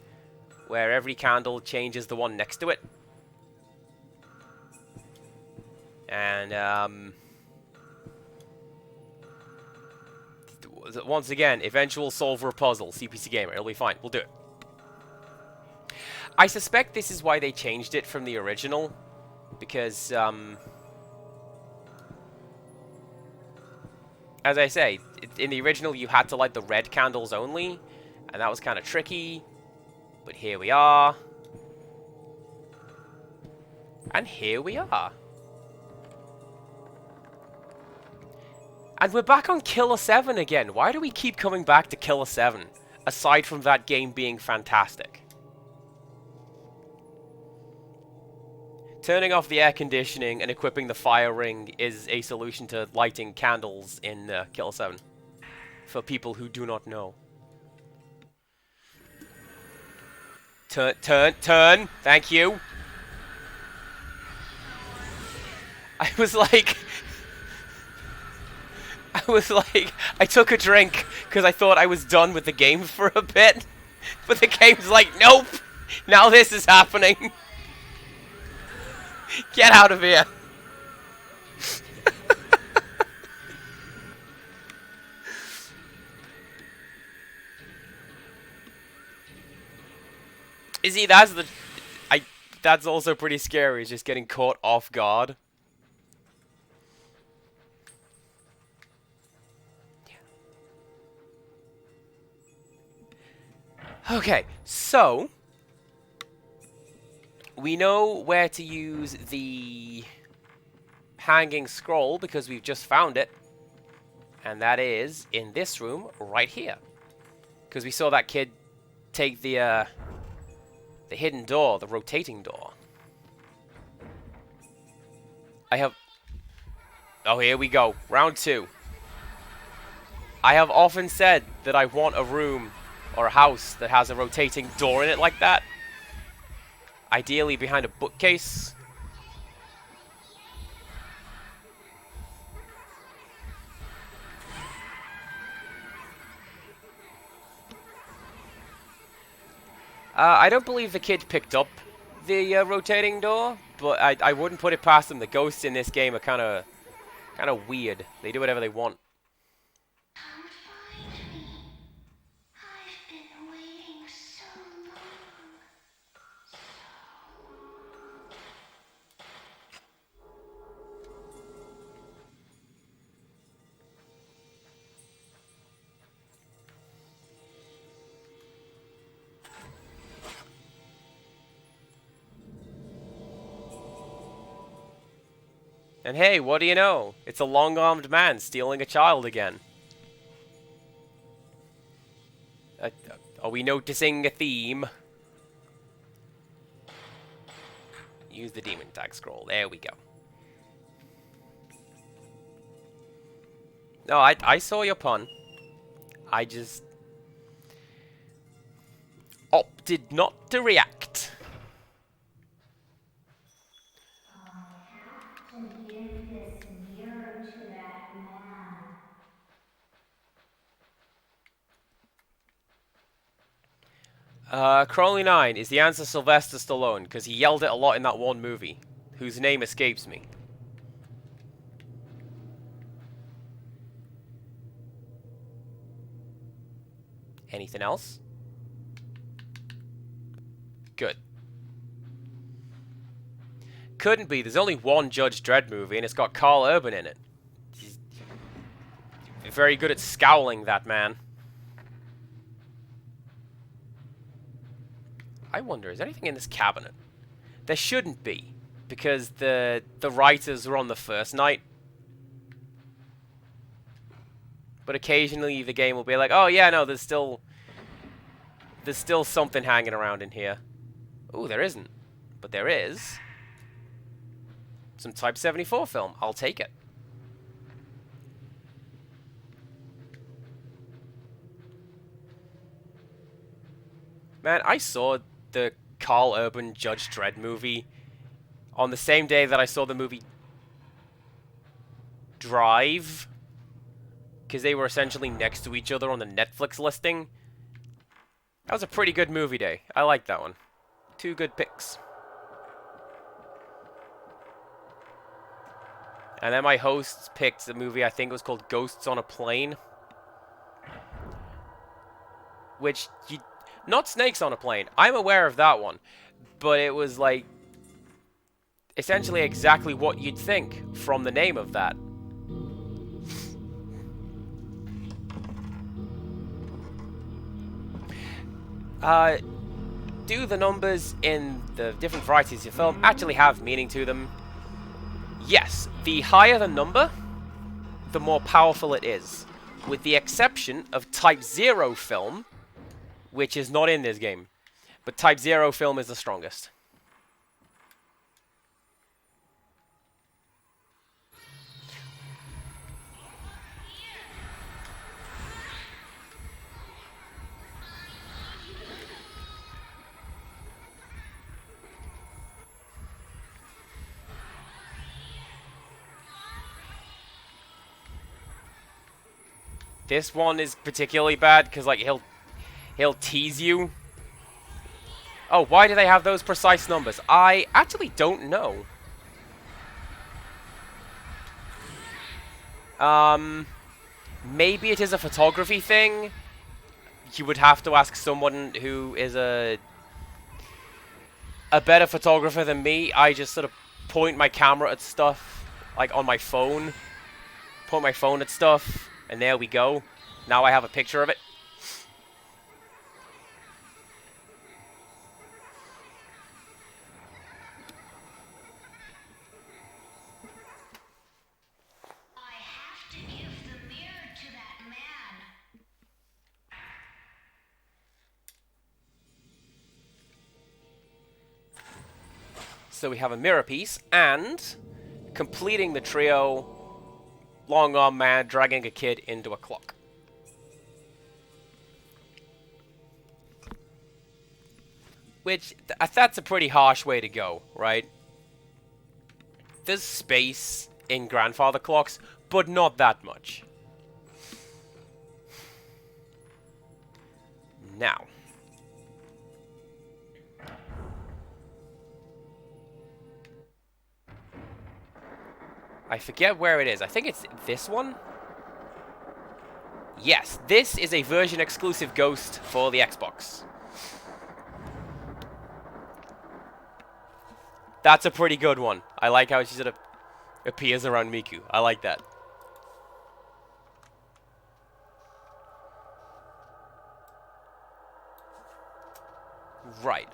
[SPEAKER 1] where every candle changes the one next to it. And, once again, eventual solver puzzle, CPC Gamer, it'll be fine, we'll do it. I suspect this is why they changed it from the original, because, as I say, in the original you had to light the red candles only, and that was kind of tricky, but here we are. And here we are. And we're back on Killer 7 again. Why do we keep coming back to Killer 7? Aside from that game being fantastic. Turning off the air conditioning and equipping the fire ring is a solution to lighting candles in Killer 7. For people who do not know. Turn, turn, turn! Thank you! I was like, I took a drink because I thought I was done with the game for a bit. But the game's like, nope! Now this is happening. Get out of here. You see, that's also pretty scary, is just getting caught off guard. Okay, so we know where to use the hanging scroll because we've just found it. And that is in this room right here. Because we saw that kid take the hidden door, the rotating door. Oh, here we go. Round 2. I have often said that I want a room or a house that has a rotating door in it like that. Ideally behind a bookcase. I don't believe the kid picked up the rotating door, but I wouldn't put it past them. The ghosts in this game are kind of weird. They do whatever they want.
[SPEAKER 6] Come find me. I've been waiting so long.
[SPEAKER 1] And hey, what do you know? It's a long-armed man stealing a child again. Are we noticing a theme? Use the demon tag scroll. There we go. No, I saw your pun. I just opted not to react. Crowley 9, is the answer Sylvester Stallone? Because he yelled it a lot in that one movie, whose name escapes me. Anything else? Good. Couldn't be. There's only one Judge Dredd movie, and it's got Carl Urban in it. He's very good at scowling, that man. I wonder, is there anything in this cabinet? There shouldn't be, because the writers were on the first night. But occasionally the game will be like, oh yeah, no, there's still something hanging around in here. Ooh, there isn't. But there is some Type 74 film. I'll take it. Man, I saw the Carl Urban Judge Dredd movie on the same day that I saw the movie Drive, because they were essentially next to each other on the Netflix listing. That was a pretty good movie day. I liked that one. Two good picks. And then my hosts picked the movie, I think it was called Ghosts on a Plane. Which, not Snakes on a Plane. I'm aware of that one. But it was like, essentially exactly what you'd think from the name of that. Do the numbers in the different varieties of film actually have meaning to them? Yes, the higher the number, the more powerful it is. With the exception of Type 0 film, which is not in this game. But Type 0 film is the strongest. This one is particularly bad because like he'll tease you. Oh, why do they have those precise numbers? I actually don't know. Maybe it is a photography thing. You would have to ask someone who is a better photographer than me. I just sort of point my camera at stuff, like on my phone. Point my phone at stuff, and there we go. Now I have a picture of it.
[SPEAKER 6] I have to give the mirror to that man.
[SPEAKER 1] So we have a mirror piece, and completing the trio, long arm man dragging a kid into a clock. Which, that's a pretty harsh way to go, right? There's space in grandfather clocks, but not that much. Now. I forget where it is. I think it's this one? Yes, this is a version exclusive ghost for the Xbox. That's a pretty good one. I like how she sort of appears around Miku. I like that. Right,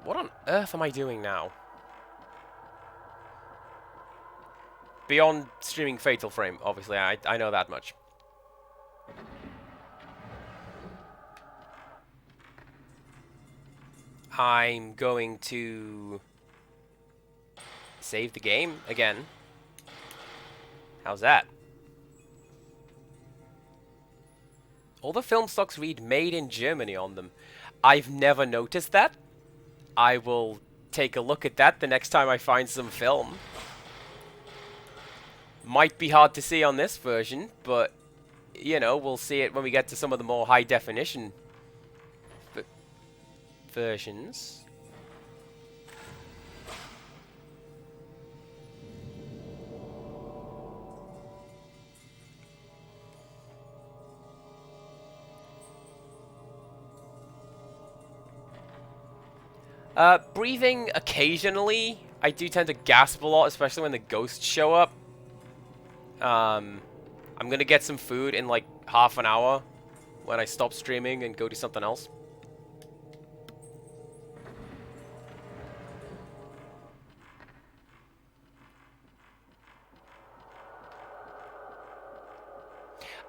[SPEAKER 1] what on earth am I doing now? Beyond streaming Fatal Frame, obviously, I know that much. I'm going to save the game again. How's that? All the film stocks read made in Germany on them. I've never noticed that. I will take a look at that the next time I find some film. Might be hard to see on this version, but, you know, we'll see it when we get to some of the more high definition versions. Breathing occasionally. I do tend to gasp a lot, especially when the ghosts show up. I'm gonna get some food in like half an hour when I stop streaming and go do something else.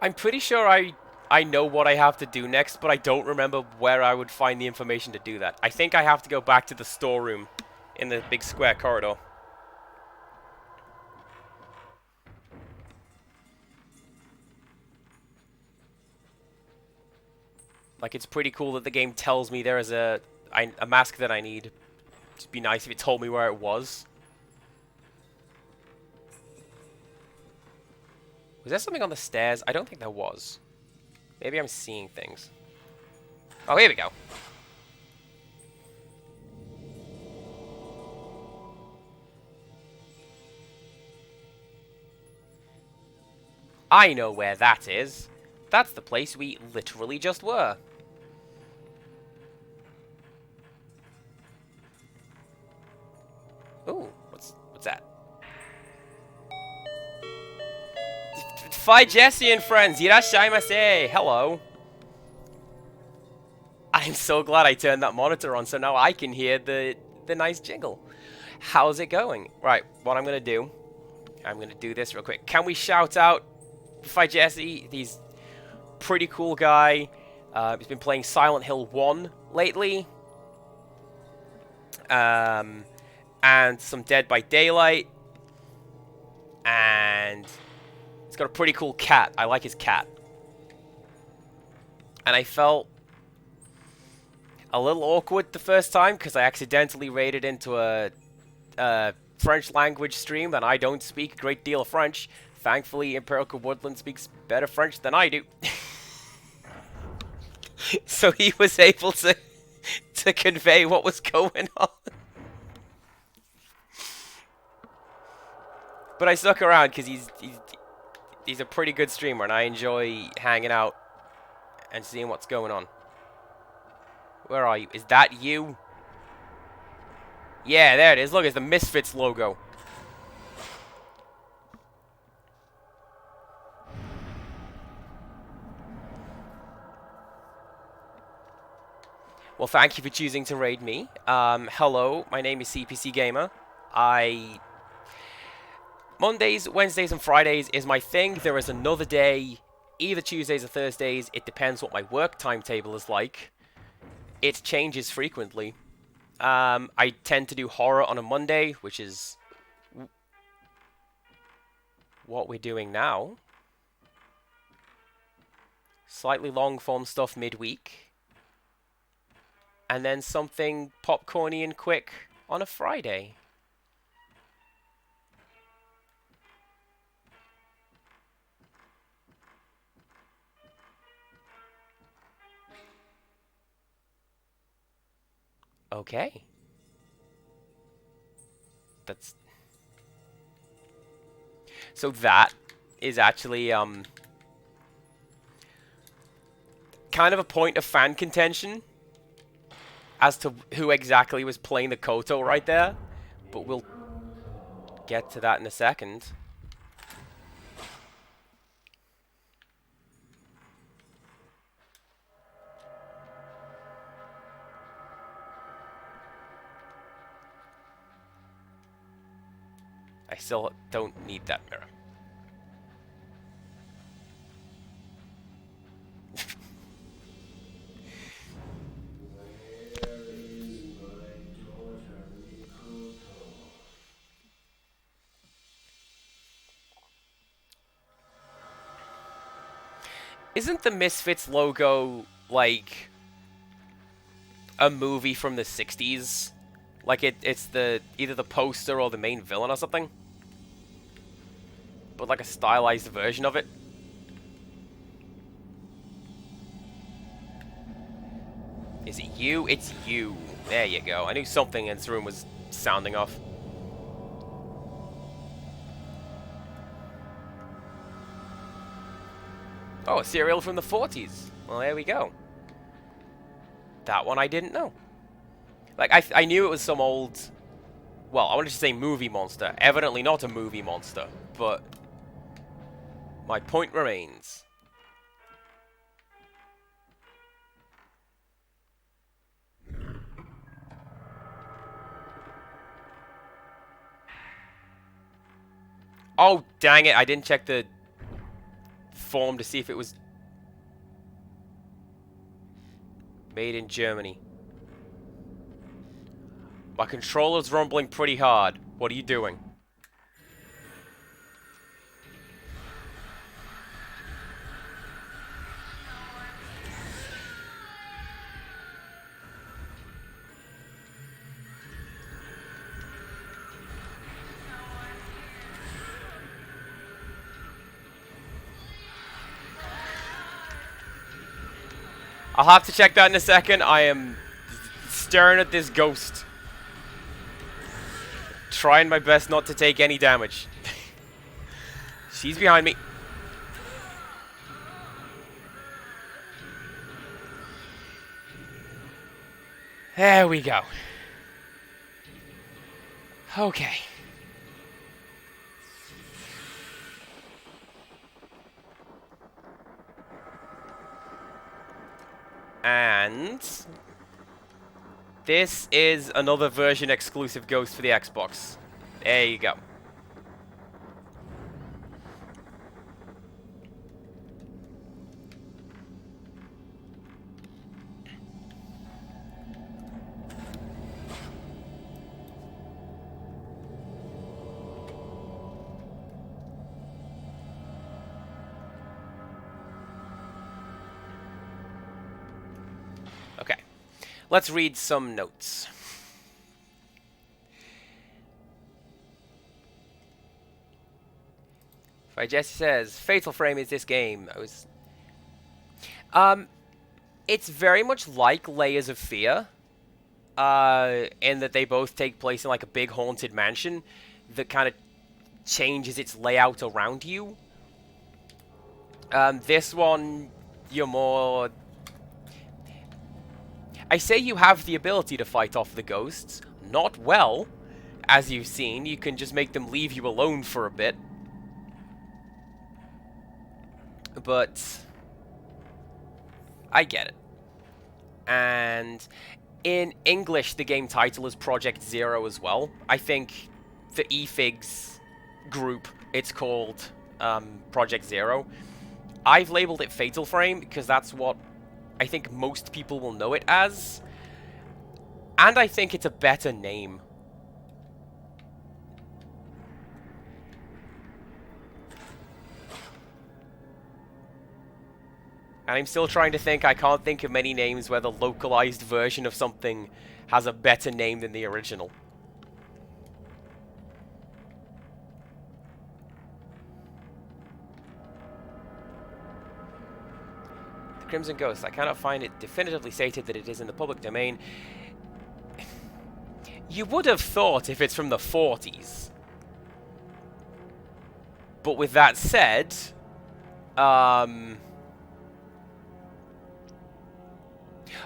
[SPEAKER 1] I'm pretty sure I I know what I have to do next, but I don't remember where I would find the information to do that. I think I have to go back to the storeroom in the big square corridor. Like, it's pretty cool that the game tells me there is a mask that I need. It'd be nice if it told me where it was. Was there something on the stairs? I don't think there was. Maybe I'm seeing things. Oh, here we go. I know where that is. That's the place we literally just were. Ooh, what's that? Fi Jesse and friends, irashaimase. Hello. I'm so glad I turned that monitor on so now I can hear the nice jingle. How's it going? Right, what I'm gonna do, I'm gonna do this real quick. Can we shout out Fi Jesse? He's pretty cool guy. He's been playing Silent Hill 1 lately. And some Dead by Daylight. And he's got a pretty cool cat. I like his cat. And I felt a little awkward the first time because I accidentally raided into a French language stream and I don't speak a great deal of French. Thankfully, Empirical Woodland speaks better French than I do. So he was able to convey what was going on. But I stuck around because he's a pretty good streamer and I enjoy hanging out and seeing what's going on. Where are you? Is that you? Yeah, there it is. Look, it's the Misfits logo. Well, thank you for choosing to raid me. Hello, my name is CPC Gamer. Mondays, Wednesdays, and Fridays is my thing. There is another day, either Tuesdays or Thursdays. It depends what my work timetable is like. It changes frequently. I tend to do horror on a Monday, which is what we're doing now. Slightly long-form stuff midweek. And then something popcorny and quick on a Friday. Okay. That's... So that is actually, kind of a point of fan contention as to who exactly was playing the Koto right there. But we'll get to that in a second. I still don't need that mirror. Isn't the Misfits logo, like, a movie from the 60s? Like, it's either the poster or the main villain or something? But like a stylized version of it? Is it you? It's you. There you go. I knew something in this room was sounding off. Oh, a cereal from the 40s. Well, there we go. That one I didn't know. Like, I knew it was some old... Well, I wanted to say movie monster. Evidently not a movie monster, but... My point remains. Oh, dang it. I didn't check the form to see if it was Made in Germany. My controller's rumbling pretty hard. What are you doing? I'll have to check that in a second. I am staring at this ghost. Trying my best not to take any damage. She's behind me. There we go. Okay. And this is another version exclusive ghost for the Xbox. There you go. Okay, let's read some notes. Right, Jesse says, Fatal Frame is this game. It's very much like Layers of Fear, in that they both take place in like a big haunted mansion that kind of changes its layout around you. This one, you're more... I say you have the ability to fight off the ghosts. Not well, as you've seen. You can just make them leave you alone for a bit. But I get it. And in English, the game title is Project Zero as well. I think for eFig's group, it's called Project Zero. I've labeled it Fatal Frame because that's what I think most people will know it as. And I think it's a better name. And I'm still trying to think. I can't think of many names where the localized version of something has a better name than the original. The Crimson Ghost. I cannot find it definitively stated that it is in the public domain. You would have thought if it's from the 40s. But with that said,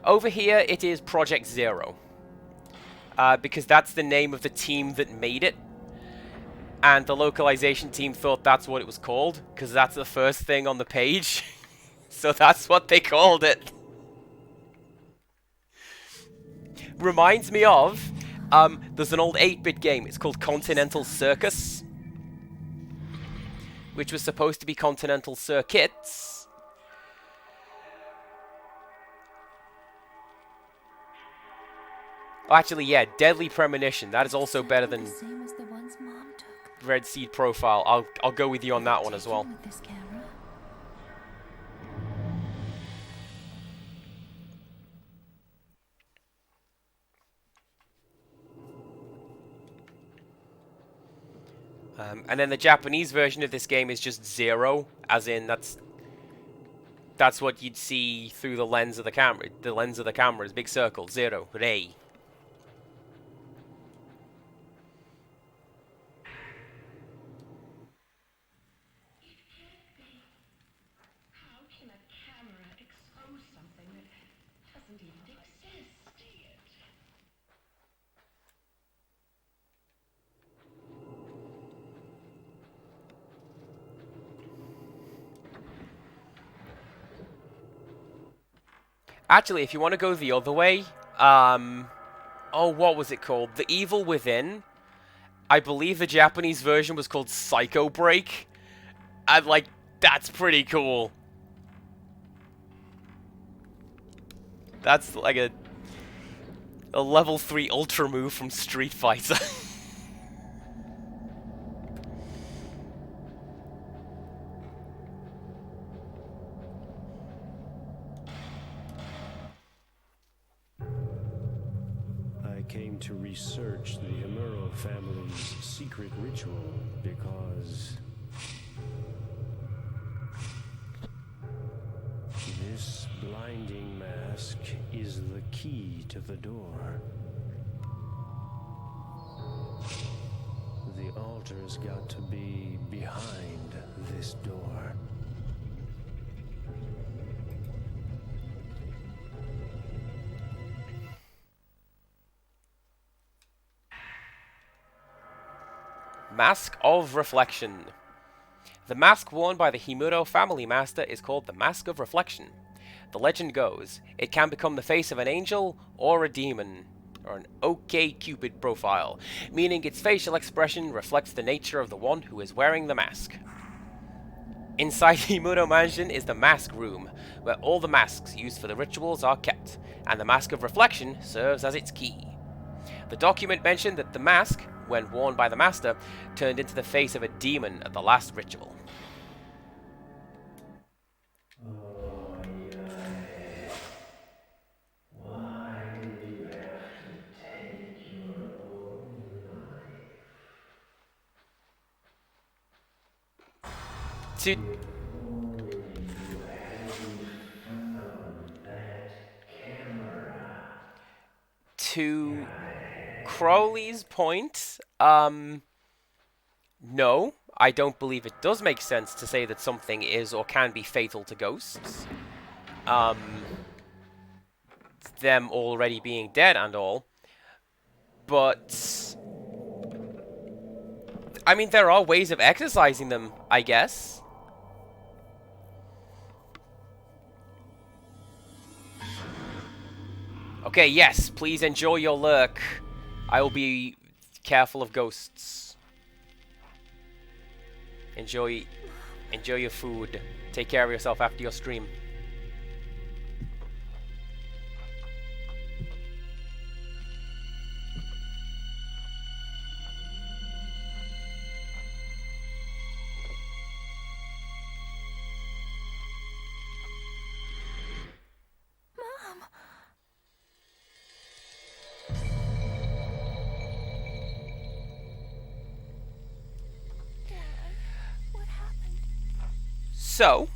[SPEAKER 1] over here, it is Project Zero. Because that's the name of the team that made it. And the localization team thought that's what it was called, because that's the first thing on the page. So that's what they called it. Reminds me of, there's an old 8-bit game. It's called Continental Circus, which was supposed to be Continental Circuits. Oh, actually, yeah, Deadly Premonition. That is also better than
[SPEAKER 2] Same as the ones Mom took.
[SPEAKER 1] Red Seed Profile. I'll go with you on that one as well.
[SPEAKER 2] With this camera.
[SPEAKER 1] And then the Japanese version of this game is just Zero, as in that's what you'd see through the lens of the camera. The lens of the camera is big circle, Zero, Rei.
[SPEAKER 7] How can a camera expose something that doesn't even exist?
[SPEAKER 1] Actually, if you want to go the other way, oh, what was it called? The Evil Within. I believe the Japanese version was called Psycho Break. And, like, that's pretty cool. That's like a level 3 ultra move from Street Fighter.
[SPEAKER 8] I came to research the Himuro family's secret ritual because this blinding mask is the key to the door. The altar's got to be behind this door.
[SPEAKER 1] Mask of Reflection. The mask worn by the Himuro family master is called the Mask of Reflection. The legend goes, it can become the face of an angel or a demon, or an OkCupid profile, meaning its facial expression reflects the nature of the one who is wearing the mask. Inside Himuro Mansion is the Mask Room, where all the masks used for the rituals are kept, and the Mask of Reflection serves as its key. The document mentioned that the mask, when worn by the master, turned into the face of a demon at the last ritual. To to Crowley's point, no, I don't believe it does make sense to say that something is or can be fatal to ghosts. Them already being dead and all. But I mean, there are ways of exercising them, I guess. Okay, yes, please enjoy your lurk. I will be careful of ghosts. Enjoy your food. Take care of yourself after your stream. So,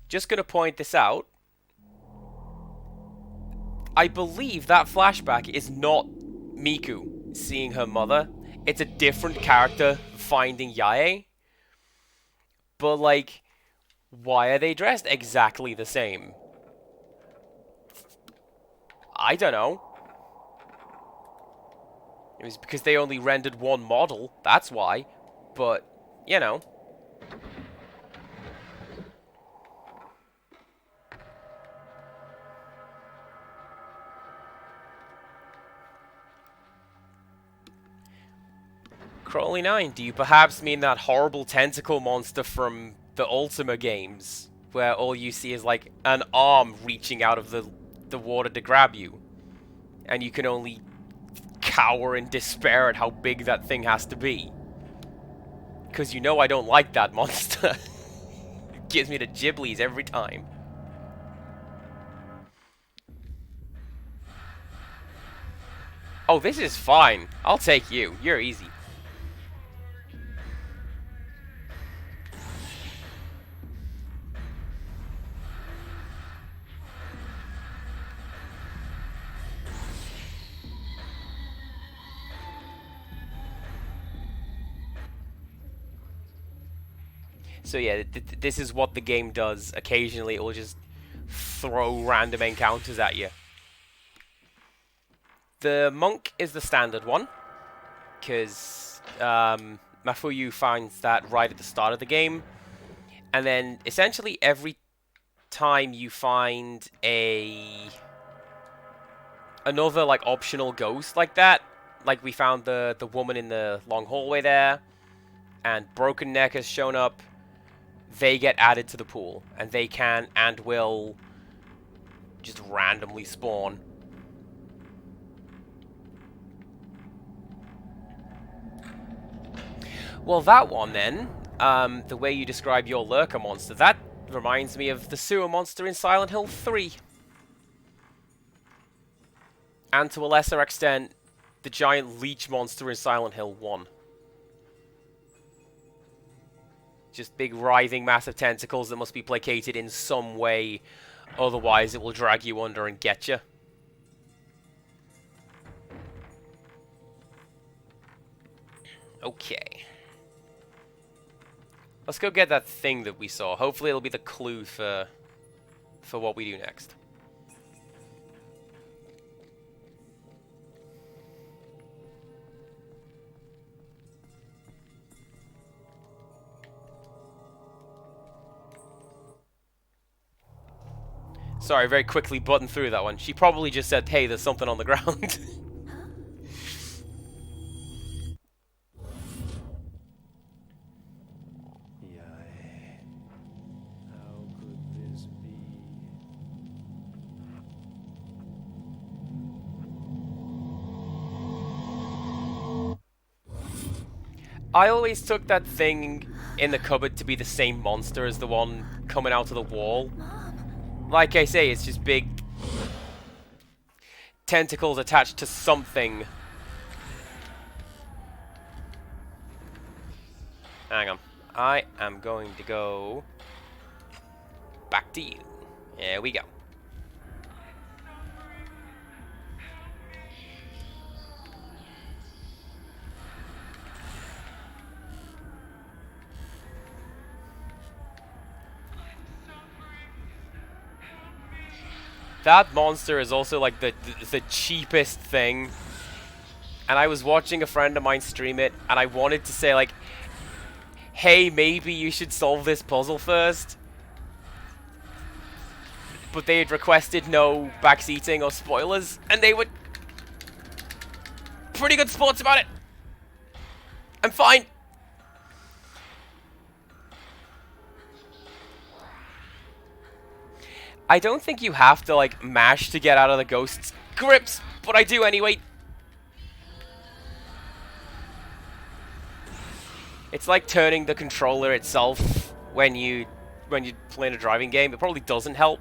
[SPEAKER 1] just gonna point this out. I believe that flashback is not Miku seeing her mother. It's a different character finding Yae. But, like, why are they dressed exactly the same? I don't know. It was because they only rendered one model, that's why. But, you know. Crowley 9, do you perhaps mean that horrible tentacle monster from the Ultima games? Where all you see is like an arm reaching out of the water to grab you. And you can only cower in despair at how big that thing has to be. Because you know I don't like that monster. It gives me the Ghiblies every time. Oh, this is fine. I'll take you. You're easy. So yeah, this is what the game does. Occasionally it will just throw random encounters at you. The monk is the standard one, because Mafuyu finds that right at the start of the game. And then essentially every time you find another like optional ghost like that, like we found the woman in the long hallway there, and Broken Neck has shown up, they get added to the pool, and they can and will just randomly spawn. Well, that one then, the way you describe your lurker monster, that reminds me of the sewer monster in Silent Hill 3. And to a lesser extent, the giant leech monster in Silent Hill 1. Just big writhing massive tentacles that must be placated in some way, otherwise it will drag you under and get you. Okay. Let's go get that thing that we saw. Hopefully it'll be the clue for what we do next. Sorry, very quickly buttoned through that one. She probably just said, hey, there's something on the ground.
[SPEAKER 8] Yai. How could this be?
[SPEAKER 1] I always took that thing in the cupboard to be the same monster as the one coming out of the wall. Like I say, it's just big tentacles attached to something. Hang on. I am going to go back to you. There we go. That monster is also like the cheapest thing. And I was watching a friend of mine stream it, and I wanted to say like, hey, maybe you should solve this puzzle first. But they had requested no backseating or spoilers, and they were pretty good sports about it. I'm fine. I don't think you have to, like, mash to get out of the ghost's grips, but I do anyway. It's like turning the controller itself when you're playing a driving game. It probably doesn't help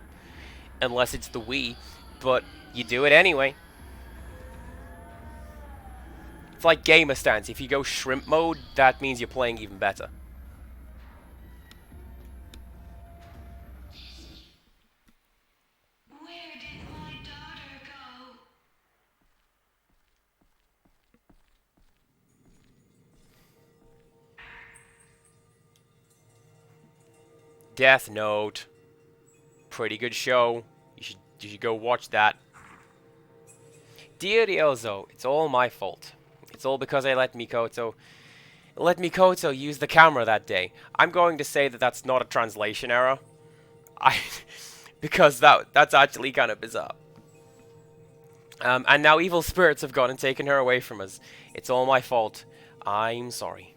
[SPEAKER 1] unless it's the Wii, but you do it anyway. It's like gamer stance. If you go shrimp mode, that means you're playing even better.
[SPEAKER 6] Where did my daughter go?
[SPEAKER 1] Death Note. Pretty good show. You should go watch that. Dear Ryozo, it's all my fault. It's all because I let Mikoto use the camera that day. I'm going to say that that's not a translation error. Because that's actually kind of bizarre. And now evil spirits have gone and taken her away from us. It's all my fault. I'm sorry.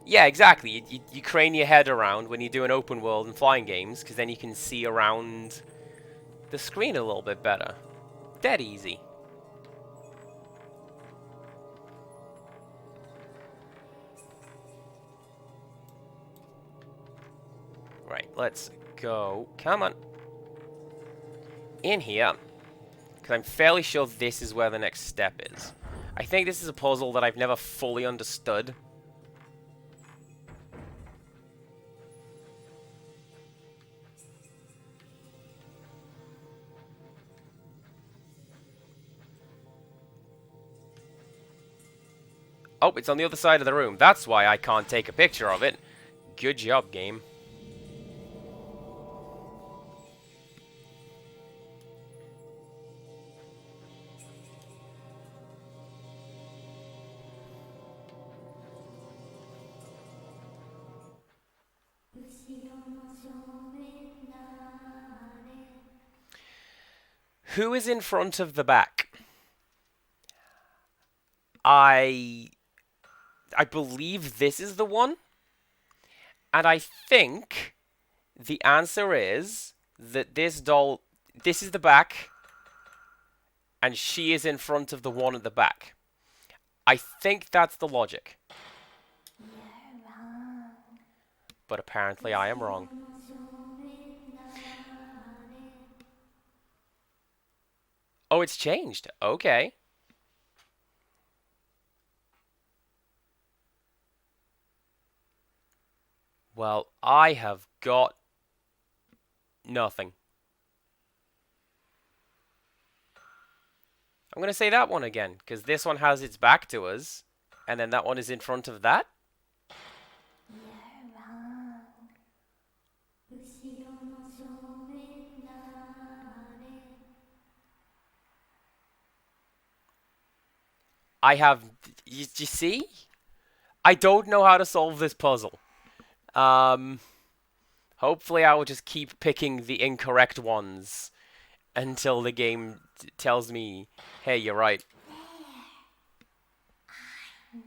[SPEAKER 1] Yeah, exactly. You crane your head around when you're doing open world and flying games, because then you can see around the screen a little bit better. Dead easy. Right, let's go. Come on. In here. Because I'm fairly sure this is where the next step is. I think this is a puzzle that I've never fully understood. Oh, it's on the other side of the room. That's why I can't take a picture of it. Good job, game. Who is in front of the back? I believe this is the one. And I think the answer is that this doll, this is the back, and she is in front of the one at the back. I think that's the logic. But apparently I am wrong. Oh, it's changed. Okay. Well, I have got nothing. I'm going to say that one again, because this one has its back to us, and then that one is in front of that. I have... You see? I don't know how to solve this puzzle. Hopefully I will just keep picking the incorrect ones until the game tells me, hey, you're right.
[SPEAKER 2] I knew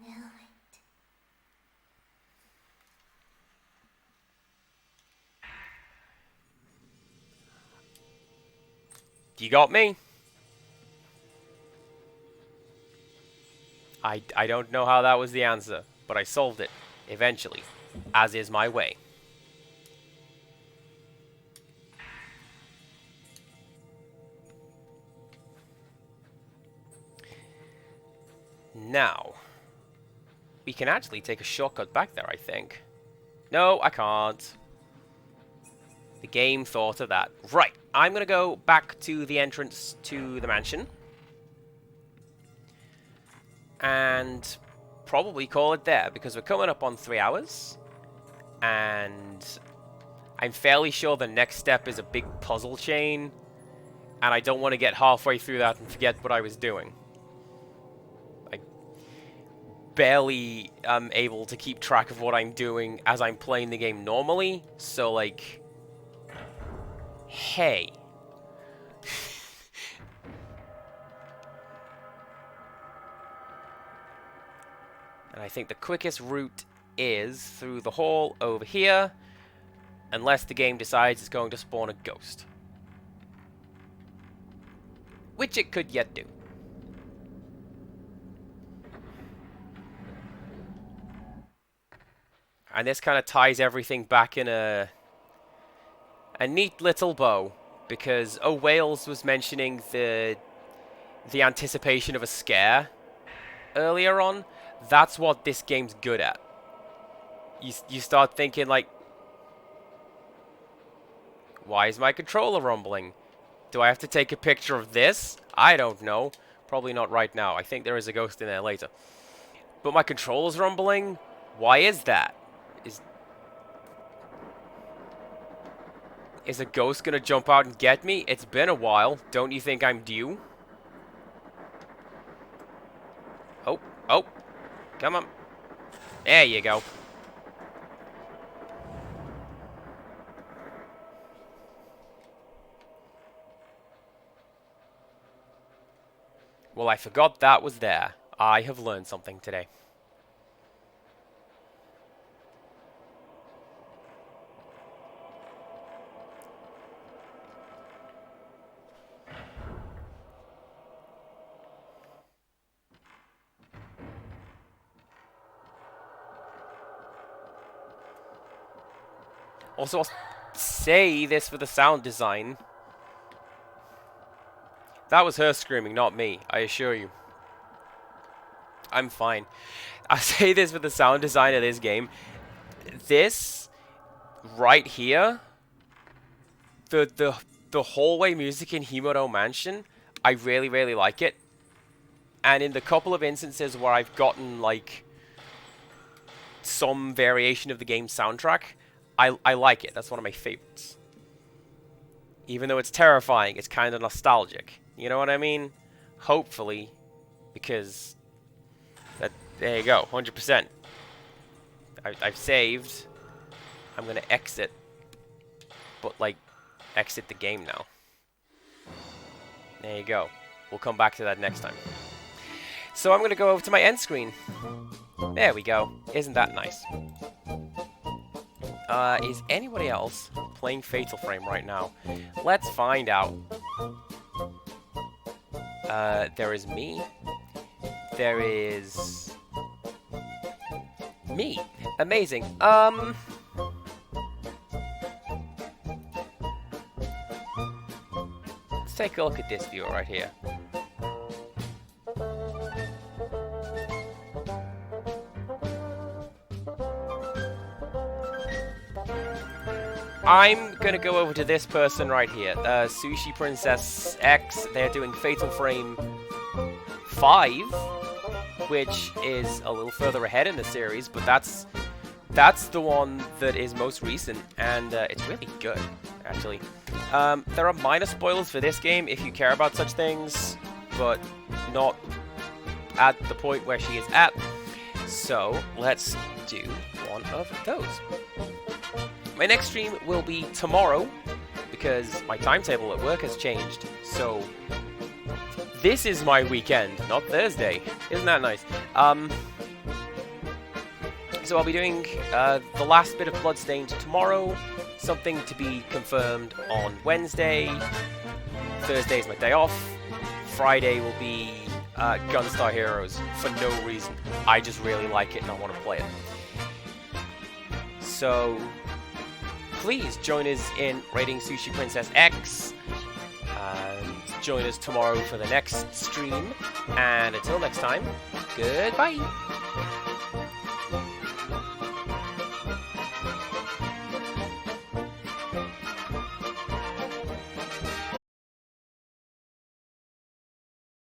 [SPEAKER 2] it.
[SPEAKER 1] You got me. I don't know how that was the answer, but I solved it, eventually, as is my way. Now, we can actually take a shortcut back there, I think. No, I can't. The game thought of that. Right, I'm going to go back to the entrance to the mansion. And probably call it there, because we're coming up on 3 hours. And I'm fairly sure the next step is a big puzzle chain. And I don't want to get halfway through that and forget what I was doing. I barely am able to keep track of what I'm doing as I'm playing the game normally. So, like... Hey. And I think the quickest route is through the hall over here, unless the game decides it's going to spawn a ghost. Which it could yet do. And this kind of ties everything back in a neat little bow, because Wales was mentioning the anticipation of a scare earlier on. That's what this game's good at. You start thinking, like, why is my controller rumbling? Do I have to take a picture of this? I don't know. Probably not right now. I think there is a ghost in there later. But my controller's rumbling? Why is that? Is a ghost gonna jump out and get me? It's been a while. Don't you think I'm due? Oh, oh. Come on. There you go. Well, I forgot that was there. I have learned something today. Also, I'll say this for the sound design. That was her screaming, not me, I assure you. I'm fine. I say this for the sound design of this game. This right here, the hallway music in Himuro Mansion, I really, really like it. And in the couple of instances where I've gotten, like, some variation of the game's soundtrack, I like it. That's one of my favorites. Even though it's terrifying, it's kind of nostalgic. You know what I mean? Hopefully, because there you go, 100%. I've saved. I'm gonna exit, but like exit the game now. There you go. We'll come back to that next time. So I'm gonna go over to my end screen. There we go. Isn't that nice? Is anybody else playing Fatal Frame right now? Let's find out. There is me. There is me. Amazing. Let's take a look at this viewer right here. I'm gonna go over to this person right here, Sushi Princess X. They're doing Fatal Frame 5, which is a little further ahead in the series, but that's the one that is most recent, and it's really good, actually. There are minor spoilers for this game if you care about such things, but not at the point where she is at. So let's do one of those. My next stream will be tomorrow, because my timetable at work has changed, so this is my weekend, not Thursday. Isn't that nice? So I'll be doing the last bit of Bloodstained tomorrow, something to be confirmed on Wednesday. Thursday is my day off. Friday will be Gunstar Heroes for no reason. I just really like it and I want to play it. So please join us in raiding Sushi Princess X. And join us tomorrow for the next stream. And until next time, goodbye.